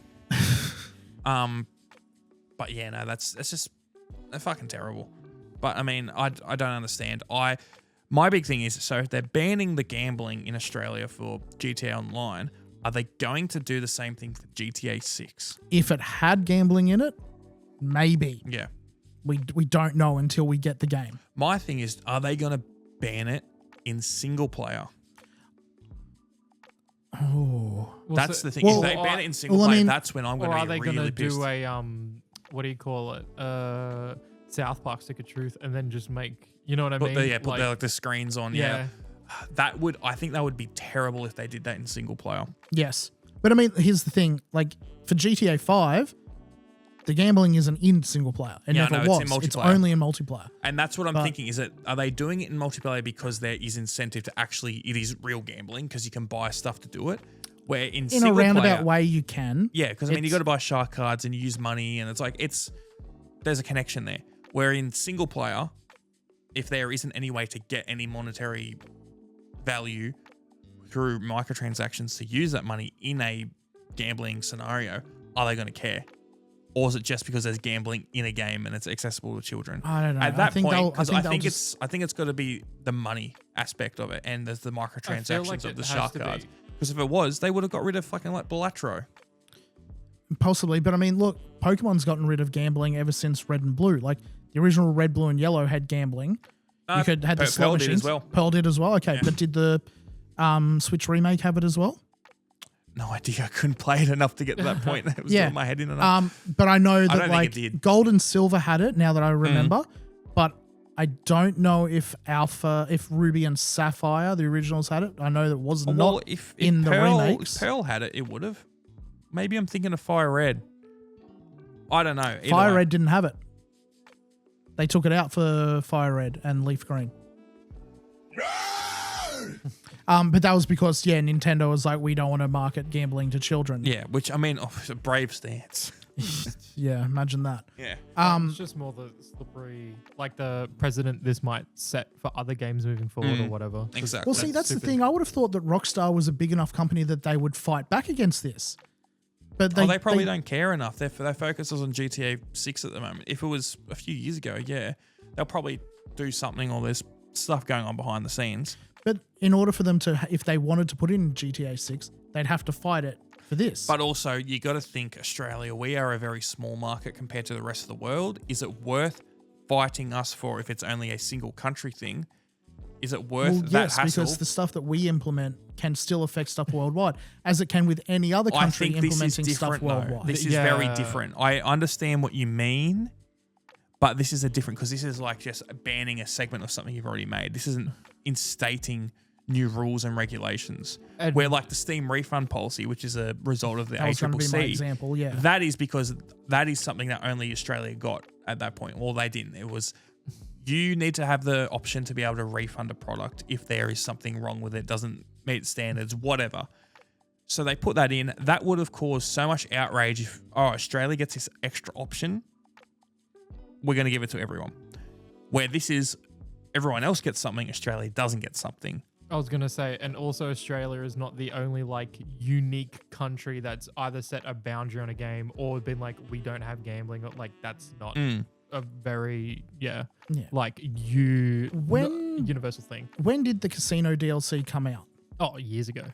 But yeah, no, that's just fucking terrible. But I mean, I don't understand. My big thing is, so if they're banning the gambling in Australia for GTA Online, are they going to do the same thing for GTA 6? If it had gambling in it, maybe. Yeah. We don't know until we get the game. My thing is, are they going to ban it in single player? Oh. That's the thing. If they ban it in single player, that's when I'm going to be really pissed. Or are they going to do a, what do you call it? South Park Stick of Truth, and then just make, you know what I mean? Put the screens on. Yeah. I think that would be terrible if they did that in single player. Yes. But I mean, here's the thing. Like, for GTA 5, the gambling isn't in single player. It never was. It's in multiplayer. It's only in multiplayer. And that's what I'm thinking. Is it, are they doing it in multiplayer because there is incentive to actually, it is real gambling because you can buy stuff to do it? Where in single player, a roundabout way you can. Yeah, because I mean, you got to buy shark cards and you use money, and it's like, there's a connection there. Where in single player, if there isn't any way to get any monetary value through microtransactions to use that money in a gambling scenario, are they going to care? Or is it just because there's gambling in a game and it's accessible to children? I don't know. At that point, because I think it's got to be the money aspect of it, and there's the microtransactions of the shark cards. Because if it was, they would have got rid of fucking like Balatro. Possibly, but I mean, look, Pokemon's gotten rid of gambling ever since Red and Blue. Like, the original Red, Blue, and Yellow had gambling. You had the slot machines. Did as well. Pearl did as well. Okay, but did the Switch remake have it as well? no idea. I couldn't play it enough to get to that point. It was doing my head in enough. But I know that don't think like it did. Gold and Silver had it. Now that I remember, but I don't know if Ruby and Sapphire, the originals, had it. I know that was not if in the Pearl, remakes. If Pearl had it, it would have. Maybe I'm thinking of Fire Red. I don't know. Either Fire way. Red didn't have it. They took it out for Fire Red and Leaf Green. But that was because Nintendo was like, we don't want to market gambling to children. Yeah, which I mean, it's a brave stance. Yeah, imagine that. Yeah. It's just more the slippery, like the precedent this might set for other games moving forward or whatever. Exactly. Well, see, that's the thing. I would have thought that Rockstar was a big enough company that they would fight back against this. But they probably don't care enough. Their focus is on GTA 6 at the moment. If it was a few years ago, they'll probably do something, or there's stuff going on behind the scenes. But in order for them to, if they wanted to put in GTA 6, they'd have to fight it for this. But also, you got to think Australia, we are a very small market compared to the rest of the world. Is it worth fighting us for if it's only a single country thing? Is it worth that hassle? Because the stuff that we implement can still affect stuff worldwide, as it can with any other country implementing stuff worldwide. This is very different. I understand what you mean, but this is a different, because this is like just banning a segment of something you've already made. This isn't instating new rules and regulations. Where like the Steam refund policy, which is a result of the That was going to be my ACCC, example, yeah. that is because that is something that only Australia got at that point. Well, they didn't. It was, you need to have the option to be able to refund a product if there is something wrong with it, doesn't meet standards, whatever. So they put that in. That would have caused so much outrage if, Australia gets this extra option, we're going to give it to everyone. Where this is, everyone else gets something, Australia doesn't get something. I was going to say, and also Australia is not the only like unique country that's either set a boundary on a game or been like, we don't have gambling, or like that's not a very, like universal thing. When did the Casino DLC come out? Oh, years ago.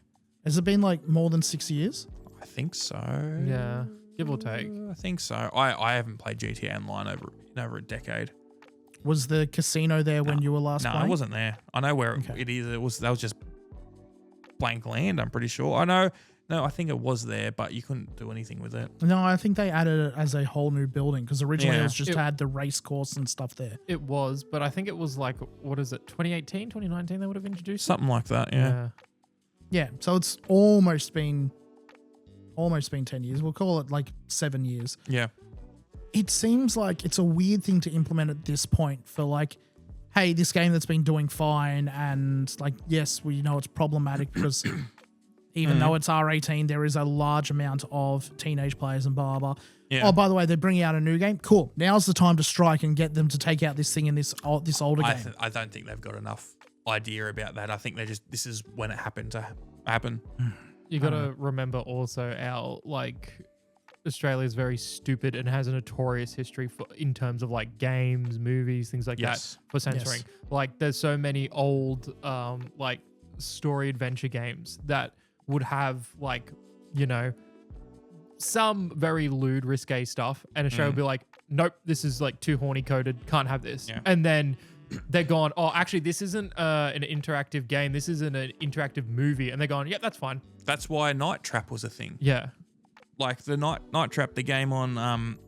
Has it been like more than 6 years? I think so. Yeah, give or take. I think so. I haven't played GTA Online over a decade. Was the casino there when you were last playing? No, I wasn't there. I know where it is. That was just blank land, I'm pretty sure. I think it was there, but you couldn't do anything with it. No, I think they added it as a whole new building, because originally it was just had the race course and stuff there. It was, but I think it was like, what is it, 2018, 2019 they would have introduced Something like that, yeah. Yeah, so it's almost been 10 years. We'll call it like 7 years. Yeah. It seems like it's a weird thing to implement at this point for like, hey, this game that's been doing fine, and like, yes, we know it's problematic because even though it's R18, there is a large amount of teenage players and blah, blah. Yeah. Oh, by the way, they're bringing out a new game. Cool. Now's the time to strike and get them to take out this thing in this older game. I don't think they've got enough idea about that. I think this is when it happened to happen. You got to remember also our like Australia is very stupid and has a notorious history in terms of like games, movies, things like that for censoring. Like there's so many old like story adventure games that would have like, you know, some very lewd, risque stuff, and Australia would be like, nope, this is like too horny coded, can't have this. Yeah. And then they're gone, oh, actually, this isn't an interactive game. This isn't an interactive movie. And they're going, yep, that's fine. That's why Night Trap was a thing. Yeah. Like the Night Trap, the game on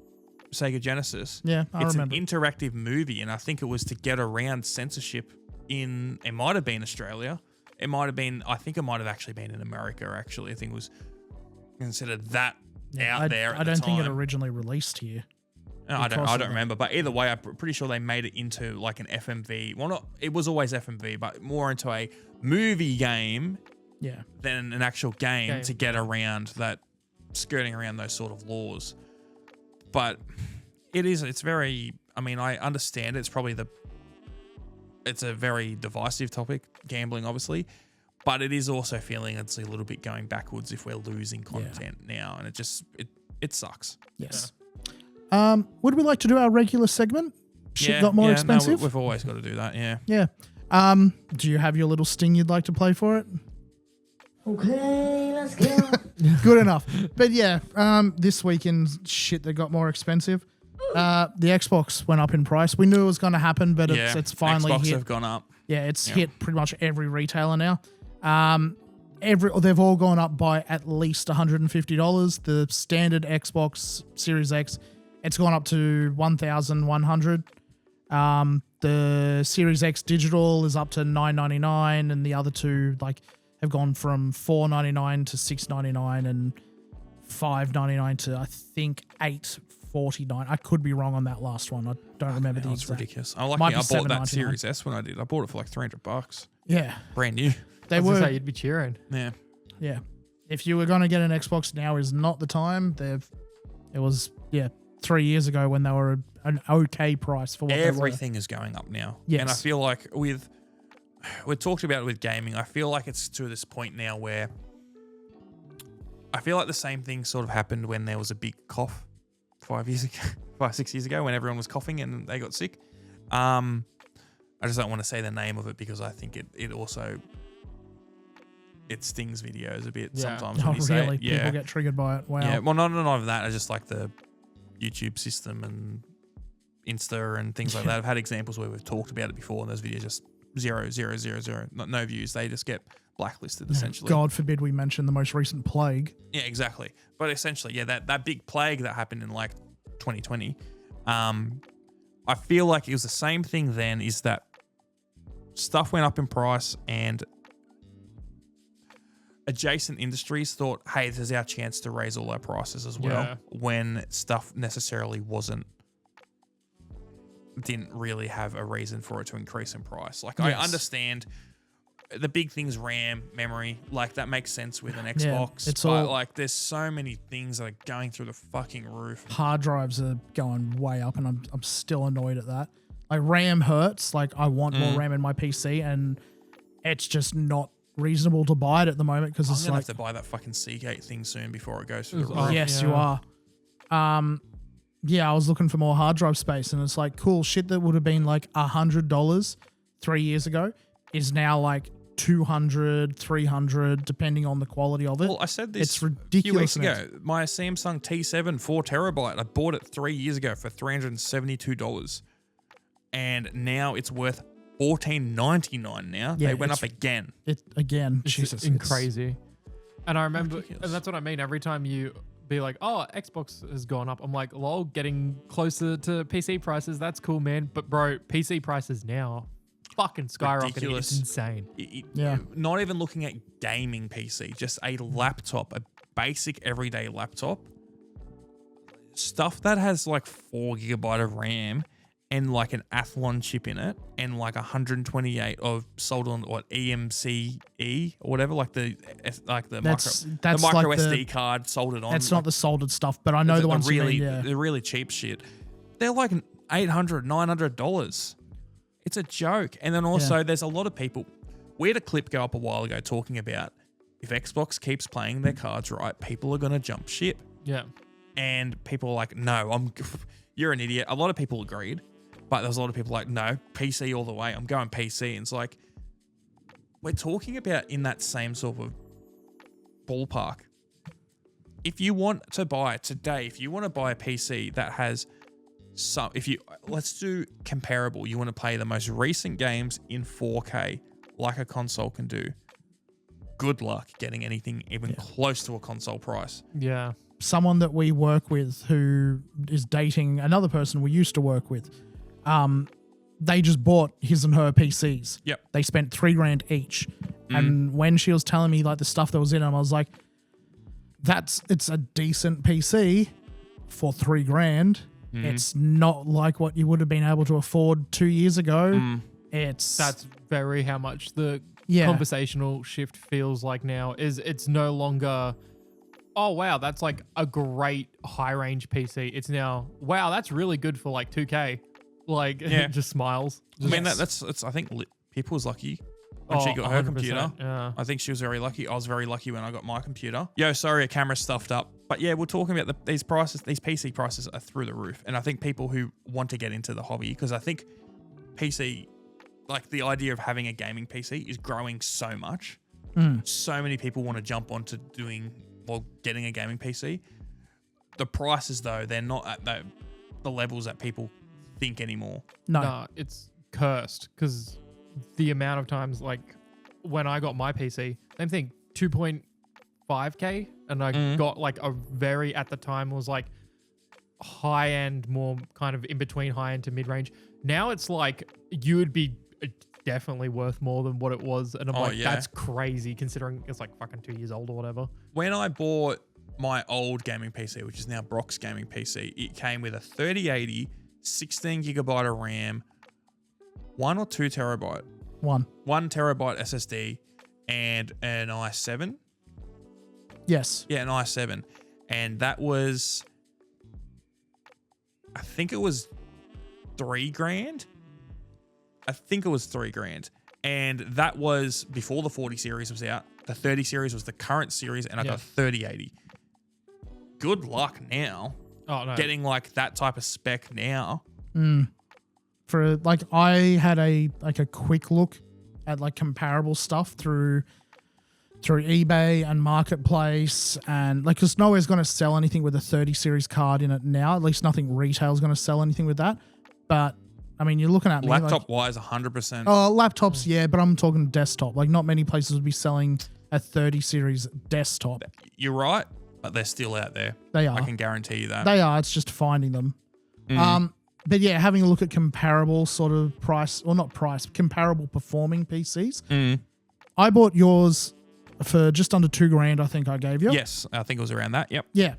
Sega Genesis. Yeah, I remember. It's an interactive movie, and I think it was to get around censorship in, it might have been Australia. It might have been, I think it might have actually been in America, actually. I think it was considered that out there at I the don't time. think it originally released here. No, I don't remember, but either way, I'm pretty sure they made it into like an FMV. Well, it was always FMV, but more into a movie game than an actual game to get around that, skirting around those sort of laws. But it's very, I mean, I understand it's a very divisive topic, gambling, obviously, but it is also feeling it's a little bit going backwards if we're losing content now, and it sucks. Yes. Would we like to do our regular segment? Shit got more expensive? No, we've always got to do that, yeah. Yeah. Do you have your little sting you'd like to play for it? Okay, let's go. Good enough. But yeah, this weekend, shit that got more expensive. The Xbox went up in price. We knew it was going to happen, but it's finally Xbox hit. have gone up. Yeah, it's hit pretty much every retailer now. they've all gone up by at least $150. The standard Xbox Series X, it's gone up to $1,100. The Series X digital is up to $999, and the other two have gone from $499 to $699 and $599 to I think $849. I could be wrong on that last one. I don't remember the It's exact. ridiculous. I Might be bought that $799. Series S when I did. I bought it for like $300. Yeah, Brand new. they I was gonna were. say, you'd be cheering. Yeah. Yeah, if you were going to get an Xbox, now is not the time. It was 3 years ago when they were an okay price for what Everything is going up now. Yes. And I feel like we talked about it with gaming. I feel like it's to this point now where I feel like the same thing sort of happened when there was a big cough 5 years ago, 6 years ago, when everyone was coughing and they got sick. I just don't want to say the name of it because I think it also stings videos a bit Yeah. sometimes Oh, when you say really? it. Yeah. People get triggered by it. Wow. Yeah, well, not of that. I just like the YouTube system and Insta and things like that. I've had examples where we've talked about it before, and those videos just 0, 0, 0, 0, no views. They just get blacklisted essentially. God forbid we mention the most recent plague. Yeah, exactly. But essentially, yeah, that big plague that happened in like 2020. I feel like it was the same thing then. Is that stuff went up in price and adjacent industries thought, hey, this is our chance to raise all our prices as well, Yeah. when stuff necessarily didn't really have a reason for it to increase in price. Like, I Yes. understand the big things, RAM, memory, like that makes sense with an Yeah, Xbox. it's but all- like there's so many things that are going through the fucking roof. Hard drives are going way up, and I'm still annoyed at that. Like RAM hurts. Like I want Mm. more RAM in my PC, and it's just not reasonable to buy it at the moment because I'm it's gonna like, have to buy that fucking Seagate thing soon before it goes through the Oh, roof. yes, you Yeah. are. Yeah, I was looking for more hard drive space, and it's like cool shit that would have been like $100 3 years ago is now like 200, 300, depending on the quality of it. Well, I said this It's a few ridiculous. weeks ago. My Samsung T7 4 terabyte, I bought it 3 years ago for $372. And now it's worth $14.99 now. Yeah, They went it's- up again. It again, It's Jesus, in it's- crazy. And I remember, Ridiculous. and that's what I mean. Every time you be like, "Oh, Xbox has gone up," I'm like, "Lol, getting closer to PC prices. That's cool, man." But bro, PC prices now fucking skyrocketing. Ridiculous. It's insane. Yeah. Not even looking at gaming PC, just a laptop, a basic everyday laptop. Stuff that has like 4 gigabyte of RAM and like an Athlon chip in it and like 128 of sold on what EMCE or whatever, like the That's micro like SD card soldered on. That's not the soldered stuff, but I know the ones really, you mean. Yeah. the really cheap shit. They're like $800, $900. It's a joke. And then also, there's a lot of people. We had a clip go up a while ago talking about if Xbox keeps playing their cards right, people are going to jump ship. Yeah. And people are like, no, you're an idiot. A lot of people agreed, but there's a lot of people like, no, PC all the way. I'm going PC. And it's like, we're talking about in that same sort of ballpark. If you want to buy today, if you want to buy a PC that has some, let's do comparable. You want to play the most recent games in 4K like a console can do. Good luck getting anything even close to a console price. Yeah. Someone that we work with who is dating another person we used to work with, they just bought his and her PCs. Yep. They spent $3,000 each. And when she was telling me like the stuff that was in them, I was like, it's a decent PC for $3,000. It's not like what you would have been able to afford 2 years ago. That's very how much the Yeah. conversational shift feels like now. Is it's no longer, oh wow, that's like a great high range PC. It's now, wow, that's really good for like 2K. Like, Yeah. just smiles. I mean, Just- that's I think people was lucky when she got her 100%, computer. Yeah. I think she was very lucky. I was very lucky when I got my computer. Yo, sorry, a camera's stuffed up. But yeah, we're talking about these prices. These PC prices are through the roof. And I think people who want to get into the hobby, because I think PC, like the idea of having a gaming PC is growing so much. So many people want to jump onto getting a gaming PC. The prices, though, they're not at the levels that people think anymore. No. Nah, it's cursed because the amount of times, like when I got my PC, same thing, 2.5K, and I got like a very, at the time was like high end, more kind of in between high end to mid range. Now it's like you would be definitely worth more than what it was, and I'm like, that's crazy considering it's like fucking 2 years old or whatever. When I bought my old gaming PC, which is now Brock's gaming PC, it came with a 3080, 16 gigabyte of RAM, 1 or 2 terabyte, 1 terabyte SSD, and an i7. Yes. Yeah, an i7, and that was, I think it was $3,000. I think it was $3,000, and that was before the 40 series was out. The 30 series was the current series, and I got a 3080. Good luck now. Oh no, getting like that type of spec now. For like, I had a quick look at like comparable stuff through eBay and Marketplace, and like, because nowhere's going to sell anything with a 30 series card in it now. At least nothing retail's going to sell anything with that. But I mean, you're looking at me laptop like, wise, 100%. Oh, laptops, yeah, but I'm talking desktop. Like, not many places would be selling a 30 series desktop. You're right, but they're still out there. They are. I can guarantee you that. They are. It's just finding them. But yeah, having a look at comparable sort of price, or not price, comparable performing PCs. I bought yours for just under $2,000, I think I gave you. Yes, I think it was around that. Yep. Yeah.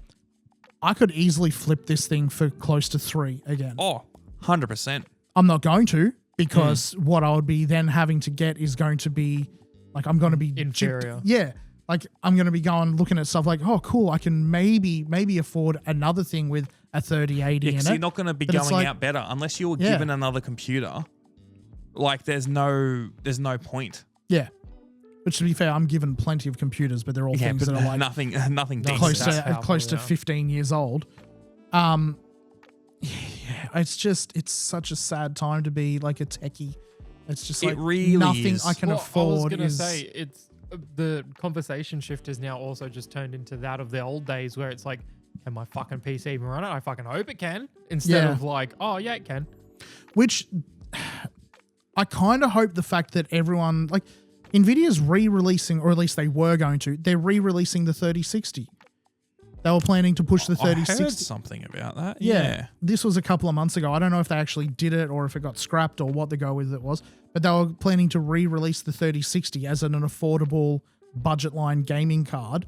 I could easily flip this thing for close to $3,000 again. Oh, 100%. I'm not going to, because what I would be then having to get is going to be like, I'm going to be inferior. Yeah. Like, I'm going to be looking at stuff like, oh, cool, I can maybe afford another thing with a 3080 in it. You're not going to be going out better unless you were given another computer. Like, there's no point. Yeah. Which, to be fair, I'm given plenty of computers, but they're all things that are like nothing close decent. to 15 years old. Yeah, it's such a sad time to be like a techie. It's just like, it really nothing is. I can afford. I was gonna is, say, it's the conversation shift is now also just turned into that of the old days where it's like, can my fucking PC even run it? I fucking hope it can. Instead of like, oh yeah, it can. Which I kind of hope the fact that everyone, like, Nvidia's re-releasing, or at least they were going to, they're re-releasing the 3060. They were planning to push the 3060. I heard something about that. Yeah. This was a couple of months ago. I don't know if they actually did it or if it got scrapped or what the go with it was, but they were planning to re-release the 3060 as an affordable budget line gaming card,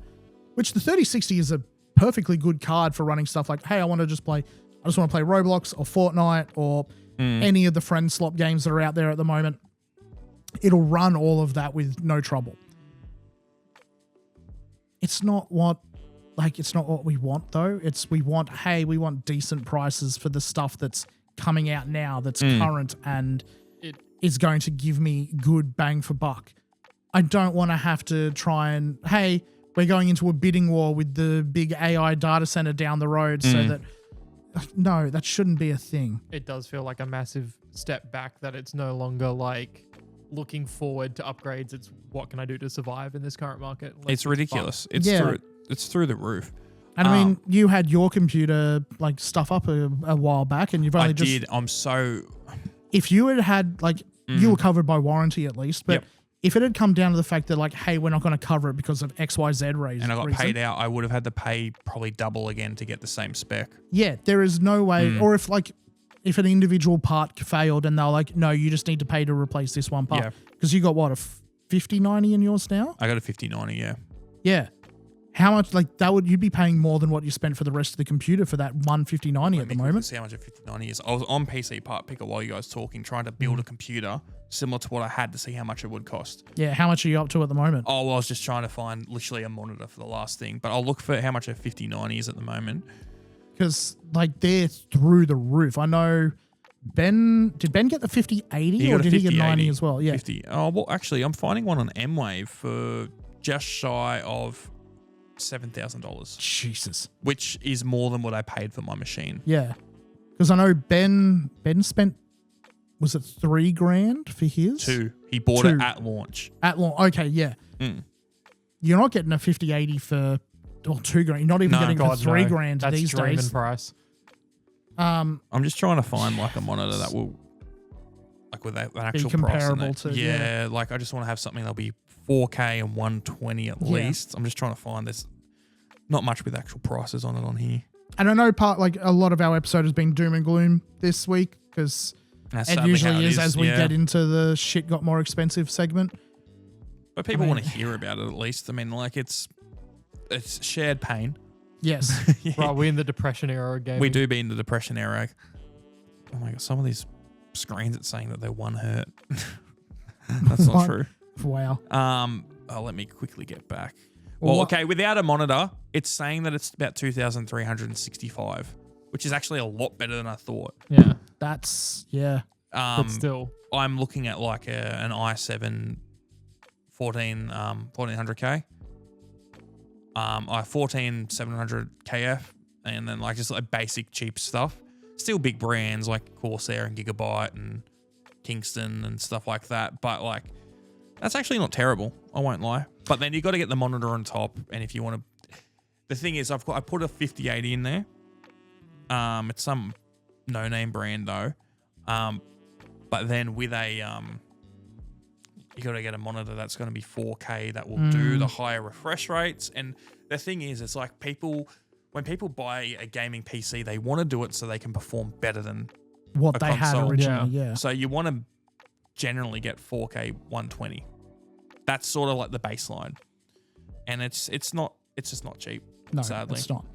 which the 3060 is a perfectly good card for running stuff like, hey, I just want to play Roblox or Fortnite or any of the friend slot games that are out there at the moment. It'll run all of that with no trouble. It's not what we want, though. We want decent prices for the stuff that's coming out now, that's current, and it is going to give me good bang for buck. I don't want to have to try and, hey, we're going into a bidding war with the big AI data center down the road, so that, no, that shouldn't be a thing. It does feel like a massive step back, that it's no longer like looking forward to upgrades. It's what can I do to survive in this current market? It's ridiculous. It's through the roof. And I mean, you had your computer like stuff up a while back, and you've only if you had like, you were covered by warranty at least, but if it had come down to the fact that like, hey, we're not going to cover it because of XYZ reason, and I got paid out, I would have had to pay probably double again to get the same spec. Yeah, there is no way. Or if an individual part failed and they're like, no, you just need to pay to replace this one part. Because you got what, a 5090 in yours now? I got a 5090, yeah. Yeah. How much, like, you'd be paying more than what you spent for the rest of the computer for that one 5090 at the moment. See how much a 5090 is. I was on PC Part Picker while you guys talking, trying to build a computer similar to what I had to see how much it would cost. Yeah, how much are you up to at the moment? Oh, well, I was just trying to find literally a monitor for the last thing, but I'll look for how much a 5090 is at the moment. Because, like, they're through the roof. I know did Ben get the 5080 or did he get 90 as well? Yeah. 50. Oh, well, actually, I'm finding one on M-Wave for just shy of $7,000. Jesus. Which is more than what I paid for my machine. Yeah. Because I know Ben spent, was it $3,000 for his? 2. He bought it at launch. At launch. Okay, yeah. You're not getting a 5080 for $2,000. You're not even getting for $3,000 these days. Price. I'm just trying to find like a monitor that will like with an actual price. comparable to, yeah, like I just want to have something that'll be 4K and 120 at least. I'm just trying to find this. Not much with actual prices on it on here. And I know a lot of our episode has been doom and gloom this week because That's it sadly how usually is as we yeah. get into the shit got more expensive segment. But people mean- want to hear about it at least. I mean, like it's shared pain. Yes. Right, we're in the depression era of gaming. We do be in the depression era. Oh my god, some of these screens it's saying that they're 1 hertz. That's not What? true. Wow. Let me quickly get back. Well, Well, what- okay, without a monitor, it's saying that it's about 2,365, which is actually a lot better than I thought. Yeah, That's, yeah. but still. I'm looking at like an i7 1400K. I 14700 KF, and then like just like basic cheap stuff. Still big brands like Corsair and Gigabyte and Kingston and stuff like that. But like, that's actually not terrible. I won't lie. But then you got to get the monitor on top. And if you want to, the thing is, I put a 5080 in there. It's some no-name brand though. But then with a you got to get a monitor that's going to be 4K that will do the higher refresh rates. And the thing is, it's like when people buy a gaming PC, they want to do it so they can perform better than What a they had console. originally, yeah. So you want to generally get 4K 120. That's sort of like the baseline. And it's just not cheap, No, sadly. it's not.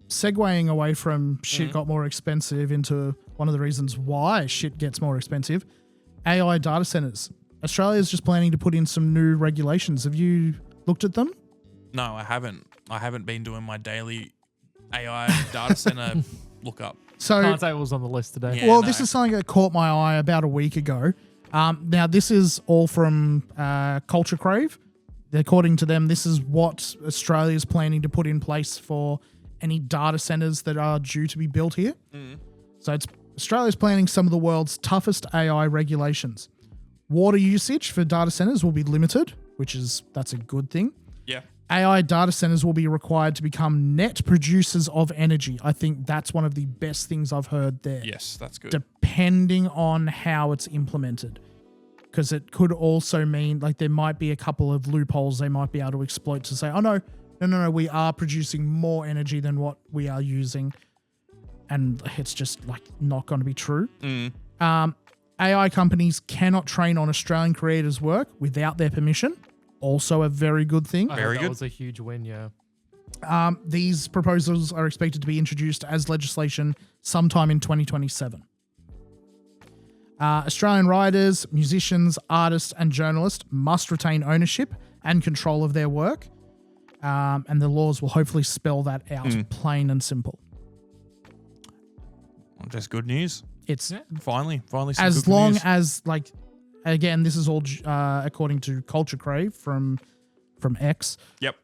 Segueing away from shit got more expensive into one of the reasons why shit gets more expensive, AI data centers. Australia's just planning to put in some new regulations. Have you looked at them? No, I haven't. I haven't been doing my daily AI data center lookup. So, Can't say it was on the list today. Yeah. well, no. this is something that caught my eye about a week ago. Now, this is all from Culture Crave. According to them, this is what Australia's planning to put in place for any data centers that are due to be built here. So Australia's planning some of the world's toughest AI regulations. Water usage for data centers will be limited, that's a good thing. Yeah. AI data centers will be required to become net producers of energy. I think that's one of the best things I've heard there. Yes, that's good. Depending on how it's implemented. Because it could also mean like there might be a couple of loopholes they might be able to exploit to say, oh no, we are producing more energy than what we are using. And it's just like not going to be true. AI companies cannot train on Australian creators' work without their permission. Also a very good thing. I Very heard that good. was a huge win, yeah. These proposals are expected to be introduced as legislation sometime in 2027. Australian writers, musicians, artists, and journalists must retain ownership and control of their work. And the laws will hopefully spell that out plain and simple. Just good news. It's Finally some as good long news. as, like, again, this is all according to Culture Crave from X. Yep.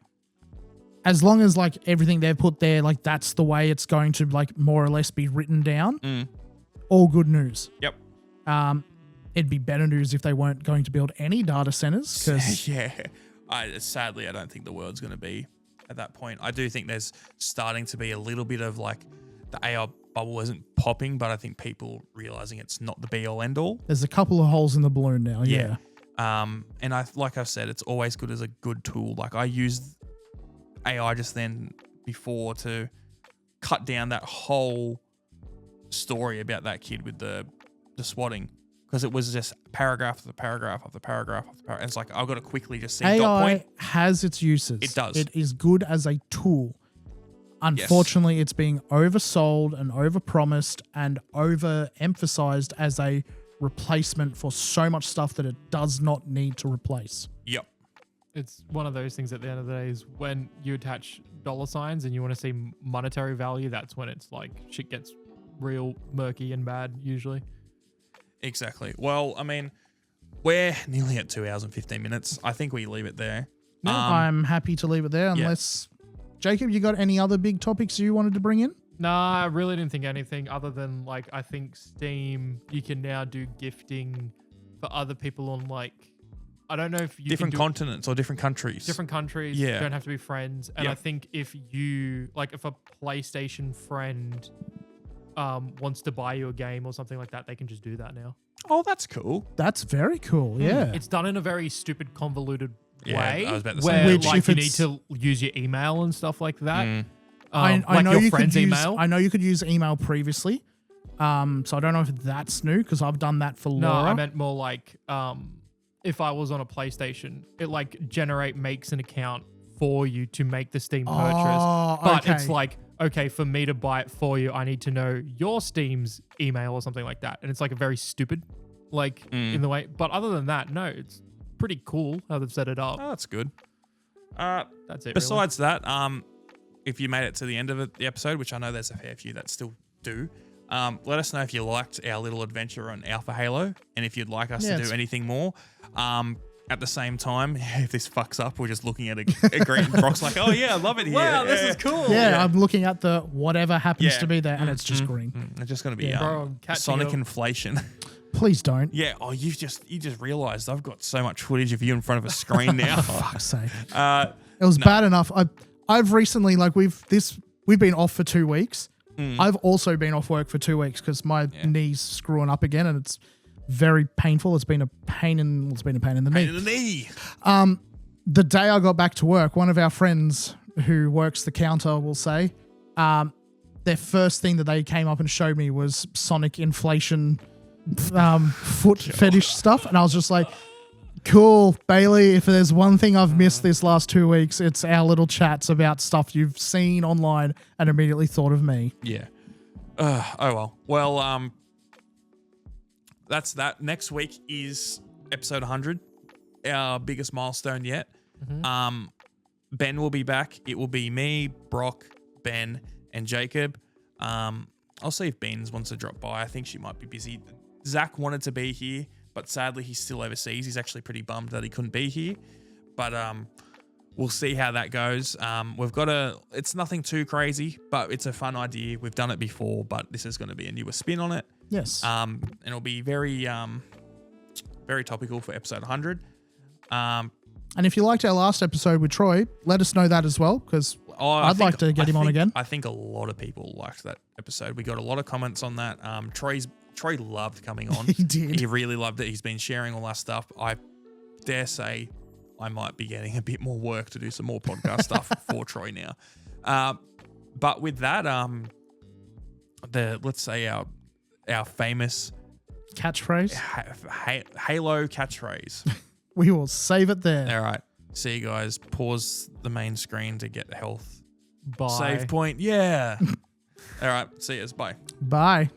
As long as like everything they've put there, like that's the way it's going to like more or less be written down. All good news. Yep. It'd be better news if they weren't going to build any data centers because Yeah. Sadly, I don't think the world's going to be at that point. I do think there's starting to be a little bit of like the AI bubble isn't popping, but I think people realizing it's not the be all end all. there's a couple of holes in the balloon now. Yeah. And like I've said, it's always good as a good tool. Like I used AI just then before to cut down that whole story about that kid with the swatting because it was just paragraph after paragraph after paragraph after paragraph. It's like I've got to quickly just see dot AI point. has its uses. It does. It is good as a tool. Unfortunately, it's being oversold and overpromised and overemphasized as a replacement for so much stuff that it does not need to replace. Yep. It's one of those things at the end of the day is when you attach dollar signs and you want to see monetary value, that's when it's like shit gets real murky and bad usually. Exactly. Well, I mean, we're nearly at 2 hours and 15 minutes. I think we leave it there. I'm happy to leave it there unless... Jacob, you got any other big topics you wanted to bring in? Nah, I really didn't think anything other than like I think Steam, you can now do gifting for other people on like I don't know if you different can do continents or different countries. different countries. Yeah. You don't have to be friends. And Yep. I think if you like if a PlayStation friend wants to buy you a game or something like that, they can just do that now. Oh, that's cool. That's very cool. Yeah. It's done in a very stupid, convoluted Yeah, way, I was about to say where that. Which, like if you need it's- to use your email and stuff like that. I like know your you friend's could use, email. I know you could use email previously. So I don't know if that's new because I've done that for No, Laura. I meant more like if I was on a PlayStation, it like makes an account for you to make the Steam purchase. Oh, But okay. it's like, okay, for me to buy it for you, I need to know your Steam's email or something like that. And it's like a very stupid, like in the way. But other than that, no, it's pretty cool how they've set it up. Oh, that's good. That's it. really. Besides that, if you made it to the end of the episode, which I know there's a fair few that still do, let us know if you liked our little adventure on Alpha Halo and if you'd like us to do anything more. At the same time, if this fucks up, we're just looking at a green Brock's like, oh yeah, I love it here. Wow, this is cool. yeah, I'm looking at the whatever happens Yeah. to be there, and it's just green. It's just going to be Bro, I'm catching Sonic up. inflation. Please don't. Yeah. Oh, you just realised I've got so much footage of you in front of a screen now. Fuck's sake. uh, It was bad enough. I've recently, like, we've been off for 2 weeks. I've also been off work for 2 weeks because my knee's screwing up again, and it's very painful. It's been a pain in the knee. pain in the knee. The day I got back to work, one of our friends who works the counter will say, their first thing that they came up and showed me was Sonic inflation foot fetish stuff, and I was just like, cool, Bailey, if there's one thing I've missed this last 2 weeks, it's our little chats about stuff you've seen online and immediately thought of me. Yeah. Oh well. Well, that's that. Next week is episode 100, our biggest milestone yet. Ben will be back. It will be me, Brock, Ben, and Jacob. I'll see if Beans wants to drop by. I think she might be busy. Zach wanted to be here, but sadly he's still overseas. He's actually pretty bummed that he couldn't be here. But we'll see how that goes. We've got it's nothing too crazy, but it's a fun idea. We've done it before, but this is going to be a newer spin on it. Yes. And it'll be very, very topical for episode 100. And if you liked our last episode with Troy, let us know that as well, because I'd like to get him on again. I think a lot of people liked that episode. We got a lot of comments on that. Troy loved coming on. He did. He really loved it. He's been sharing all that stuff. I dare say I might be getting a bit more work to do some more podcast stuff for Troy now. But with that, let's say our famous Catchphrase. Halo catchphrase. We will save it there. All right. See you guys. Pause the main screen to get health. Bye. Save point. Yeah. All right. See you. Bye. Bye.